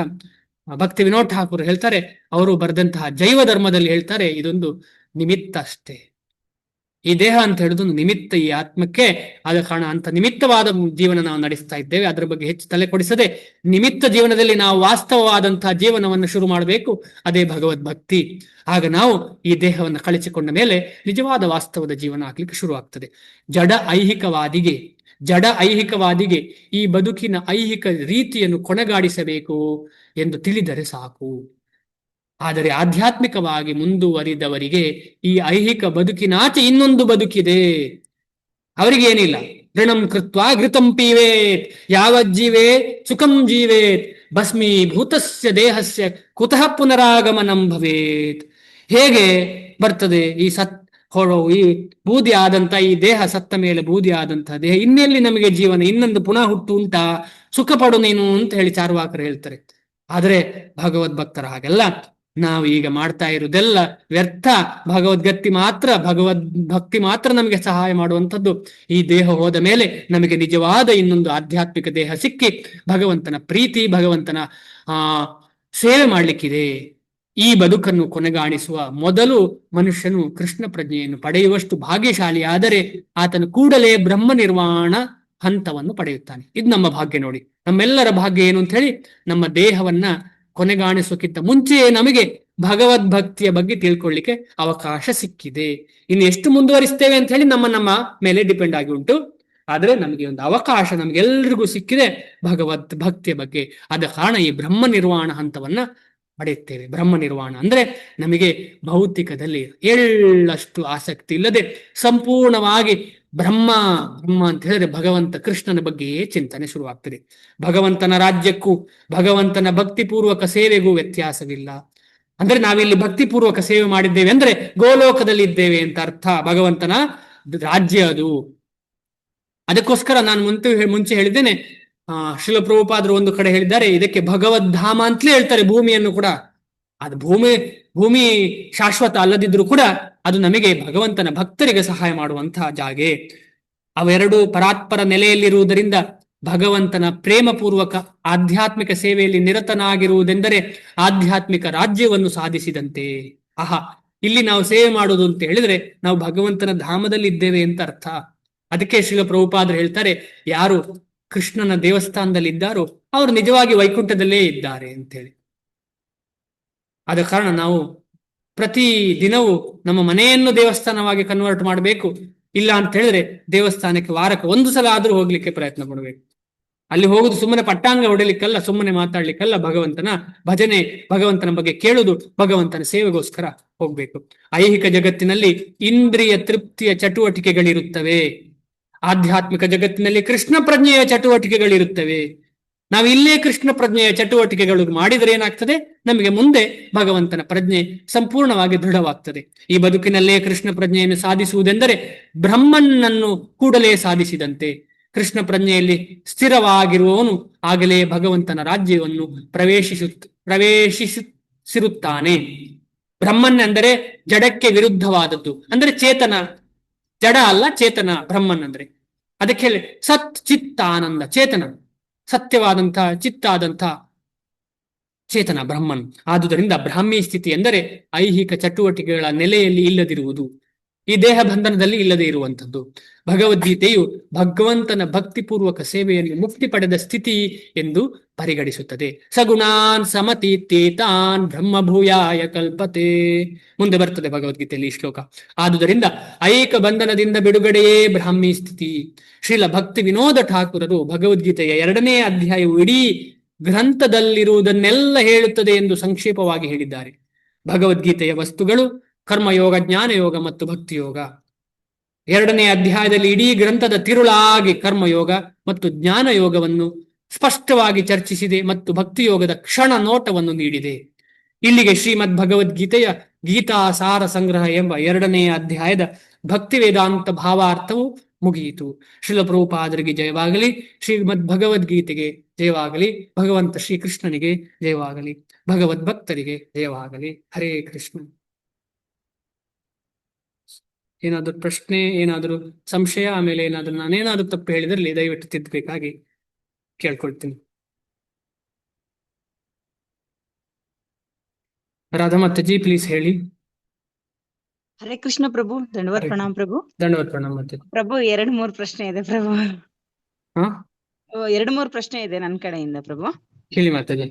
ಭಕ್ತಿ ವಿನೋದ್ ಠಾಕೂರ್ ಹೇಳ್ತಾರೆ, ಅವರು ಬರೆದಂತಹ ಜೈವ ಧರ್ಮದಲ್ಲಿ ಹೇಳ್ತಾರೆ, ಇದೊಂದು ನಿಮಿತ್ತ ಅಷ್ಟೇ. ಈ ದೇಹ ಅಂತ ಹೇಳುದು ನಿಮಿತ್ತ ಈ ಆತ್ಮಕ್ಕೆ. ಆದ ಕಾರಣ ಅಂತ ನಿಮಿತ್ತವಾದ ಜೀವನ ನಾವು ನಡೆಸ್ತಾ ಇದ್ದೇವೆ. ಅದರ ಬಗ್ಗೆ ಹೆಚ್ಚು ತಲೆ ಕೊಡಿಸದೆ ನಿಮಿತ್ತ ಜೀವನದಲ್ಲಿ ನಾವು ವಾಸ್ತವವಾದಂತಹ ಜೀವನವನ್ನು ಶುರು ಮಾಡಬೇಕು. ಅದೇ ಭಗವದ್ ಭಕ್ತಿ. ಆಗ ನಾವು ಈ ದೇಹವನ್ನು ಕಳಿಸಿಕೊಂಡ ಮೇಲೆ ನಿಜವಾದ ವಾಸ್ತವದ ಜೀವನ ಆಗ್ಲಿಕ್ಕೆ ಶುರು ಆಗ್ತದೆ. ಜಡ ಐಹಿಕವಾದಿಗೆ ಈ ಬದುಕಿನ ಐಹಿಕ ರೀತಿಯನ್ನು ಕೊನೆಗಾಡಿಸಬೇಕು ಎಂದು ತಿಳಿದರೆ ಸಾಕು. ಆದರೆ ಆಧ್ಯಾತ್ಮಿಕವಾಗಿ ಮುಂದುವರಿದವರಿಗೆ ಈ ಐಹಿಕ ಬದುಕಿನಾಚೆ ಇನ್ನೊಂದು ಬದುಕಿದೆ. ಅವರಿಗೇನಿಲ್ಲ, ಋಣಂ ಕೃತ್ವ ಘೃತಂ ಪೀವೇತ್, ಯಾವಜ್ಜೀವೇ ಸುಖಂ ಜೀವೇತ್, ಭಸ್ಮೀಭೂತಸ್ಯ ದೇಹಸ್ಯ ಕುತಃ ಪುನರಾಗಮನಂ ಭವೇತ್. ಹೇಗೆ ಬರ್ತದೆ ಈ ಬೂದಿ ಆದಂತ ಈ ದೇಹ, ಸತ್ತ ಮೇಲೆ ಬೂದಿ ಆದಂತಹ ದೇಹ, ಇನ್ನೆಲ್ಲಿ ನಮಗೆ ಜೀವನ, ಇನ್ನೊಂದು ಪುನಃ ಹುಟ್ಟು ಉಂಟಾ? ಸುಖ ಪಡು ನೀನು ಅಂತ ಹೇಳಿ ಚಾರ್ವಾಕರು ಹೇಳ್ತಾರೆ. ಆದರೆ ಭಗವದ್ಭಕ್ತರ ಹಾಗೆಲ್ಲ, ನಾವು ಈಗ ಮಾಡ್ತಾ ಇರುವುದೆಲ್ಲ ವ್ಯರ್ಥ. ಭಗವದ್ಭಕ್ತಿ ಮಾತ್ರ ನಮಗೆ ಸಹಾಯ ಮಾಡುವಂಥದ್ದು. ಈ ದೇಹ ಹೋದ ಮೇಲೆ ನಮಗೆ ನಿಜವಾದ ಇನ್ನೊಂದು ಆಧ್ಯಾತ್ಮಿಕ ದೇಹ ಸಿಕ್ಕಿ ಭಗವಂತನ ಪ್ರೀತಿ, ಭಗವಂತನ ಸೇವೆ ಮಾಡ್ಲಿಕ್ಕಿದೆ. ಈ ಬದುಕನ್ನು ಕೊನೆಗಾಣಿಸುವ ಮೊದಲು ಮನುಷ್ಯನು ಕೃಷ್ಣ ಪ್ರಜ್ಞೆಯನ್ನು ಪಡೆಯುವಷ್ಟು ಭಾಗ್ಯಶಾಲಿಯಾದರೆ ಆತನು ಕೂಡಲೇ ಬ್ರಹ್ಮ ನಿರ್ವಾಣ ಹಂತವನ್ನು ಪಡೆಯುತ್ತಾನೆ. ಇದು ನಮ್ಮ ಭಾಗ್ಯ. ನೋಡಿ, ನಮ್ಮೆಲ್ಲರ ಭಾಗ್ಯ ಏನು ಅಂತ ಹೇಳಿ, ನಮ್ಮ ದೇಹವನ್ನ ಕೊನೆಗಾಣಿಸೋಕ್ಕಿಂತ ಮುಂಚೆಯೇ ನಮಗೆ ಭಗವದ್ಭಕ್ತಿಯ ಬಗ್ಗೆ ತಿಳ್ಕೊಳ್ಳಿಕ್ಕೆ ಅವಕಾಶ ಸಿಕ್ಕಿದೆ. ಇನ್ನು ಎಷ್ಟು ಮುಂದುವರಿಸ್ತೇವೆ ಅಂತ ಹೇಳಿ ನಮ್ಮ ಮೇಲೆ ಡಿಪೆಂಡ್ ಆಗಿ ಉಂಟು. ಆದ್ರೆ ನಮಗೆ ಒಂದು ಅವಕಾಶ ನಮ್ಗೆಲ್ರಿಗೂ ಸಿಕ್ಕಿದೆ ಭಗವದ್ ಭಕ್ತಿಯ ಬಗ್ಗೆ. ಆದ ಕಾರಣ ಈ ಬ್ರಹ್ಮ ನಿರ್ವಾಣ ಹಂತವನ್ನ ಪಡೆಯುತ್ತೇವೆ. ಬ್ರಹ್ಮ ನಿರ್ವಾಣ ಅಂದ್ರೆ ನಮಗೆ ಭೌತಿಕದಲ್ಲಿ ಎಳ್ಳಷ್ಟು ಆಸಕ್ತಿ ಇಲ್ಲದೆ ಸಂಪೂರ್ಣವಾಗಿ ಬ್ರಹ್ಮ ಬ್ರಹ್ಮ ಅಂತ ಹೇಳಿದ್ರೆ ಭಗವಂತ ಕೃಷ್ಣನ ಬಗ್ಗೆಯೇ ಚಿಂತನೆ ಶುರುವಾಗ್ತದೆ. ಭಗವಂತನ ರಾಜ್ಯಕ್ಕೂ ಭಗವಂತನ ಭಕ್ತಿಪೂರ್ವಕ ಸೇವೆಗೂ ವ್ಯತ್ಯಾಸವಿಲ್ಲ. ಅಂದ್ರೆ ನಾವಿಲ್ಲಿ ಭಕ್ತಿಪೂರ್ವಕ ಸೇವೆ ಮಾಡಿದ್ದೇವೆ ಅಂದ್ರೆ ಗೋಲೋಕದಲ್ಲಿ ಇದ್ದೇವೆ ಅಂತ ಅರ್ಥ. ಭಗವಂತನ ರಾಜ್ಯ ಅದು. ಅದಕ್ಕೋಸ್ಕರ ನಾನು ಮುಂಚೆ ಹೇಳಿದ್ದೇನೆ, ಶ್ರೀಲ ಪ್ರಭುಪಾದರು ಒಂದು ಕಡೆ ಹೇಳಿದ್ದಾರೆ, ಇದಕ್ಕೆ ಭಗವದ್ಧಾಮ ಅಂತಲೇ ಹೇಳ್ತಾರೆ ಭೂಮಿಯನ್ನು ಕೂಡ. ಅದು ಭೂಮಿ ಶಾಶ್ವತ ಅಲ್ಲದಿದ್ರು ಕೂಡ ಅದು ನಮಗೆ ಭಗವಂತನ ಭಕ್ತರಿಗೆ ಸಹಾಯ ಮಾಡುವಂತಹ ಜಾಗೆ. ಅವೆರಡು ಪರಾತ್ಪರ ನೆಲೆಯಲ್ಲಿರುವುದರಿಂದ ಭಗವಂತನ ಪ್ರೇಮಪೂರ್ವಕ ಆಧ್ಯಾತ್ಮಿಕ ಸೇವೆಯಲ್ಲಿ ನಿರತನಾಗಿರುವುದೆಂದರೆ ಆಧ್ಯಾತ್ಮಿಕ ರಾಜ್ಯವನ್ನು ಸಾಧಿಸಿದಂತೆ. ಆಹಾ, ಇಲ್ಲಿ ನಾವು ಸೇವೆ ಮಾಡುವುದು ಅಂತ ಹೇಳಿದ್ರೆ ನಾವು ಭಗವಂತನ ಧಾಮದಲ್ಲಿ ಇದ್ದೇವೆ ಅಂತ ಅರ್ಥ. ಅದಕ್ಕೆ ಶ್ರೀಲ ಪ್ರಭುಪಾದರು ಹೇಳ್ತಾರೆ, ಯಾರು ಕೃಷ್ಣನ ದೇವಸ್ಥಾನದಲ್ಲಿ ಇದ್ದಾರೋ ಅವರು ನಿಜವಾಗಿ ವೈಕುಂಠದಲ್ಲೇ ಇದ್ದಾರೆ ಅಂತೇಳಿ. ಆದ ಕಾರಣ ನಾವು ಪ್ರತಿ ದಿನವೂ ನಮ್ಮ ಮನೆಯನ್ನು ದೇವಸ್ಥಾನವಾಗಿ ಕನ್ವರ್ಟ್ ಮಾಡಬೇಕು. ಇಲ್ಲ ಅಂತ ಹೇಳಿದ್ರೆ ದೇವಸ್ಥಾನಕ್ಕೆ ವಾರಕ್ಕೆ ಒಂದು ಸಲ ಆದ್ರೂ ಹೋಗ್ಲಿಕ್ಕೆ ಪ್ರಯತ್ನ ಪಡಬೇಕು. ಅಲ್ಲಿ ಹೋಗುದು ಸುಮ್ಮನೆ ಪಟ್ಟಾಂಗ ಹೊಡಲಿಕ್ಕಲ್ಲ, ಸುಮ್ಮನೆ ಮಾತಾಡ್ಲಿಕ್ಕಲ್ಲ, ಭಗವಂತನ ಭಜನೆ, ಭಗವಂತನ ಬಗ್ಗೆ ಕೇಳುವುದು, ಭಗವಂತನ ಸೇವೆಗೋಸ್ಕರ ಹೋಗ್ಬೇಕು. ಐಹಿಕ ಜಗತ್ತಿನಲ್ಲಿ ಇಂದ್ರಿಯ ತೃಪ್ತಿಯ ಚಟುವಟಿಕೆಗಳಿರುತ್ತವೆ, ಆಧ್ಯಾತ್ಮಿಕ ಜಗತ್ತಿನಲ್ಲಿ ಕೃಷ್ಣ ಪ್ರಜ್ಞೆಯ ಚಟುವಟಿಕೆಗಳಿರುತ್ತವೆ. ನಾವು ಇಲ್ಲೇ ಕೃಷ್ಣ ಪ್ರಜ್ಞೆಯ ಚಟುವಟಿಕೆಗಳು ಮಾಡಿದರೆ ಏನಾಗ್ತದೆ, ನಮಗೆ ಮುಂದೆ ಭಗವಂತನ ಪ್ರಜ್ಞೆ ಸಂಪೂರ್ಣವಾಗಿ ದೃಢವಾಗ್ತದೆ. ಈ ಬದುಕಿನಲ್ಲೇ ಕೃಷ್ಣ ಪ್ರಜ್ಞೆಯನ್ನು ಸಾಧಿಸುವುದೆಂದರೆ ಬ್ರಹ್ಮನನ್ನು ಕೂಡಲೇ ಸಾಧಿಸಿದಂತೆ. ಕೃಷ್ಣ ಪ್ರಜ್ಞೆಯಲ್ಲಿ ಸ್ಥಿರವಾಗಿರುವವನು ಆಗಲೇ ಭಗವಂತನ ರಾಜ್ಯವನ್ನು ಪ್ರವೇಶಿಸಿರುತ್ತಾನೆ. ಬ್ರಹ್ಮನ್ ಅಂದರೆ ಜಡಕ್ಕೆ ವಿರುದ್ಧವಾದದ್ದು, ಅಂದ್ರೆ ಚೇತನ. ಜಡ ಅಲ್ಲ, ಚೇತನ ಬ್ರಹ್ಮನ್ ಅಂದ್ರೆ. ಅದಕ್ಕೆ ಹೇಳಿ ಸತ್ ಚಿತ್ತ ಆನಂದ, ಚೇತನ, ಸತ್ಯವಾದಂಥ ಚಿತ್ತಾದಂಥ ಚೇತನ ಬ್ರಹ್ಮನ್. ಆದುದರಿಂದ ಬ್ರಾಹ್ಮಿ ಸ್ಥಿತಿ ಎಂದರೆ ಐಹಿಕ ಚಟುವಟಿಕೆಗಳ ನೆಲೆಯಲ್ಲಿ ಇಲ್ಲದಿರುವುದು, ಈ ದೇಹ ಬಂಧನದಲ್ಲಿ ಇಲ್ಲದೆ ಇರುವಂಥದ್ದು. ಭಗವದ್ಗೀತೆಯು ಭಗವಂತನ ಭಕ್ತಿಪೂರ್ವಕ ಸೇವೆಯಲ್ಲಿ ಮುಕ್ತಿ ಪಡೆದ ಸ್ಥಿತಿ ಎಂದು ಪರಿಗಣಿಸುತ್ತದೆ. ಸಗುಣಾನ್ ಸಮತೀತೇತಾನ್ ಬ್ರಹ್ಮಭೂಯಾಯ ಕಲ್ಪತೆ, ಮುಂದೆ ಬರ್ತದೆ ಭಗವದ್ಗೀತೆಯಲ್ಲಿ ಈ ಶ್ಲೋಕ. ಆದುದರಿಂದ ಐಕ ಬಂಧನದಿಂದ ಬಿಡುಗಡೆಯೇ ಬ್ರಾಹ್ಮಿ ಸ್ಥಿತಿ. ಶ್ರೀಲ ಭಕ್ತಿ ವಿನೋದ ಠಾಕೂರರು ಭಗವದ್ಗೀತೆಯ 2ನೇ ಅಧ್ಯಾಯವು ಇಡೀ ಗ್ರಂಥದಲ್ಲಿರುವುದನ್ನೆಲ್ಲ ಹೇಳುತ್ತದೆ ಎಂದು ಸಂಕ್ಷೇಪವಾಗಿ ಹೇಳಿದ್ದಾರೆ. ಭಗವದ್ಗೀತೆಯ ವಸ್ತುಗಳು ಕರ್ಮಯೋಗ, ಜ್ಞಾನಯೋಗ ಮತ್ತು ಭಕ್ತಿಯೋಗ. 2ನೇ ಅಧ್ಯಾಯದಲ್ಲಿ ಇಡೀ ಗ್ರಂಥದ ತಿರುಳಾಗಿ ಕರ್ಮಯೋಗ ಮತ್ತು ಜ್ಞಾನಯೋಗವನ್ನು ಸ್ಪಷ್ಟವಾಗಿ ಚರ್ಚಿಸಿದೆ ಮತ್ತು ಭಕ್ತಿಯೋಗದ ಕ್ಷಣ ನೋಟವನ್ನು ನೀಡಿದೆ. ಇಲ್ಲಿಗೆ ಶ್ರೀಮದ್ ಭಗವದ್ಗೀತೆಯ ಗೀತಾ ಸಾರ ಸಂಗ್ರಹ ಎಂಬ 2ನೇ ಅಧ್ಯಾಯದ ಭಕ್ತಿ ವೇದಾಂತ ಭಾವಾರ್ಥವು ಮುಗಿಯಿತು. ಶ್ರೀಲ ಪ್ರಭುಪಾದರಿಗೆ ಜಯವಾಗಲಿ, ಶ್ರೀಮದ್ ಭಗವದ್ಗೀತೆಗೆ ಜಯವಾಗಲಿ, ಭಗವಂತ ಶ್ರೀಕೃಷ್ಣನಿಗೆ ಜಯವಾಗಲಿ, ಭಗವದ್ಭಕ್ತರಿಗೆ ಜಯವಾಗಲಿ. ಹರೇ ಕೃಷ್ಣ. ಏನಾದರೂ ಪ್ರಶ್ನೆ, ಏನಾದರೂ ಸಂಶಯ, ಆಮೇಲೆ ಏನಾದರೂ ನಾನೇನಾದರೂ ತಪ್ಪು ಹೇಳಿದ್ರಲ್ಲಿ ದಯವಿಟ್ಟು ತಿದ್ದಬೇಕಾಗಿ ಕೇಳ್ಕೊಳ್ತೀನಿ. ರಾಧಾ ಮಾತಾಜಿ ಪ್ಲೀಸ್ ಹೇಳಿ.
ಹರೇ ಕೃಷ್ಣ ಪ್ರಭು, ದಂಡವತ್ ಪ್ರಣಾಮ್ ಪ್ರಭು.
ದಂಡವತ್ ಪ್ರಣಾಮ್ ಮಾತಾಜಿ.
ಪ್ರಭು 2-3 ಪ್ರಶ್ನೆ ಇದೆ ಪ್ರಭು.
ಹಾ,
2-3 ಪ್ರಶ್ನೆ ಇದೆ ನನ್ನ ಕಡೆಯಿಂದ ಪ್ರಭು.
ಹೇಳಿ ಮಾತಾಜಿ.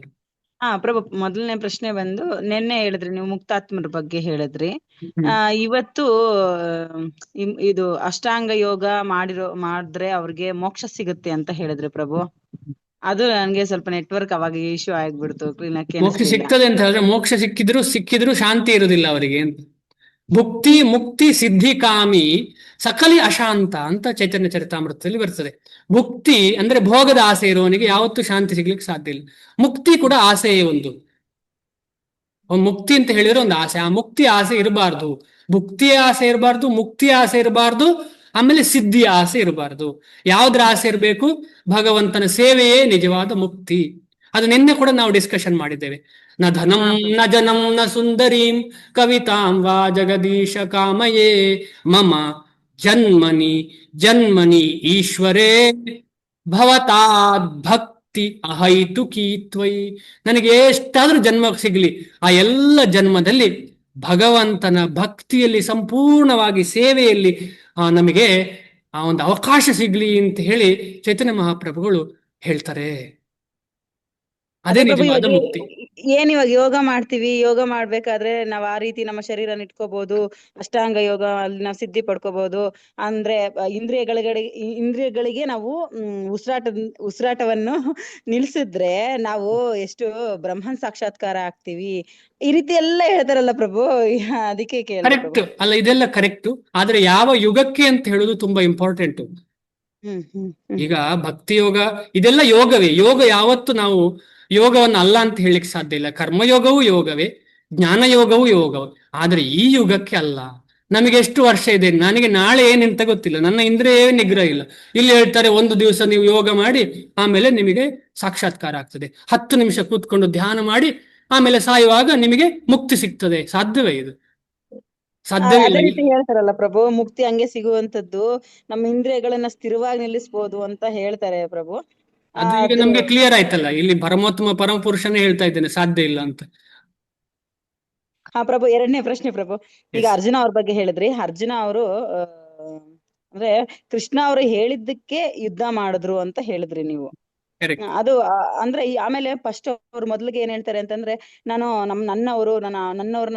ಪ್ರಭು, ಮೊದಲನೇ ಪ್ರಶ್ನೆ ಬಂದು, ನಿನ್ನೆ ಹೇಳಿದ್ರಿ ನೀವು ಮುಕ್ತಾತ್ಮರ ಬಗ್ಗೆ ಹೇಳಿದ್ರಿ. ಇವತ್ತು ಇದು ಅಷ್ಟಾಂಗ ಯೋಗ ಮಾಡಿದ್ರೆ ಅವ್ರಿಗೆ ಮೋಕ್ಷ ಸಿಗುತ್ತೆ ಅಂತ ಹೇಳಿದ್ರಿ ಪ್ರಭು. ಅದು ನನ್ಗೆ ಸ್ವಲ್ಪ ನೆಟ್ವರ್ಕ್ ಅವಾಗ ಇಶ್ಯೂ ಆಗ್ಬಿಡ್ತು.
ಮೋಕ್ಷ ಸಿಗ್ತದೆ ಅಂತ ಹೇಳಿದ್ರೆ ಮೋಕ್ಷ ಸಿಕ್ಕಿದ್ರು ಶಾಂತಿ ಇರುವುದಿಲ್ಲ ಅವರಿಗೆ. ಭುಕ್ತಿ ಮುಕ್ತಿ ಸಿದ್ಧಿ ಕಾಮಿ ಸಕಲಿ ಅಶಾಂತ ಅಂತ ಚೈತನ್ಯ ಚರಿತಾಮೃತದಲ್ಲಿ ಬರ್ತದೆ. ಭುಕ್ತಿ ಅಂದ್ರೆ ಭೋಗದ ಆಸೆ ಇರುವವನಿಗೆ ಯಾವತ್ತೂ ಶಾಂತಿ ಸಿಗ್ಲಿಕ್ಕೆ ಸಾಧ್ಯ ಇಲ್ಲ. ಮುಕ್ತಿ ಕೂಡ ಆಸೆಯೇ ಒಂದು ಮುಕ್ತಿ ಅಂತ ಹೇಳಿದ್ರೆ ಒಂದು ಆಸೆ. ಆ ಮುಕ್ತಿ ಆಸೆ ಇರಬಾರ್ದು, ಭುಕ್ತಿಯ ಆಸೆ ಇರಬಾರ್ದು, ಮುಕ್ತಿಯ ಆಸೆ ಇರಬಾರ್ದು, ಆಮೇಲೆ ಸಿದ್ಧಿಯ ಆಸೆ ಇರಬಾರ್ದು. ಯಾವ್ದ್ರ ಆಸೆ ಇರಬೇಕು? ಭಗವಂತನ ಸೇವೆಯೇ ನಿಜವಾದ ಮುಕ್ತಿ. ಅದು ನಿನ್ನೆ ಕೂಡ ನಾವು ಡಿಸ್ಕಷನ್ ಮಾಡಿದ್ದೇವೆ. ನ ಧನಂ ನ ಜನಂ ನ ಸುಂದರೀಂ ಕವಿತಾಂ ವಾ ಜಗದೀಶ ಕಾಮಯೇ ಮಮ ಜನ್ಮನಿ ಜನ್ಮನಿ ಈಶ್ವರೇ ಭವತಾದ್ ಭಕ್ತಿ ಅಹೈತುಕೀ ತ್ವಯಿ. ನನಗೆ ಎಷ್ಟಾದ್ರೂ ಜನ್ಮ ಸಿಗ್ಲಿ, ಆ ಎಲ್ಲ ಜನ್ಮದಲ್ಲಿ ಭಗವಂತನ ಭಕ್ತಿಯಲ್ಲಿ ಸಂಪೂರ್ಣವಾಗಿ ಸೇವೆಯಲ್ಲಿ ನಮಗೆ ಆ ಒಂದು ಅವಕಾಶ ಸಿಗ್ಲಿ ಅಂತ ಹೇಳಿ ಚೈತನ್ಯ ಮಹಾಪ್ರಭುಗಳು ಹೇಳ್ತಾರೆ. ಅದೇ
ಅದೇ ಪ್ರಭು,
ನಿಜವಾದ
ಇವಾಗ
ಮುಕ್ತಿ.
ಏನ್ ಇವಾಗ ಯೋಗ ಮಾಡ್ತೀವಿ, ಯೋಗ ಮಾಡ್ಬೇಕಾದ್ರೆ ನಾವ್ ಆ ರೀತಿ ನಮ್ಮ ಶರೀರನ ಇಟ್ಕೋಬಹುದು, ಅಷ್ಟಾಂಗ ಯೋಗ ಅಲ್ಲಿ ನಾವು ಸಿದ್ಧಿ ಪಡ್ಕೋಬಹುದು. ಅಂದ್ರೆ ಇಂದ್ರಿಯಗಳಿಗೆ ನಾವು ಉಸಿರಾಟವನ್ನು ನಿಲ್ಸಿದ್ರೆ ನಾವು ಎಷ್ಟು ಬ್ರಹ್ಮನ್ ಸಾಕ್ಷಾತ್ಕಾರ ಆಗ್ತೀವಿ, ಈ ರೀತಿ ಎಲ್ಲ ಹೇಳ್ತಾರಲ್ಲ ಪ್ರಭು. ಅದಕ್ಕೆ ಕೇಳ್ದೆ ಪ್ರಭು.
ಕರೆಕ್ಟ್ ಅಲ್ಲ, ಇದೆಲ್ಲ ಕರೆಕ್ಟ್. ಆದ್ರೆ ಯಾವ ಯುಗಕ್ಕೆ ಅಂತ ಹೇಳುದು ತುಂಬಾ ಇಂಪಾರ್ಟೆಂಟ್.
ಹ್ಮ್ ಹ್ಮ್ ಹ್ಮ್
ಈಗ ಭಕ್ತಿ ಯೋಗ ಇದೆಲ್ಲ ಯೋಗವೇ. ಯೋಗ ಯಾವತ್ತು ನಾವು ಯೋಗವನ್ನು ಅಲ್ಲ ಅಂತ ಹೇಳಿಕ್ ಸಾಧ್ಯ ಇಲ್ಲ. ಕರ್ಮಯೋಗವೂ ಯೋಗವೇ, ಜ್ಞಾನ ಯೋಗವೂ ಯೋಗವೇ. ಆದ್ರೆ ಈ ಯುಗಕ್ಕೆ ಅಲ್ಲ. ನಮಗೆ ಎಷ್ಟು ವರ್ಷ ಇದೆ, ನನಗೆ ನಾಳೆ ಏನಂತ ಗೊತ್ತಿಲ್ಲ, ನನ್ನ ಇಂದ್ರಿಯ ನಿಗ್ರಹ ಇಲ್ಲ. ಇಲ್ಲಿ ಹೇಳ್ತಾರೆ 1 ದಿವಸ ನೀವು ಯೋಗ ಮಾಡಿ ಆಮೇಲೆ ನಿಮಗೆ ಸಾಕ್ಷಾತ್ಕಾರ ಆಗ್ತದೆ, 10 ನಿಮಿಷ ಕೂತ್ಕೊಂಡು ಧ್ಯಾನ ಮಾಡಿ ಆಮೇಲೆ ಸಾಯುವಾಗ ನಿಮಗೆ ಮುಕ್ತಿ ಸಿಗ್ತದೆ. ಸಾಧ್ಯವೇ ಇದು? ಸಾಧ್ಯವಿಲ್ಲ.
ಅದೇ ರೀತಿ ಹೇಳ್ತಾರಲ್ಲ ಪ್ರಭು, ಮುಕ್ತಿ ಹಂಗೆ ಸಿಗುವಂತದ್ದು, ನಮ್ಮ ಇಂದ್ರಿಯಗಳನ್ನ ಸ್ಥಿರವಾಗಿ ನಿಲ್ಲಿಸಬಹುದು ಅಂತ ಹೇಳ್ತಾರೆ ಪ್ರಭು.
ಅದು ಈಗ
ಅದು
ನಮ್ಗೆ ಕ್ಲಿಯರ್ ಆಯ್ತಲ್ಲ, ಇಲ್ಲಿ ಪರಮಾತ್ಮ ಪರಮಪುರುಷನೇ ಹೇಳ್ತಾ ಇದ್ದೇನೆ ಸಾಧ್ಯ ಇಲ್ಲ ಅಂತ.
ಪ್ರಭು, 2ನೇ ಪ್ರಶ್ನೆ ಪ್ರಭು. ಈಗ
Yes.
ಅರ್ಜುನ ಅವ್ರ ಬಗ್ಗೆ ಹೇಳಿದ್ರಿ. ಅರ್ಜುನ ಅವರು ಅಂದ್ರೆ ಕೃಷ್ಣ ಅವರು ಹೇಳಿದ್ದಕ್ಕೆ ಯುದ್ಧ ಮಾಡಿದ್ರು ಅಂತ ಹೇಳಿದ್ರಿ ನೀವು.
Correct.
ಅದು ಅಂದ್ರೆ ಆಮೇಲೆ ಫಸ್ಟ್ ಅವ್ರು ಮೊದ್ಲಿಗೆ ಏನ್ ಹೇಳ್ತಾರೆ ಅಂತಂದ್ರೆ, ನಾನು ನನ್ನವ್ರನ್ನ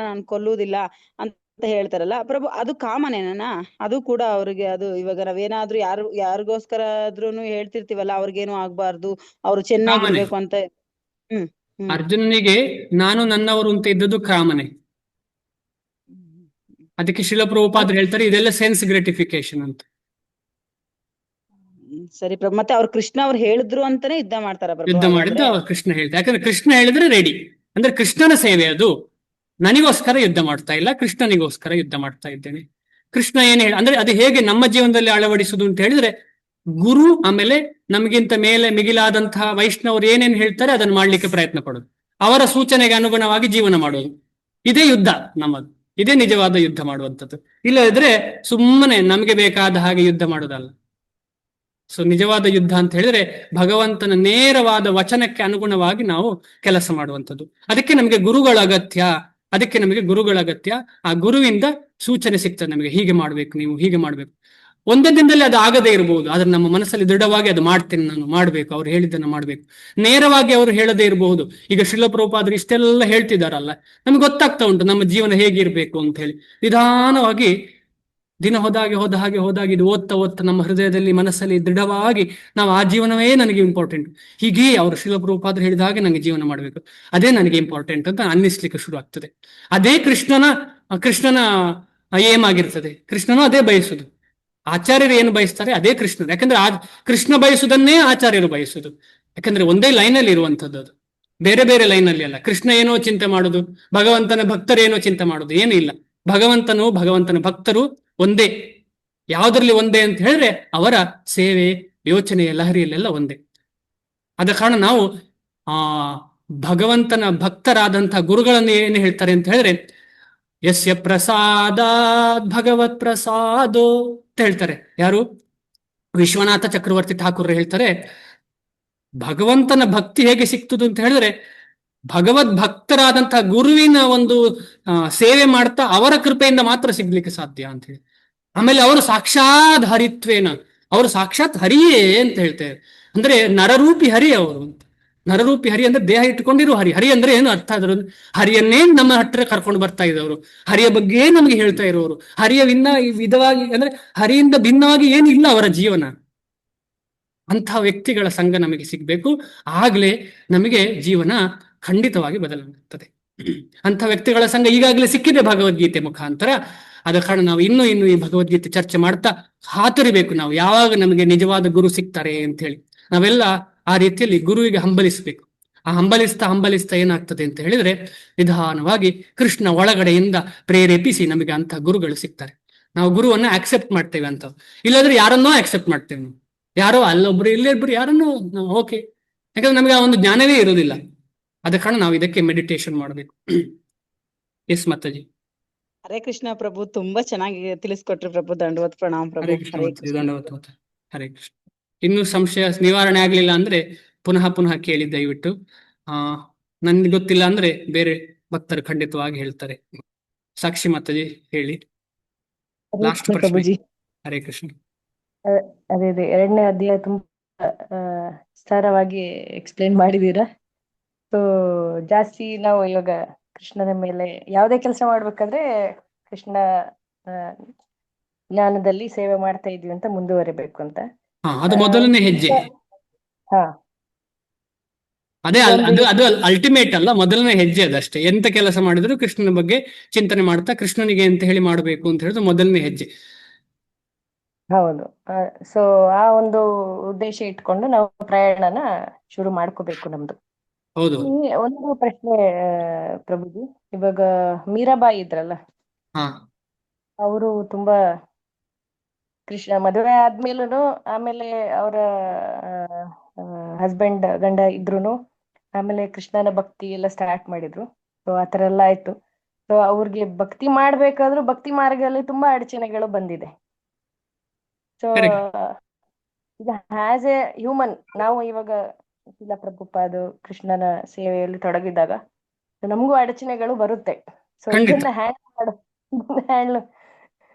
ನಾನು ಕೊಲ್ಲುವುದಿಲ್ಲ ಅಂತ ಹೇಳ್ತಾರಲ್ಲ ಪ್ರಭು. ಅದು ಕಾಮನೇನ? ಅದು ಕೂಡ ಅವ್ರಿಗೆ, ಅದು ಇವಾಗ ನಾವೇನಾದ್ರೂ ಯಾರಿಗೋಸ್ಕರ ಆದ್ರೂನು ಹೇಳ್ತಿರ್ತೀವಲ್ಲ, ಅವ್ರಿಗೇನು ಆಗ್ಬಾರ್ದು, ಅವ್ರು
ಕಾಮನೆ.
ಚೆನ್ನಾಗಿರ್ಬೇಕು ಅಂತ. ಹ್ಮ್ ಹ್ಮ್
ಅರ್ಜುನನಿಗೆ ನಾನು ನನ್ನವರು ಅಂತ ಇದ್ದದ್ದು ಕಾಮನೆ. ಅದಕ್ಕೆ ಶಿಲ ಪ್ರಭುಪಾದರು ಹೇಳ್ತಾರೆ ಇದೆಲ್ಲ ಸೆನ್ಸ್ ಗ್ರಾಟಿಫಿಕೇಶನ್ ಅಂತ.
ಸರಿ ಪ್ರಭು. ಮತ್ತೆ ಅವ್ರು ಕೃಷ್ಣ ಅವ್ರು ಹೇಳಿದ್ರು ಅಂತಾನೆ ಯುದ್ಧ ಮಾಡ್ತಾರ ಪ್ರಭು
ಯುದ್ಧ ಮಾಡಿದ್ದು
ಹಾಗಾದ್ರೆ?
ಅವ್ರು ಕೃಷ್ಣ ಹೇಳ್ತಾರೆ. ಯಾಕಂದ್ರೆ ಕೃಷ್ಣ ಹೇಳಿದ್ರೆ ರೆಡಿ. ಅಂದ್ರೆ ಕೃಷ್ಣನ ಸೇವೆ ಅದು. ನನಗೋಸ್ಕರ ಯುದ್ಧ ಮಾಡ್ತಾ ಇಲ್ಲ, ಕೃಷ್ಣನಿಗೋಸ್ಕರ ಯುದ್ಧ ಮಾಡ್ತಾ ಇದ್ದೇನೆ. ಕೃಷ್ಣ ಏನ್ ಹೇಳ ಅಂದ್ರೆ ಅದು ಹೇಗೆ ನಮ್ಮ ಜೀವನದಲ್ಲಿ ಅಳವಡಿಸುದು ಅಂತ ಹೇಳಿದ್ರೆ, ಗುರು ಆಮೇಲೆ ನಮಗಿಂತ ಮೇಲೆ ಮಿಗಿಲಾದಂತಹ ವೈಷ್ಣವರು ಏನೇನ್ ಹೇಳ್ತಾರೆ ಅದನ್ನು ಮಾಡ್ಲಿಕ್ಕೆ ಪ್ರಯತ್ನ ಪಡೋದು, ಅವರ ಸೂಚನೆಗೆ ಅನುಗುಣವಾಗಿ ಜೀವನ ಮಾಡೋದು. ಇದೇ ಯುದ್ಧ ನಮ್ಮದು. ಇದೇ ನಿಜವಾದ ಯುದ್ಧ ಮಾಡುವಂಥದ್ದು. ಇಲ್ಲದಿದ್ರೆ ಸುಮ್ಮನೆ ನಮಗೆ ಬೇಕಾದ ಹಾಗೆ ಯುದ್ಧ ಮಾಡೋದಲ್ಲ. ಸೊ ನಿಜವಾದ ಯುದ್ಧ ಅಂತ ಹೇಳಿದ್ರೆ ಭಗವಂತನ ನೇರವಾದ ವಚನಕ್ಕೆ ಅನುಗುಣವಾಗಿ ನಾವು ಕೆಲಸ ಮಾಡುವಂಥದ್ದು. ಅದಕ್ಕೆ ನಮಗೆ ಗುರುಗಳ ಅಗತ್ಯ. ಅದಕ್ಕೆ ನಮಗೆ ಗುರುಗಳ ಅಗತ್ಯ. ಆ ಗುರುವಿಂದ ಸೂಚನೆ ಸಿಗ್ತದೆ ನಮಗೆ, ಹೀಗೆ ಮಾಡ್ಬೇಕು, ನೀವು ಹೀಗೆ ಮಾಡ್ಬೇಕು. ಒಂದೇ ದಿನದಲ್ಲಿ ಅದು ಆಗದೇ ಇರಬಹುದು, ಆದ್ರೆ ನಮ್ಮ ಮನಸ್ಸಲ್ಲಿ ದೃಢವಾಗಿ ಅದು ಮಾಡ್ತೇನೆ, ನಾನು ಮಾಡ್ಬೇಕು, ಅವ್ರು ಹೇಳಿದ್ದನ್ನು ಮಾಡ್ಬೇಕು. ನೇರವಾಗಿ ಅವರು ಹೇಳದೇ ಇರಬಹುದು. ಈಗ ಶ್ರೀಲ ಪ್ರಭುಪಾದರು ಇಷ್ಟೆಲ್ಲ ಹೇಳ್ತಿದಾರಲ್ಲ, ನಮ್ಗೆ ಗೊತ್ತಾಗ್ತಾ ಉಂಟು ನಮ್ಮ ಜೀವನ ಹೇಗಿರ್ಬೇಕು ಅಂತ ಹೇಳಿ. ನಿಧಾನವಾಗಿ ದಿನ ಹೋದಾಗೆ ಇದು ಓದ್ತಾ ನಮ್ಮ ಹೃದಯದಲ್ಲಿ ಮನಸ್ಸಲ್ಲಿ ದೃಢವಾಗಿ ನಾವು ಆ ಜೀವನವೇ ನನಗೆ ಇಂಪಾರ್ಟೆಂಟ್, ಹೀಗೆ ಅವರು ಶ್ರೀಲ ಪ್ರಭುಪಾದರು ಹೇಳಿದ ಹಾಗೆ ನನಗೆ ಜೀವನ ಮಾಡಬೇಕು, ಅದೇ ನನಗೆ ಇಂಪಾರ್ಟೆಂಟ್ ಅಂತ ಅನ್ನಿಸ್ಲಿಕ್ಕೆ ಶುರು ಆಗ್ತದೆ. ಅದೇ ಕೃಷ್ಣನ ಏಮ್ ಆಗಿರ್ತದೆ. ಕೃಷ್ಣನು ಅದೇ ಬಯಸುದು. ಆಚಾರ್ಯರು ಏನು ಬಯಸ್ತಾರೆ ಅದೇ ಕೃಷ್ಣರು. ಯಾಕಂದ್ರೆ ಕೃಷ್ಣ ಬಯಸುದನ್ನೇ ಆಚಾರ್ಯರು ಬಯಸುದು. ಯಾಕಂದ್ರೆ ಒಂದೇ ಲೈನಲ್ಲಿ ಇರುವಂತದ್ದು ಅದು, ಬೇರೆ ಬೇರೆ ಲೈನಲ್ಲಿ ಅಲ್ಲ. ಕೃಷ್ಣ ಏನೋ ಚಿಂತೆ ಮಾಡುದು, ಭಗವಂತನ ಭಕ್ತರೇನೋ ಚಿಂತೆ ಮಾಡುದು ಏನೂ ಇಲ್ಲ. ಭಗವಂತನ ಭಕ್ತರು ಒಂದೇ. ಯಾವುದರಲ್ಲಿ ಒಂದೇ ಅಂತ ಹೇಳಿದ್ರೆ ಅವರ ಸೇವೆ, ಯೋಚನೆಯ ಲಹರಿಯಲ್ಲೆಲ್ಲ ಒಂದೇ. ಆದ ಕಾರಣ ನಾವು ಭಗವಂತನ ಭಕ್ತರಾದಂತಹ ಗುರುಗಳನ್ನು ಏನು ಹೇಳ್ತಾರೆ ಅಂತ ಹೇಳಿದ್ರೆ, ಯಸ್ಯ ಪ್ರಸಾದಾತ್ ಭಗವತ್ ಪ್ರಸಾದೋ ಅಂತ ಹೇಳ್ತಾರೆ. ಯಾರು? ವಿಶ್ವನಾಥ ಚಕ್ರವರ್ತಿ ಠಾಕೂರ್ ಹೇಳ್ತಾರೆ, ಭಗವಂತನ ಭಕ್ತಿ ಹೇಗೆ ಸಿಕ್ತದು ಅಂತ ಹೇಳಿದ್ರೆ ಭಗವದ್ ಭಕ್ತರಾದಂತಹ ಗುರುವಿನ ಒಂದು ಸೇವೆ ಮಾಡ್ತಾ ಅವರ ಕೃಪೆಯಿಂದ ಮಾತ್ರ ಸಿಗ್ಲಿಕ್ಕೆ ಸಾಧ್ಯ ಅಂತ ಹೇಳಿ. ಆಮೇಲೆ ಅವರು ಸಾಕ್ಷಾತ್ ಹರಿತ್ವೇನ, ಅವರು ಸಾಕ್ಷಾತ್ ಹರಿಯೇ ಅಂತ ಹೇಳ್ತೇವೆ. ಅಂದ್ರೆ ನರರೂಪಿ ಹರಿ ಅವರು ಅಂತ. ನರರೂಪಿ ಹರಿ ಅಂದ್ರೆ ದೇಹ ಇಟ್ಟುಕೊಂಡಿರೋ ಹರಿ. ಹರಿ ಅಂದ್ರೆ ಏನು ಅರ್ಥ? ಅದ್ರ ಹರಿಯನ್ನೇ ನಮ್ಮ ಹತ್ರ ಕರ್ಕೊಂಡು ಬರ್ತಾ ಇದ್ದವರು, ಹರಿಯ ಬಗ್ಗೆ ನಮಗೆ ಹೇಳ್ತಾ ಇರೋರು, ಹರಿಯ ವಿಧವಾಗಿ ಅಂದ್ರೆ ಹರಿಯಿಂದ ಭಿನ್ನವಾಗಿ ಏನಿಲ್ಲ ಅವರ ಜೀವನ. ಅಂತಹ ವ್ಯಕ್ತಿಗಳ ಸಂಘ ನಮಗೆ ಸಿಗ್ಬೇಕು, ಆಗ್ಲೇ ನಮಗೆ ಜೀವನ ಖಂಡಿತವಾಗಿ ಬದಲಾಗುತ್ತದೆ. ಅಂಥ ವ್ಯಕ್ತಿಗಳ ಸಂಘ ಈಗಾಗಲೇ ಸಿಕ್ಕಿದೆ ಭಗವದ್ಗೀತೆ ಮುಖಾಂತರ. ಆದ ಕಾರಣ ನಾವು ಇನ್ನೂ ಈ ಭಗವದ್ಗೀತೆ ಚರ್ಚೆ ಮಾಡ್ತಾ ಹಾತೊರಿಬೇಕು, ನಾವು ಯಾವಾಗ ನಮಗೆ ನಿಜವಾದ ಗುರು ಸಿಗ್ತಾರೆ ಅಂತ ಹೇಳಿ. ನಾವೆಲ್ಲ ಆ ರೀತಿಯಲ್ಲಿ ಗುರುವಿಗೆ ಹಂಬಲಿಸಬೇಕು. ಆ ಹಂಬಲಿಸ್ತಾ ಏನಾಗ್ತದೆ ಅಂತ ಹೇಳಿದ್ರೆ, ನಿಧಾನವಾಗಿ ಕೃಷ್ಣ ಒಳಗಡೆಯಿಂದ ಪ್ರೇರೇಪಿಸಿ ನಮಗೆ ಅಂತಹ ಗುರುಗಳು ಸಿಗ್ತಾರೆ. ನಾವು ಗುರುವನ್ನ ಆಕ್ಸೆಪ್ಟ್ ಮಾಡ್ತೇವೆ ಅಂತ, ಇಲ್ಲಾಂದ್ರೆ ಯಾರನ್ನೋ ಆಕ್ಸೆಪ್ಟ್ ಮಾಡ್ತೇವೆ ನಾವು. ಯಾರೋ ಅಲ್ಲೊಬ್ರು ಇಲ್ಲೊಬ್ರು ಯಾರನ್ನೋ ಓಕೆ, ಯಾಕಂದ್ರೆ ನಮಗೆ ಆ ಒಂದು ಜ್ಞಾನವೇ ಇರುವುದಿಲ್ಲ. ಆದ ಕಾರಣ ನಾವು ಇದಕ್ಕೆ ಮೆಡಿಟೇಷನ್ ಮಾಡಬೇಕು. ಎಸ್ ಮಾತಾಜಿ.
ಹರೇ ಕೃಷ್ಣ ಪ್ರಭು, ತುಂಬಾ ಚೆನ್ನಾಗಿ ತಿಳಿಸ್ಕೊಟ್ರಿ ಪ್ರಭು. ದಂಡವತ್ ಪ್ರಣಾಮ ಪ್ರಭು.
ಹರೇ ಕೃಷ್ಣ
ಹರೇ
ಮಾತಾಜಿ,
ಕೃಷ್ಣ.
ದಂಡವತ್. ಹರೇ ಕೃಷ್ಣ. ಇನ್ನು ಸಂಶಯ ನಿವಾರಣೆ ಆಗ್ಲಿಲ್ಲ ಅಂದ್ರೆ ಪುನಃ ಕೇಳಿ ದಯವಿಟ್ಟು. ನನ್ಗೆ ಗೊತ್ತಿಲ್ಲ ಅಂದ್ರೆ ಬೇರೆ ಭಕ್ತರು ಖಂಡಿತವಾಗಿ ಹೇಳ್ತಾರೆ. ಸಾಕ್ಷಿ ಮಾತಾಜಿ ಹೇಳಿ,
ಹರೇ
ಲಾಸ್ಟ್
ಕೃಷ್ಣ
ಪ್ರಶ್ನೆ.
ಪ್ರಭುಜಿ.
ಹರೇ ಕೃಷ್ಣ.
ಅದೇ 2ನೇ ಅಧ್ಯಾಯ ತುಂಬಾ ವಿಸ್ತಾರವಾಗಿ ಎಕ್ಸ್ಪ್ಲೇನ್ ಮಾಡಿದೀರಾ.
ಸೊ ಜಾಸ್ತಿ ನಾವು ಇವಾಗ ಕೃಷ್ಣನ ಮೇಲೆ ಯಾವುದೇ ಕೆಲಸ ಮಾಡ್ಬೇಕಾದ್ರೆ ಕೃಷ್ಣ ಆ, ಜ್ಞಾನದಲ್ಲಿ ಸೇವೆ ಮಾಡ್ತಾ ಇದೀವಿ ಅಂತ ಮುಂದುವರಿಬೇಕು ಅಂತ.
ಅದು ಮೊದಲನೇ ಹೆಜ್ಜೆ.
ಹಾ
ಅದೇ
ಇದೊಂದು
ಅದು ಅಲ್ಟಿಮೇಟ್ ಅಲ್ಲ, ಮೊದಲನೇ ಹೆಜ್ಜೆ ಅದಷ್ಟೇ. ಎಂತ ಕೆಲಸ ಮಾಡಿದ್ರು ಕೃಷ್ಣನ ಬಗ್ಗೆ ಚಿಂತನೆ ಮಾಡ್ತಾ ಕೃಷ್ಣನಿಗೆ ಅಂತ ಹೇಳಿ ಮಾಡಬೇಕು ಅಂತ ಹೇಳಿದ್ರೆ ಮೊದಲನೇ ಹೆಜ್ಜೆ.
ಹೌದು. ಸೊ ಆ ಒಂದು ಉದ್ದೇಶ ಇಟ್ಕೊಂಡು ನಾವು ಪ್ರಯಾಣನ ಶುರು ಮಾಡ್ಕೋಬೇಕು ನಮ್ದು.
ಹೌದು.
ಈ ಒಂದು ಪ್ರಶ್ನೆ ಪ್ರಭುಜಿ, ಇವಾಗ ಮೀರಾಬಾಯಿ ಇದ್ರಲ್ಲ,
ಹಾ
ಅವರು ತುಂಬಾ ಕೃಷ್ಣ ಮದುವೆ ಆದ್ಮೇಲೂ, ಆಮೇಲೆ ಅವರ ಹಸ್ಬೆಂಡ್ ಗಂಡ ಇದ್ರುನು ಆಮೇಲೆ ಕೃಷ್ಣನ ಭಕ್ತಿ ಎಲ್ಲ ಸ್ಟಾರ್ಟ್ ಮಾಡಿದ್ರು. ಸೊ ಆತರ ಎಲ್ಲ ಆಯ್ತು. ಸೊ ಅವ್ರಿಗೆ ಭಕ್ತಿ ಮಾಡ್ಬೇಕಾದ್ರೂ ಭಕ್ತಿ ಮಾರ್ಗದಲ್ಲಿ ತುಂಬಾ ಅಡಚಣೆಗಳು ಬಂದಿದೆ. So
Correct.
ಈಗ ಆಸ್ ಎ ಹ್ಯೂಮನ್ ನಾವು ಇವಾಗ ಶಿಲ ಪ್ರಭುಪಾದ ಕೃಷ್ಣನ ಸೇವೆಯಲ್ಲಿ ತೊಡಗಿದಾಗ ನಮಗೂ ಅಡಚಣೆಗಳು ಬರುತ್ತೆ. ಸೊ
ಖಂಡಿತ.
ಇದನ್ನ ಹ್ಯಾಂಡ್ಲ್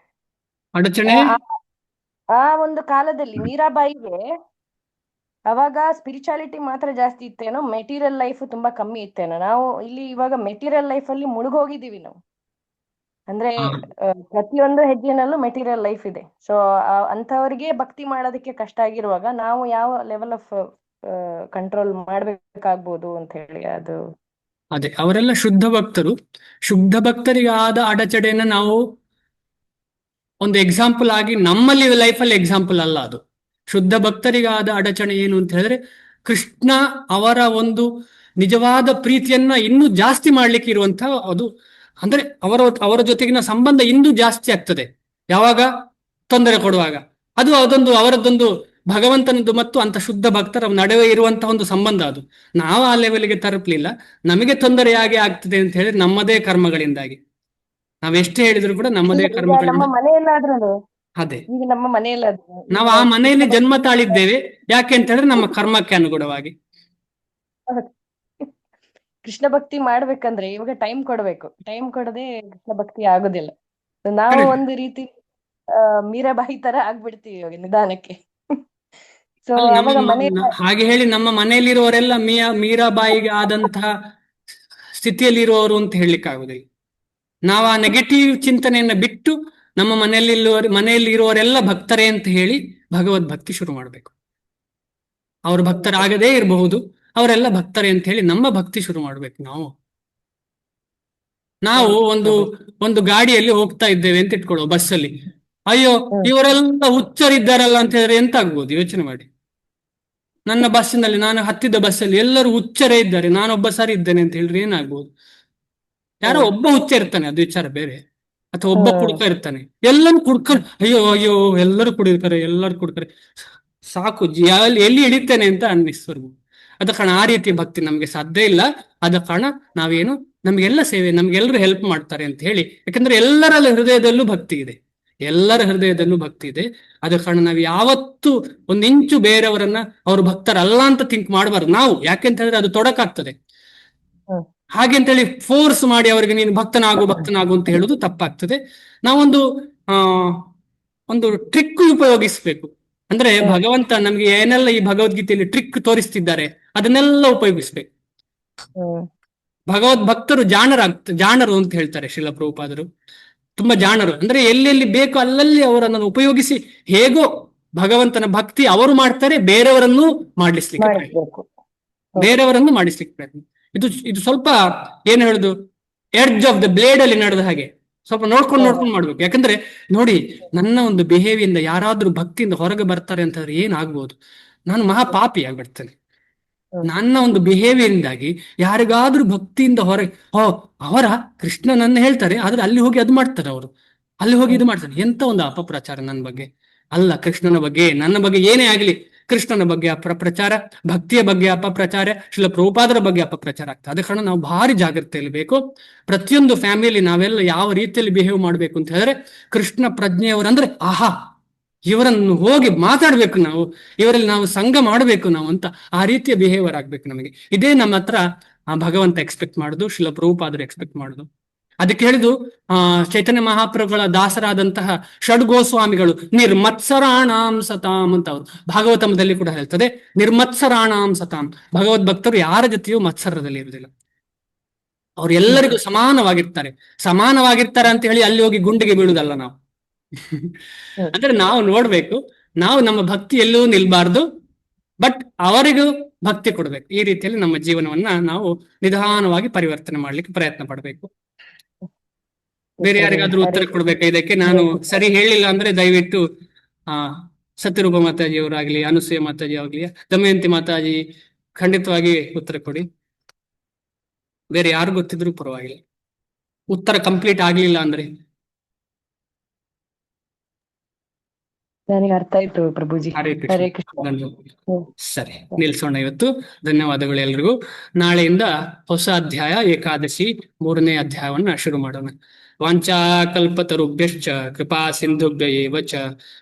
ಅಡಚಣೆ
ಆ ಒಂದು ಕಾಲದಲ್ಲಿ ಮೀರಾಬಾಯಿಗೆ ಅವಾಗ ಸ್ಪಿರಿಚುಯಾಲಿಟಿ ಮಾತ್ರ ಜಾಸ್ತಿ ಇತ್ತೇನೋ, ಮೆಟೀರಿಯಲ್ ಲೈಫ್ ತುಂಬಾ ಕಮ್ಮಿ ಇತ್ತೇನೋ. ನಾವು ಇಲ್ಲಿ ಇವಾಗ ಮೆಟೀರಿಯಲ್ ಲೈಫ್ ಅಲ್ಲಿ ಮುಳುಗೋಗಿದ್ದೀವಿ ನಾವು. ಅಂದ್ರೆ
ಹಾ.
ಪ್ರತಿಯೊಂದು ಹೆಜ್ಜೆನಲ್ಲೂ ಮೆಟೀರಿಯಲ್ ಲೈಫ್ ಇದೆ. ಸೊ ಅಂತವರಿಗೆ ಭಕ್ತಿ ಮಾಡೋದಕ್ಕೆ ಕಷ್ಟ ಆಗಿರುವಾಗ ನಾವು ಯಾವ ಲೆವೆಲ್ ಆಫ್ ಕಂಟ್ರೋಲ್ ಮಾಡ್ಬೇಕಾಗ್ಬೋದು ಅಂತ ಹೇಳಿ ಅದು.
ಅದೇ ಅವರೆಲ್ಲ ಶುದ್ಧ ಭಕ್ತರು. ಶುದ್ಧ ಭಕ್ತರಿಗಾದ ಅಡಚಣೆಯನ್ನ ನಾವು ಒಂದು ಎಕ್ಸಾಂಪಲ್ ಆಗಿ ನಮ್ಮಲ್ಲಿ ಲೈಫಲ್ಲಿ ಎಕ್ಸಾಂಪಲ್ ಅಲ್ಲ ಅದು. ಶುದ್ಧ ಭಕ್ತರಿಗಾದ ಅಡಚಣೆ ಏನು ಅಂತ ಹೇಳಿದ್ರೆ ಕೃಷ್ಣ ಅವರ ಒಂದು ನಿಜವಾದ ಪ್ರೀತಿಯನ್ನ ಇನ್ನೂ ಜಾಸ್ತಿ ಮಾಡ್ಲಿಕ್ಕೆ ಇರುವಂತಹ ಅದು. ಅಂದ್ರೆ ಅವರ ಜೊತೆಗಿನ ಸಂಬಂಧ ಇನ್ನೂ ಜಾಸ್ತಿ ಆಗ್ತದೆ ಯಾವಾಗ ತೊಂದರೆ ಕೊಡುವಾಗ. ಅದೊಂದು ಅವರದ್ದೊಂದು ಭಗವಂತನದ್ದು ಮತ್ತು ಅಂತ ಶುದ್ಧ ಭಕ್ತರ ನಡುವೆ ಇರುವಂತಹ ಒಂದು ಸಂಬಂಧ. ಅದು ನಾವು ಆ ಲೆವೆಲ್ಗೆ ತಲುಪಲಿಲ್ಲ. ನಮಗೆ ತೊಂದರೆಯಾಗಿ ಆಗ್ತದೆ ಅಂತ ಹೇಳಿ ನಮ್ಮದೇ ಕರ್ಮಗಳಿಂದಾಗಿ. ನಾವೆಷ್ಟೇ ಹೇಳಿದ್ರು ಕೂಡ ನಮ್ಮದೇ
ಈಗ ನಮ್ಮ
ಕರ್ಮಗಳಿಂದ.
ಮನೆಯಲ್ಲಾದ್ರೂ
ಅದೇ
ಈಗ ನಮ್ಮ ಮನೆಯಲ್ಲಾದ್ರೂ
ನಾವು ಆ ಮನೆಯಲ್ಲಿ ಜನ್ಮ ತಾಳಿದ್ದೇವೆ. ಯಾಕೆ ಅಂತ ಹೇಳಿದ್ರೆ ನಮ್ಮ ಕರ್ಮಕ್ಕೆ ಅನುಗುಣವಾಗಿ.
ಕೃಷ್ಣ ಭಕ್ತಿ ಮಾಡ್ಬೇಕಂದ್ರೆ ಇವಾಗ ಟೈಮ್ ಕೊಡ್ಬೇಕು. ಟೈಮ್ ಕೊಡದೆ ಕೃಷ್ಣ ಭಕ್ತಿ ಆಗೋದಿಲ್ಲ. So ನಾವು ಒಂದು ರೀತಿ ಮೀರಾಬಾಯಿ ತರ ಆಗ್ಬಿಡ್ತೀವಿ ಇವಾಗ ನಿಧಾನಕ್ಕೆ. ಸೊ
ಅಲ್ಲ,
ಅವಾಗ ಮನೆ
ಹಾಗೆ ಹೇಳಿ ನಮ್ಮ ಮನೆಯಲ್ಲಿರುವವರೆಲ್ಲ ಮೀರಾಬಾಯಿಗೆ ಆದಂತಹ ಸ್ಥಿತಿಯಲ್ಲಿರುವವರು ಅಂತ ಹೇಳಲಿಕ್ಕೆ ಆಗುದಿಲ್ಲ. ನಾವು ಆ ನೆಗೆಟಿವ್ ಚಿಂತನೆಯನ್ನ ಬಿಟ್ಟು ನಮ್ಮ ಮನೆಯಲ್ಲಿ ಇರುವವರೆಲ್ಲ ಭಕ್ತರೇ ಅಂತ ಹೇಳಿ ಭಗವದ್ ಭಕ್ತಿ ಶುರು ಮಾಡಬೇಕು. ಅವ್ರ ಭಕ್ತರಾಗದೇ ಇರಬಹುದು, ಅವರೆಲ್ಲ ಭಕ್ತರೇ ಅಂತ ಹೇಳಿ ನಮ್ಮ ಭಕ್ತಿ ಶುರು ಮಾಡ್ಬೇಕು. ನಾವು ಒಂದು ಗಾಡಿಯಲ್ಲಿ ಹೋಗ್ತಾ ಇದ್ದೇವೆ ಅಂತ ಇಟ್ಕೊಳ್ಳುವ, ಬಸ್ಸಲ್ಲಿ. ಅಯ್ಯೋ ಇವರೆಲ್ಲ ಹುಚ್ಚರಿದ್ದಾರಲ್ಲ ಅಂತ ಹೇಳಿದ್ರೆ ಎಂತ ಆಗ್ಬೋದು ಯೋಚನೆ ಮಾಡಿ. ನನ್ನ ಬಸ್ಸಿನಲ್ಲಿ, ನಾನು ಹತ್ತಿದ ಬಸ್ಸಲ್ಲಿ ಎಲ್ಲರೂ ಹುಚ್ಚರೇ ಇದ್ದಾರೆ, ನಾನೊಬ್ಬ ಸರಿ ಇದ್ದೇನೆ ಅಂತ ಹೇಳಿದ್ರೆ ಏನಾಗ್ಬೋದು? ಯಾರೋ ಒಬ್ಬ ಹುಚ್ಚ ಇರ್ತಾನೆ, ಅದು ವಿಚಾರ ಬೇರೆ. ಅಥವಾ ಒಬ್ಬ ಕುಡ್ಕ ಇರ್ತಾನೆ, ಎಲ್ಲರೂ ಕುಡ್ಕೊಂಡು ಅಯ್ಯೋ ಅಯ್ಯೋ ಎಲ್ಲರೂ ಕುಡಿತಾರೆ ಸಾಕು ಎಲ್ಲಿ ಇಳಿತೇನೆ ಅಂತ ಅನ್ನಿಸ್ಬರ್ಬೋದು. ಅದ ಕಾರಣ ಆ ರೀತಿಯ ಭಕ್ತಿ ನಮ್ಗೆ ಸಾಧ್ಯ ಇಲ್ಲ. ಆದ ಕಾರಣ ನಾವೇನು ನಮ್ಗೆಲ್ಲ ಸೇವೆ, ನಮ್ಗೆಲ್ಲರೂ ಹೆಲ್ಪ್ ಮಾಡ್ತಾರೆ ಅಂತ ಹೇಳಿ, ಯಾಕಂದ್ರೆ ಎಲ್ಲರ ಹೃದಯದಲ್ಲೂ ಭಕ್ತಿ ಇದೆ, ಎಲ್ಲರ ಹೃದಯದಲ್ಲೂ ಭಕ್ತಿ ಇದೆ. ಆದ ಕಾರಣ ನಾವು ಯಾವತ್ತೂ ಒಂದಿಂಚು ಬೇರೆಯವರನ್ನ ಅವ್ರ ಭಕ್ತರಲ್ಲ ಅಂತ ಥಿಂಕ್ ಮಾಡಬಾರ್ದು ನಾವು. ಯಾಕೆಂತ ಹೇಳಿದ್ರೆ ಅದು ತೊಡಕಾಗ್ತದೆ. ಹಾಗೆ ಅಂತೇಳಿ ಫೋರ್ಸ್ ಮಾಡಿ ಅವರಿಗೆ ನೀನು ಭಕ್ತನಾಗು ಅಂತ ಹೇಳುದು ತಪ್ಪಾಗ್ತದೆ. ನಾವೊಂದು ಒಂದು ಟ್ರಿಕ್ ಉಪಯೋಗಿಸ್ಬೇಕು. ಅಂದ್ರೆ ಭಗವಂತ ನಮ್ಗೆ ಏನೆಲ್ಲ ಈ ಭಗವದ್ಗೀತೆಯಲ್ಲಿ ಟ್ರಿಕ್ ತೋರಿಸ್ತಿದ್ದಾರೆ ಅದನ್ನೆಲ್ಲ ಉಪಯೋಗಿಸ್ಬೇಕು. ಭಕ್ತರು ಜಾಣರು ಅಂತ ಹೇಳ್ತಾರೆ ಶ್ರೀಲ ಪ್ರಭುಪಾದರು. ತುಂಬಾ ಜಾಣರು ಅಂದ್ರೆ ಎಲ್ಲೆಲ್ಲಿ ಬೇಕು ಅಲ್ಲಲ್ಲಿ ಅವರನ್ನು ಉಪಯೋಗಿಸಿ ಹೇಗೋ ಭಗವಂತನ ಭಕ್ತಿ ಅವರು ಮಾಡ್ತಾರೆ, ಬೇರೆಯವರನ್ನು ಮಾಡಿಸ್ಲಿಕ್ಕೆ ಪ್ರಯತ್ನ. ಇದು ಸ್ವಲ್ಪ ಏನ್ ಹೇಳುದು, ಎಡ್ಜ್ ಆಫ್ ದ ಬ್ಲೇಡ್ ಅಲ್ಲಿ ನಡೆದ ಹಾಗೆ ಸ್ವಲ್ಪ ನೋಡ್ಕೊಂಡು ಮಾಡ್ಬೇಕು. ಯಾಕಂದ್ರೆ ನೋಡಿ, ನನ್ನ ಒಂದು ಬಿಹೇವಿಯಿಂದ ಯಾರಾದ್ರೂ ಭಕ್ತಿಯಿಂದ ಹೊರಗೆ ಬರ್ತಾರೆ ಅಂತಂದ್ರೆ ಏನಾಗ್ಬೋದು, ನಾನು ಮಹಾಪಾಪಿ ಆಗ್ಬಿಡ್ತೇನೆ. ನನ್ನ ಒಂದು ಬಿಹೇವಿಯರ್ ಇಂದಾಗಿ ಯಾರಿಗಾದ್ರೂ ಭಕ್ತಿಯಿಂದ ಹೊರಗೆ ಅವರ ಕೃಷ್ಣನನ್ನ ಹೇಳ್ತಾರೆ, ಆದ್ರೆ ಅಲ್ಲಿ ಹೋಗಿ ಅದು ಮಾಡ್ತಾರೆ, ಅವರು ಅಲ್ಲಿ ಹೋಗಿ ಇದು ಮಾಡ್ತಾರೆ. ಎಂತ ಒಂದು ಅಪಪ್ರಚಾರ ನನ್ನ ಬಗ್ಗೆ. ಅಲ್ಲ, ಕೃಷ್ಣನ ಬಗ್ಗೆ ನನ್ನ ಬಗ್ಗೆ ಏನೇ ಆಗ್ಲಿ, ಕೃಷ್ಣನ ಬಗ್ಗೆ ಅಪಪ್ರಚಾರ, ಭಕ್ತಿಯ ಬಗ್ಗೆ ಅಪಪ್ರಚಾರ, ಶ್ರೀಲ ಪ್ರಭುಪಾದರ ಬಗ್ಗೆ ಅಪಪ್ರಚಾರ ಆಗ್ತದೆ. ಅದ ಕಾರಣ ನಾವು ಭಾರಿ ಜಾಗ್ರತೆಯಲ್ಲಿ ಬೇಕು. ಪ್ರತಿಯೊಂದು ಫ್ಯಾಮಿಲಿ ನಾವೆಲ್ಲ ಯಾವ ರೀತಿಯಲ್ಲಿ ಬಿಹೇವ್ ಮಾಡ್ಬೇಕು ಅಂತ ಹೇಳಿದ್ರೆ, ಕೃಷ್ಣ ಪ್ರಜ್ಞೆಯವರಂದ್ರೆ ಆಹಾ ಇವರನ್ನು ಹೋಗಿ ಮಾತಾಡ್ಬೇಕು ನಾವು, ಇವರಲ್ಲಿ ನಾವು ಸಂಘ ಮಾಡಬೇಕು ನಾವು ಅಂತ ಆ ರೀತಿಯ ಬಿಹೇವಿಯರ್ ಆಗ್ಬೇಕು ನಮಗೆ. ಇದೇ ನಮ್ಮ ಹತ್ರ ಭಗವಂತ ಎಕ್ಸ್ಪೆಕ್ಟ್ ಮಾಡುದು, ಶ್ರೀಲ ಪ್ರಭುಪಾದರು ಎಕ್ಸ್ಪೆಕ್ಟ್ ಮಾಡುದು. ಅದಕ್ಕೆ ಹೇಳಿದು ಚೈತನ್ಯ ಮಹಾಪ್ರಭುಗಳ ದಾಸರಾದಂತಹ ಷಡ್ಗೋಸ್ವಾಮಿಗಳು ನಿರ್ಮತ್ಸರಾಣಾಂ ಸತಾಂ ಅಂತ ಅವರು ಭಾಗವತಮದಲ್ಲಿ ಕೂಡ ಹೇಳ್ತದೆ. ನಿರ್ಮತ್ಸರಾಣಾಂ ಸತಾಂ, ಭಗವದ್ ಭಕ್ತರು ಯಾರ ಜೊತೆಯೂ ಮತ್ಸರದಲ್ಲಿ ಇರುವುದಿಲ್ಲ, ಅವರೆಲ್ಲರಿಗೂ ಸಮಾನವಾಗಿರ್ತಾರೆ ಅಂತ ಹೇಳಿ ಅಲ್ಲಿ ಹೋಗಿ ಗುಂಡಿಗೆ ಬೀಳುವುದಲ್ಲ ನಾವು. ಅಂದ್ರೆ ನಾವು ನೋಡ್ಬೇಕು, ನಾವು ನಮ್ಮ ಭಕ್ತಿ ಎಲ್ಲೂ ನಿಲ್ಬಾರ್ದು, ಬಟ್ ಅವರಿಗೂ ಭಕ್ತಿ ಕೊಡ್ಬೇಕು. ಈ ರೀತಿಯಲ್ಲಿ ನಮ್ಮ ಜೀವನವನ್ನ ನಾವು ನಿಧಾನವಾಗಿ ಪರಿವರ್ತನೆ ಮಾಡ್ಲಿಕ್ಕೆ ಪ್ರಯತ್ನ ಪಡ್ಬೇಕು. ಬೇರೆ ಯಾರಿಗಾದ್ರೂ ಉತ್ತರ ಕೊಡ್ಬೇಕಾ ಇದಕ್ಕೆ? ನಾನು ಸರಿ ಹೇಳಿಲ್ಲ ಅಂದ್ರೆ ದಯವಿಟ್ಟು ಸತ್ಯರೂಪ ಮಾತಾಜಿಯವರಾಗ್ಲಿ, ಅನುಸೂಯ ಮಾತಾಜಿ ಆಗ್ಲಿ, ದಮಯಂತಿ ಮಾತಾಜಿ ಖಂಡಿತವಾಗಿ ಉತ್ತರ ಕೊಡಿ. ಬೇರೆ ಯಾರು ಗೊತ್ತಿದ್ರು ಪರವಾಗಿಲ್ಲ, ಉತ್ತರ ಕಂಪ್ಲೀಟ್ ಆಗ್ಲಿಲ್ಲ ಅಂದ್ರೆ.
ನನಗೆ ಅರ್ಥ ಆಯ್ತು ಪ್ರಭುಜಿ.
ಹರೇ
ಹರೇ
ಕೃಷ್ಣ.
ಕೃಷ್ಣ.
ಧನ್ಯವಾದ. ಸರಿ, ನಿಲ್ಸೋಣ ಇವತ್ತು. ಧನ್ಯವಾದಗಳು ಎಲ್ರಿಗೂ. ನಾಳೆಯಿಂದ ಹೊಸ ಅಧ್ಯಾಯ ಏಕಾದಶಿ 3ನೇ ಅಧ್ಯಾಯವನ್ನ ಶುರು ಮಾಡೋಣ. ವಾಂಚಾಕಲ್ಪತರುಭ್ಯಶ್ಚ ಕೃಪಾ ಸಿಂಧುಭ್ಯ ಏವ ಚ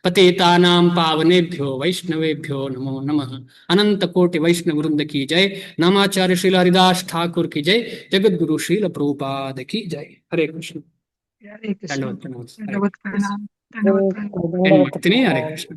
ಪತಿತಾನಾಂ ಪಾವನೇಭ್ಯೋ ವೈಷ್ಣವೇಭ್ಯೋ ನಮೋ ನಮಃ. ಅನಂತ ಕೋಟಿ ವೈಷ್ಣವ ವೃಂದ ಕಿ ಜೈ. ನಾಮಾಚಾರ್ಯ ಶ್ರೀಲ ಹರಿದಾಸ್ ಠಾಕುರ್ ಕಿ ಜೈ. ಜಗದ್ಗುರು ಶ್ರೀಲ ಪ್ರಭುಪಾದ ಕಿ ಜೈ. ಹರೇ ಕೃಷ್ಣ. ಧನ್ಯವಾದ.
ಧನ್ಯವಾದ.
ಮಾಡ್ತೀನಿ. ಹರೇ ಕೃಷ್ಣ.